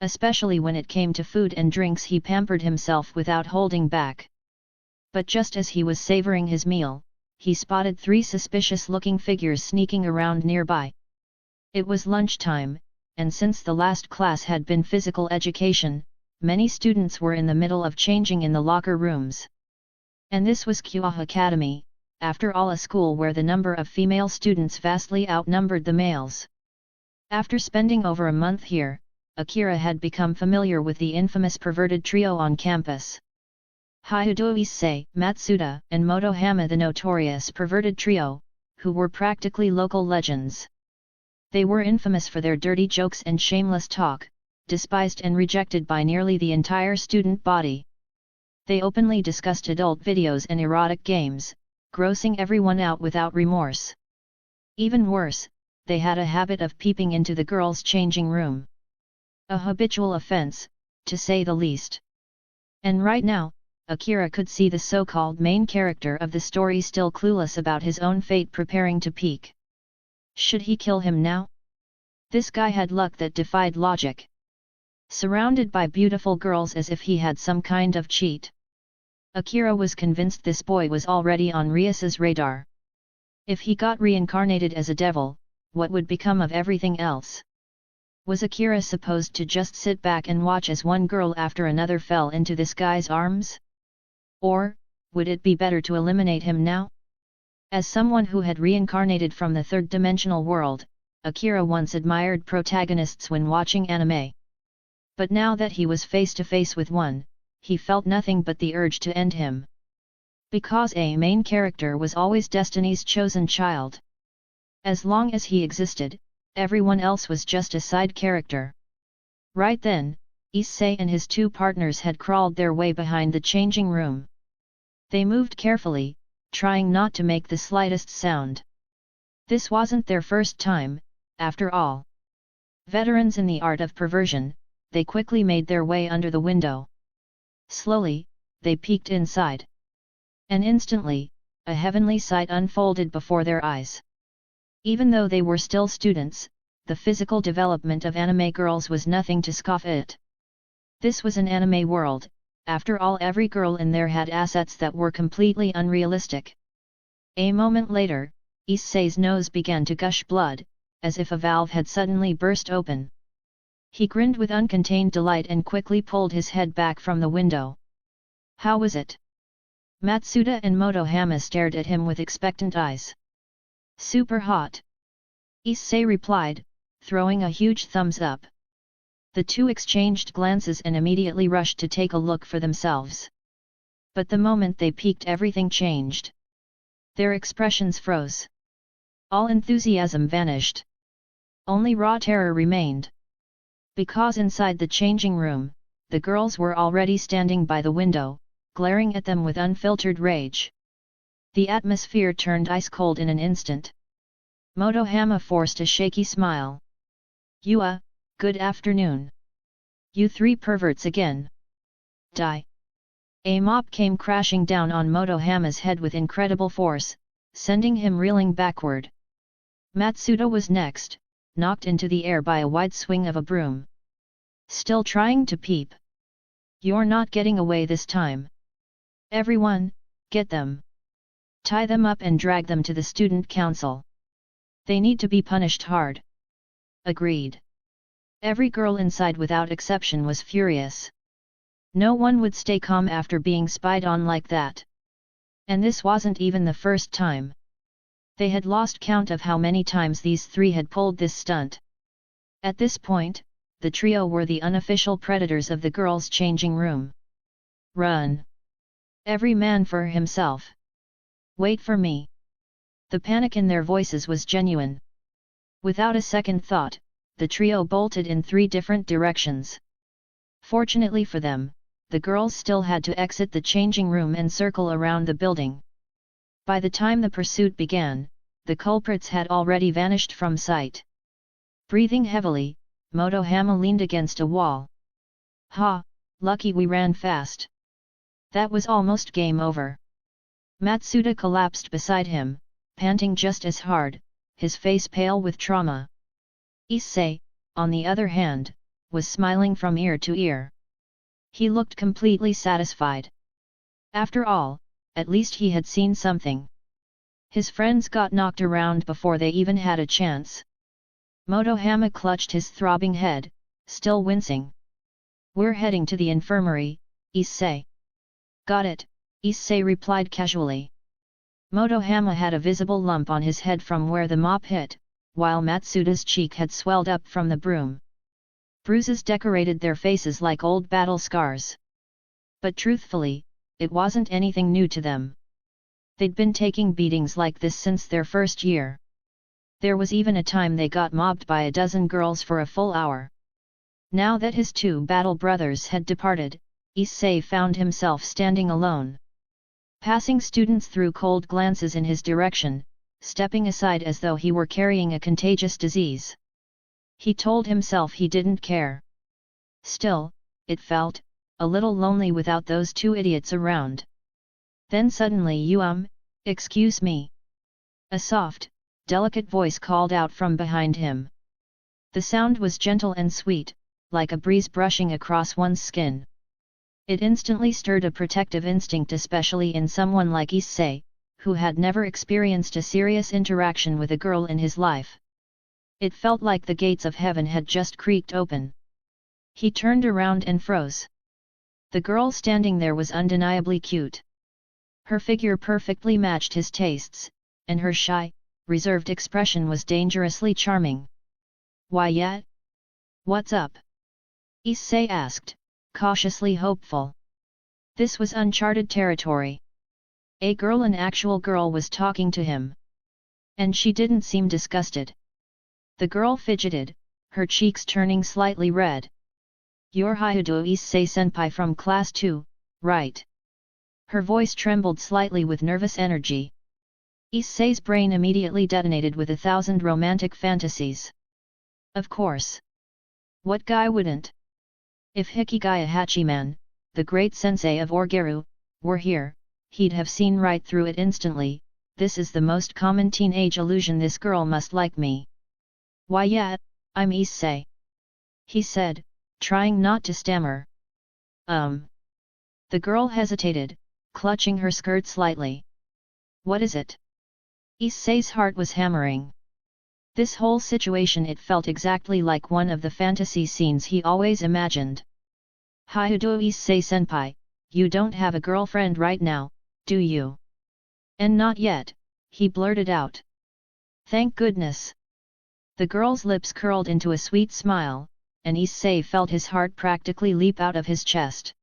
Especially when it came to food and drinks, he pampered himself without holding back. But just as he was savoring his meal, he spotted 3 suspicious-looking figures sneaking around nearby. It was lunchtime, and since the last class had been physical education, many students were in the middle of changing in the locker rooms. And this was Kuoh Academy, after all, a school where the number of female students vastly outnumbered the males. After spending over a month here, Akira had become familiar with the infamous perverted trio on campus. Hyudo Issei, Matsuda, and Motohama, the notorious perverted trio, who were practically local legends. They were infamous for their dirty jokes and shameless talk, despised and rejected by nearly the entire student body. They openly discussed adult videos and erotic games, grossing everyone out without remorse. Even worse, they had a habit of peeping into the girls' changing room. A habitual offense, to say the least. And right now, Akira could see the so-called main character of the story still clueless about his own fate, preparing to peek. Should he kill him now? This guy had luck that defied logic. Surrounded by beautiful girls as if he had some kind of cheat. Akira was convinced this boy was already on Rias's radar. If he got reincarnated as a devil, what would become of everything else? Was Akira supposed to just sit back and watch as one girl after another fell into this guy's arms? Or, would it be better to eliminate him now? As someone who had reincarnated from the third-dimensional world, Akira once admired protagonists when watching anime. But now that he was face to face with one, he felt nothing but the urge to end him. Because a main character was always destiny's chosen child. As long as he existed, everyone else was just a side character. Right then, Issei and his 2 partners had crawled their way behind the changing room. They moved carefully, trying not to make the slightest sound. This wasn't their first time, after all. Veterans in the art of perversion, they quickly made their way under the window. Slowly, they peeked inside. And instantly, a heavenly sight unfolded before their eyes. Even though they were still students, the physical development of anime girls was nothing to scoff at. This was an anime world. After all, every girl in there had assets that were completely unrealistic. A moment later, Issei's nose began to gush blood, as if a valve had suddenly burst open. He grinned with uncontained delight and quickly pulled his head back from the window. How was it? Matsuda and Motohama stared at him with expectant eyes. Super hot. Issei replied, throwing a huge thumbs up. The 2 exchanged glances and immediately rushed to take a look for themselves. But the moment they peeked, everything changed. Their expressions froze. All enthusiasm vanished. Only raw terror remained. Because inside the changing room, the girls were already standing by the window, glaring at them with unfiltered rage. The atmosphere turned ice cold in an instant. Motohama forced a shaky smile. Good afternoon. You 3 perverts again. Die. A mop came crashing down on Motohama's head with incredible force, sending him reeling backward. Matsuda was next, knocked into the air by a wide swing of a broom. Still trying to peep? You're not getting away this time. Everyone, get them. Tie them up and drag them to the student council. They need to be punished hard. Agreed. Every girl inside without exception was furious. No one would stay calm after being spied on like that. And this wasn't even the first time. They had lost count of how many times these 3 had pulled this stunt. At this point, the trio were the unofficial predators of the girls' changing room. Run! Every man for himself. Wait for me. The panic in their voices was genuine. Without a second thought, the trio bolted in 3 different directions. Fortunately for them, the girls still had to exit the changing room and circle around the building. By the time the pursuit began, the culprits had already vanished from sight. Breathing heavily, Motohama leaned against a wall. Ha! Lucky we ran fast. That was almost game over. Matsuda collapsed beside him, panting just as hard, his face pale with trauma. Issei, on the other hand, was smiling from ear to ear. He looked completely satisfied. After all, at least he had seen something. His friends got knocked around before they even had a chance. Motohama clutched his throbbing head, still wincing. We're heading to the infirmary, Issei. Got it, Issei replied casually. Motohama had a visible lump on his head from where the mop hit, while Matsuda's cheek had swelled up from the broom. Bruises decorated their faces like old battle scars. But truthfully, it wasn't anything new to them. They'd been taking beatings like this since their first year. There was even a time they got mobbed by a dozen girls for a full hour. Now that his 2 battle brothers had departed, Issei found himself standing alone. Passing students threw cold glances in his direction, stepping aside as though he were carrying a contagious disease. He told himself he didn't care. Still, it felt a little lonely without those 2 idiots around. Then suddenly excuse me. A soft, delicate voice called out from behind him. The sound was gentle and sweet, like a breeze brushing across one's skin. It instantly stirred a protective instinct, especially in someone like Issei, who had never experienced a serious interaction with a girl in his life. It felt like the gates of heaven had just creaked open. He turned around and froze. The girl standing there was undeniably cute. Her figure perfectly matched his tastes, and her shy, reserved expression was dangerously charming. Why yet? What's up? Issei asked, cautiously hopeful. This was uncharted territory. An actual girl was talking to him. And she didn't seem disgusted. The girl fidgeted, her cheeks turning slightly red. You're Hyudo Issei-senpai from class 2, right? Her voice trembled slightly with nervous energy. Issei's brain immediately detonated with 1,000 romantic fantasies. Of course. What guy wouldn't? If Hikigaya Hachiman, the great sensei of Orgeru, were here, he'd have seen right through it instantly. This is the most common teenage illusion. This girl must like me. Why yet, I'm Issei. He said, trying not to stammer. The girl hesitated, clutching her skirt slightly. What is it? Issei's heart was hammering. This whole situation, it felt exactly like one of the fantasy scenes he always imagined. Hyudo Issei-senpai, you don't have a girlfriend right now, do you? And not yet, he blurted out. Thank goodness. The girl's lips curled into a sweet smile, and Issei felt his heart practically leap out of his chest.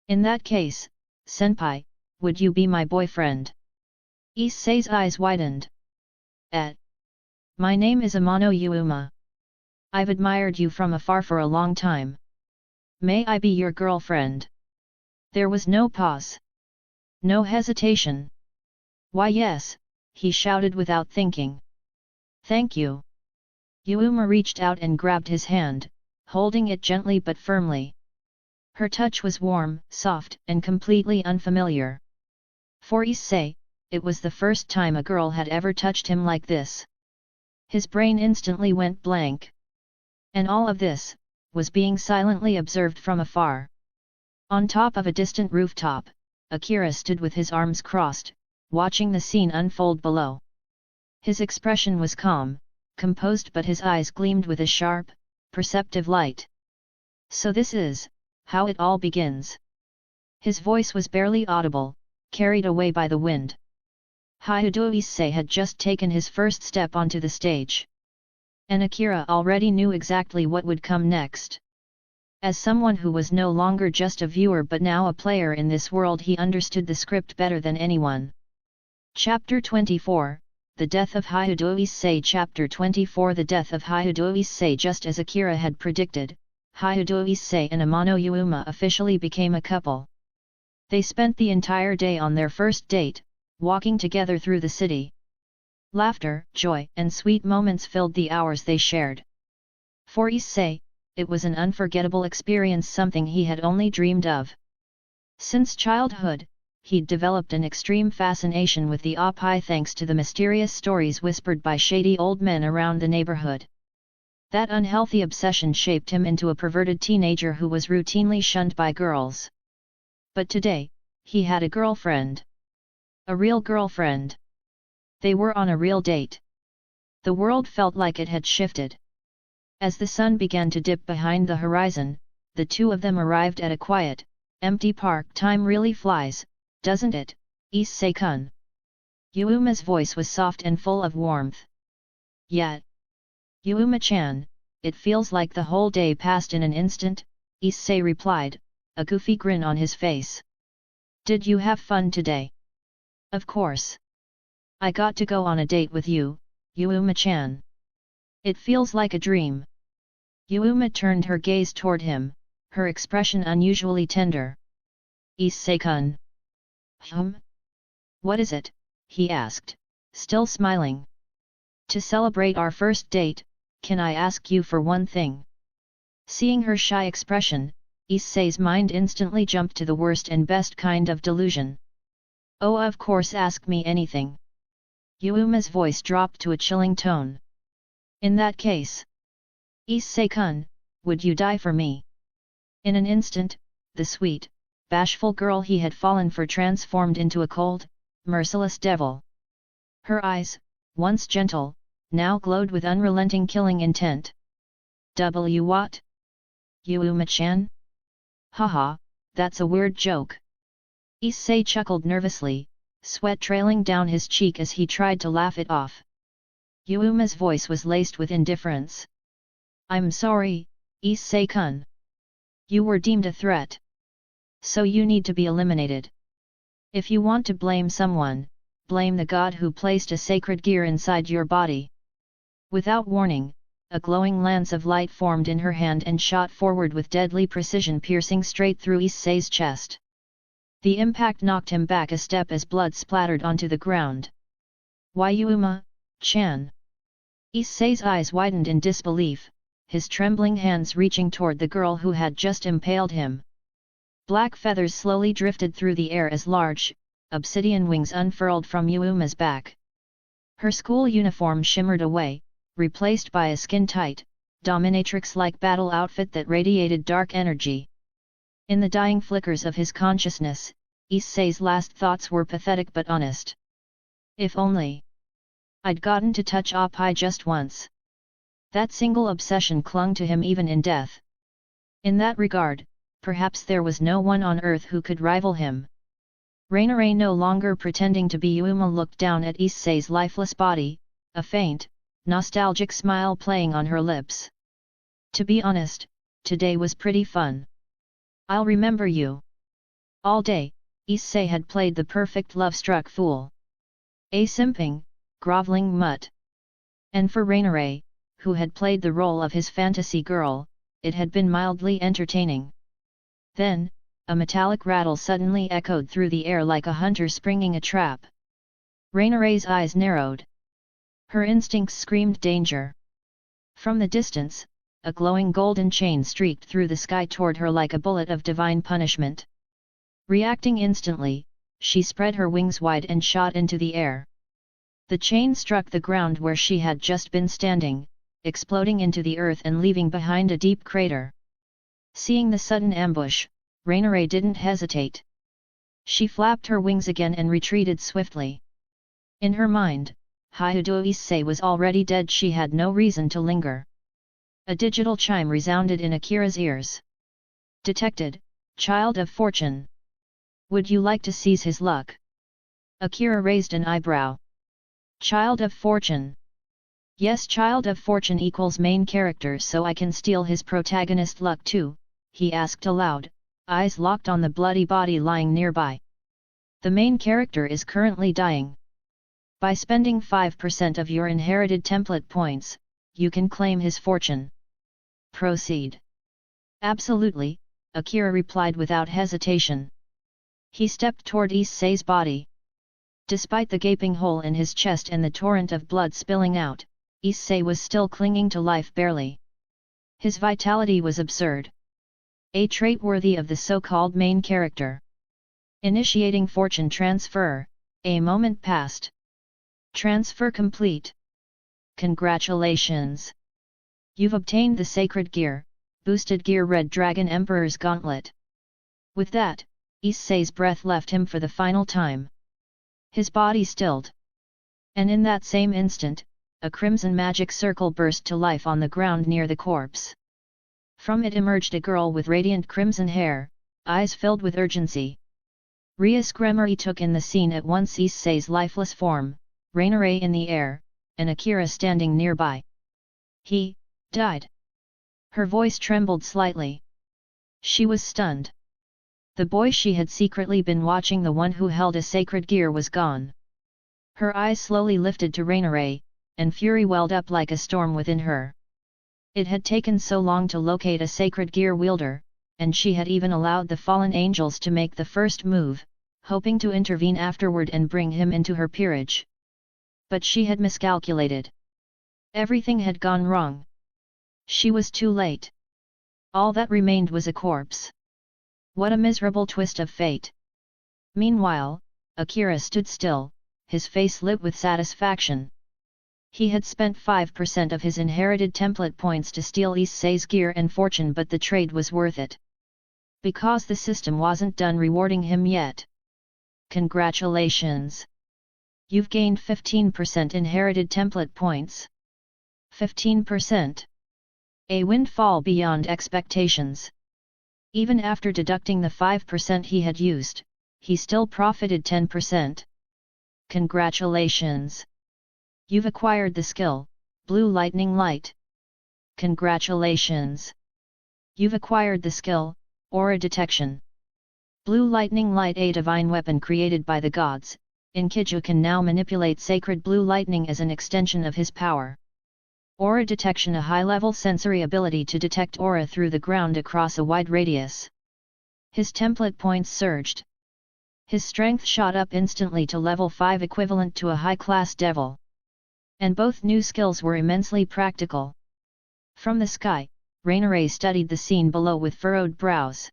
In that case, senpai, would you be my boyfriend? Issei's eyes widened. My name is Amano Yuuma. I've admired you from afar for a long time. May I be your girlfriend? There was no pause. No hesitation. Why yes, he shouted without thinking. Thank you. Yuuma reached out and grabbed his hand, holding it gently but firmly. Her touch was warm, soft, and completely unfamiliar. For Issei, it was the first time a girl had ever touched him like this. His brain instantly went blank. And all of this was being silently observed from afar. On top of a distant rooftop, Akira stood with his arms crossed, watching the scene unfold below. His expression was calm, composed, but his eyes gleamed with a sharp, perceptive light. So this is how it all begins. His voice was barely audible, carried away by the wind. Hyudo Issei had just taken his first step onto the stage. And Akira already knew exactly what would come next. As someone who was no longer just a viewer but now a player in this world, he understood the script better than anyone. Chapter 24, The Death of Hyudo Issei. Chapter 24, The Death of Hyudo Issei. Just as Akira had predicted, Hyudo Issei and Amano Yuma officially became a couple. They spent the entire day on their first date, walking together through the city. Laughter, joy, and sweet moments filled the hours they shared. For Issei, it was an unforgettable experience, something he had only dreamed of. Since childhood, he'd developed an extreme fascination with the Oppai thanks to the mysterious stories whispered by shady old men around the neighborhood. That unhealthy obsession shaped him into a perverted teenager who was routinely shunned by girls. But today, he had a girlfriend. A real girlfriend. They were on a real date. The world felt like it had shifted. As the sun began to dip behind the horizon, the two of them arrived at a quiet, empty park. Time really flies, doesn't it, Issei-kun? Yuuma's voice was soft and full of warmth. Yet, Yuuma-chan, it feels like the whole day passed in an instant, Issei replied, a goofy grin on his face. Did you have fun today? Of course. I got to go on a date with you, Yuuma-chan. It feels like a dream. Yuuma turned her gaze toward him, her expression unusually tender. Issei-kun. What is it? He asked, still smiling. To celebrate our first date, can I ask you for one thing? Seeing her shy expression, Issei's mind instantly jumped to the worst and best kind of delusion. Oh, of course, ask me anything. Yuuma's voice dropped to a chilling tone. In that case, Issei-kun, would you die for me? In an instant, the sweet, bashful girl he had fallen for transformed into a cold, merciless devil. Her eyes, once gentle, now glowed with unrelenting killing intent. What? Yuuma-chan? Haha, that's a weird joke. Issei chuckled nervously, sweat trailing down his cheek as he tried to laugh it off. Yuuma's voice was laced with indifference. I'm sorry, Issei-kun. You were deemed a threat. So you need to be eliminated. If you want to blame someone, blame the god who placed a sacred gear inside your body. Without warning, a glowing lance of light formed in her hand and shot forward with deadly precision, piercing straight through Issei's chest. The impact knocked him back a step as blood splattered onto the ground. Why, Yuuma-chan? Issei's eyes widened in disbelief, his trembling hands reaching toward the girl who had just impaled him. Black feathers slowly drifted through the air as large, obsidian wings unfurled from Yuuma's back. Her school uniform shimmered away, replaced by a skin-tight, dominatrix-like battle outfit that radiated dark energy. In the dying flickers of his consciousness, Issei's last thoughts were pathetic but honest. If only I'd gotten to touch Oppai just once. That single obsession clung to him even in death. In that regard, perhaps there was no one on earth who could rival him. Rainare, no longer pretending to be Yuuma, looked down at Issei's lifeless body, a faint, nostalgic smile playing on her lips. To be honest, today was pretty fun. I'll remember you. All day, Issei had played the perfect love-struck fool. A simping, groveling mutt. And for Rainare, who had played the role of his fantasy girl, it had been mildly entertaining. Then, a metallic rattle suddenly echoed through the air like a hunter springing a trap. Rainare's eyes narrowed. Her instincts screamed danger. From the distance, a glowing golden chain streaked through the sky toward her like a bullet of divine punishment. Reacting instantly, she spread her wings wide and shot into the air. The chain struck the ground where she had just been standing, exploding into the earth and leaving behind a deep crater. Seeing the sudden ambush, Rainare didn't hesitate. She flapped her wings again and retreated swiftly. In her mind, Hyudo Issei was already dead. She had no reason to linger. A digital chime resounded in Akira's ears. Detected, child of fortune. Would you like to seize his luck? Akira raised an eyebrow. Child of fortune. Yes, child of fortune equals main character, so I can steal his protagonist luck too, he asked aloud, eyes locked on the bloody body lying nearby. The main character is currently dying. By spending 5% of your inherited template points, you can claim his fortune. Proceed. Absolutely, Akira replied without hesitation. He stepped toward Issei's body. Despite the gaping hole in his chest and the torrent of blood spilling out, Issei was still clinging to life barely. His vitality was absurd. A trait worthy of the so-called main character. Initiating fortune transfer, a moment passed. Transfer complete. Congratulations! You've obtained the sacred gear, boosted gear Red Dragon Emperor's Gauntlet. With that, Issei's breath left him for the final time. His body stilled. And in that same instant, a crimson magic circle burst to life on the ground near the corpse. From it emerged a girl with radiant crimson hair, eyes filled with urgency. Rias Gremory took in the scene at once, Issei's lifeless form, Rainare in the air, and Akira standing nearby. He died. Her voice trembled slightly. She was stunned. The boy she had secretly been watching, the one who held a sacred gear, was gone. Her eyes slowly lifted to Rainare, and fury welled up like a storm within her. It had taken so long to locate a sacred gear wielder, and she had even allowed the fallen angels to make the first move, hoping to intervene afterward and bring him into her peerage. But she had miscalculated. Everything had gone wrong. She was too late. All that remained was a corpse. What a miserable twist of fate! Meanwhile, Akira stood still, his face lit with satisfaction. He had spent 5% of his inherited template points to steal Issei's gear and fortune, but the trade was worth it. Because the system wasn't done rewarding him yet. Congratulations! You've gained 15% inherited template points. 15%. A windfall beyond expectations. Even after deducting the 5% he had used, he still profited 10%. Congratulations! You've acquired the skill, Blue Lightning Light. Congratulations! You've acquired the skill, Aura Detection. Blue Lightning Light, a divine weapon created by the gods, Enkidu can now manipulate sacred blue lightning as an extension of his power. Aura Detection, a high-level sensory ability to detect aura through the ground across a wide radius. His template points surged. His strength shot up instantly to level 5, equivalent to a high-class devil. And both new skills were immensely practical. From the sky, Rainare studied the scene below with furrowed brows.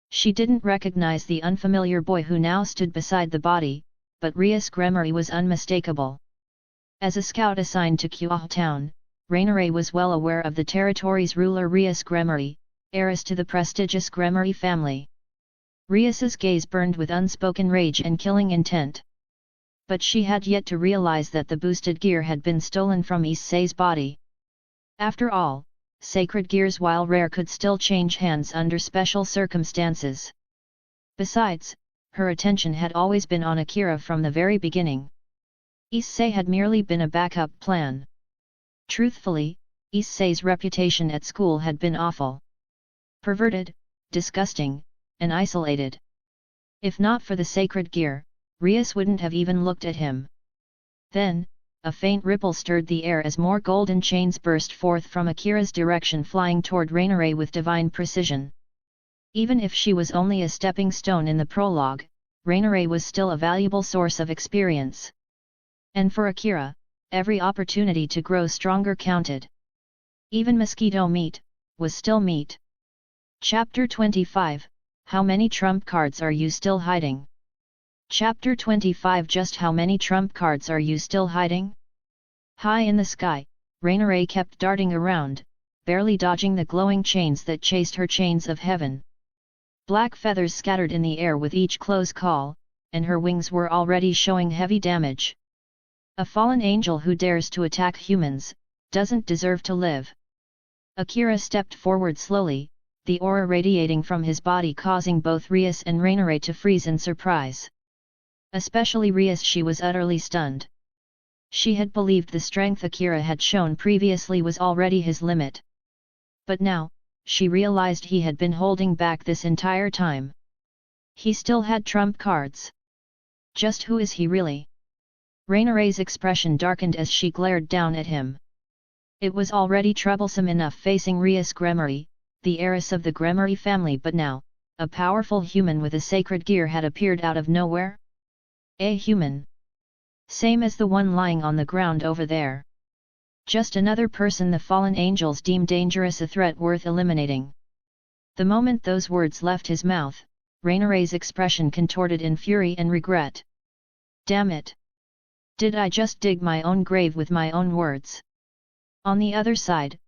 She didn't recognize the unfamiliar boy who now stood beside the body, but Rias Gremory was unmistakable. As a scout assigned to Kuoh town, Rainare was well aware of the territory's ruler Rias Gremory, heiress to the prestigious Gremory family. Rias's gaze burned with unspoken rage and killing intent. But she had yet to realize that the boosted gear had been stolen from Issei's body. After all, sacred gears, while rare, could still change hands under special circumstances. Besides, her attention had always been on Akira from the very beginning. Issei had merely been a backup plan. Truthfully, Issei's reputation at school had been awful. Perverted, disgusting, and isolated. If not for the sacred gear, Rias wouldn't have even looked at him. Then, a faint ripple stirred the air as more golden chains burst forth from Akira's direction, flying toward Rainare with divine precision. Even if she was only a stepping stone in the prologue, Rainare was still a valuable source of experience. And for Akira, every opportunity to grow stronger counted. Even mosquito meat was still meat. Chapter 25, How many trump cards are you still hiding? Chapter 25, Just how many trump cards are you still hiding? High in the sky, Rainare kept darting around, barely dodging the glowing chains that chased her, chains of heaven. Black feathers scattered in the air with each close call, and her wings were already showing heavy damage. A fallen angel who dares to attack humans, doesn't deserve to live. Akira stepped forward slowly, the aura radiating from his body causing both Rias and Rainare to freeze in surprise. Especially Rias, she was utterly stunned. She had believed the strength Akira had shown previously was already his limit. But now, she realized he had been holding back this entire time. He still had trump cards. Just who is he really? Rainere's expression darkened as she glared down at him. It was already troublesome enough facing Rias Gremory, the heiress of the Gremory family, but now, a powerful human with a sacred gear had appeared out of nowhere? A human. Same as the one lying on the ground over there. Just another person the fallen angels deemed dangerous, a threat worth eliminating. The moment those words left his mouth, Rainere's expression contorted in fury and regret. Damn it! Did I just dig my own grave with my own words? On the other side,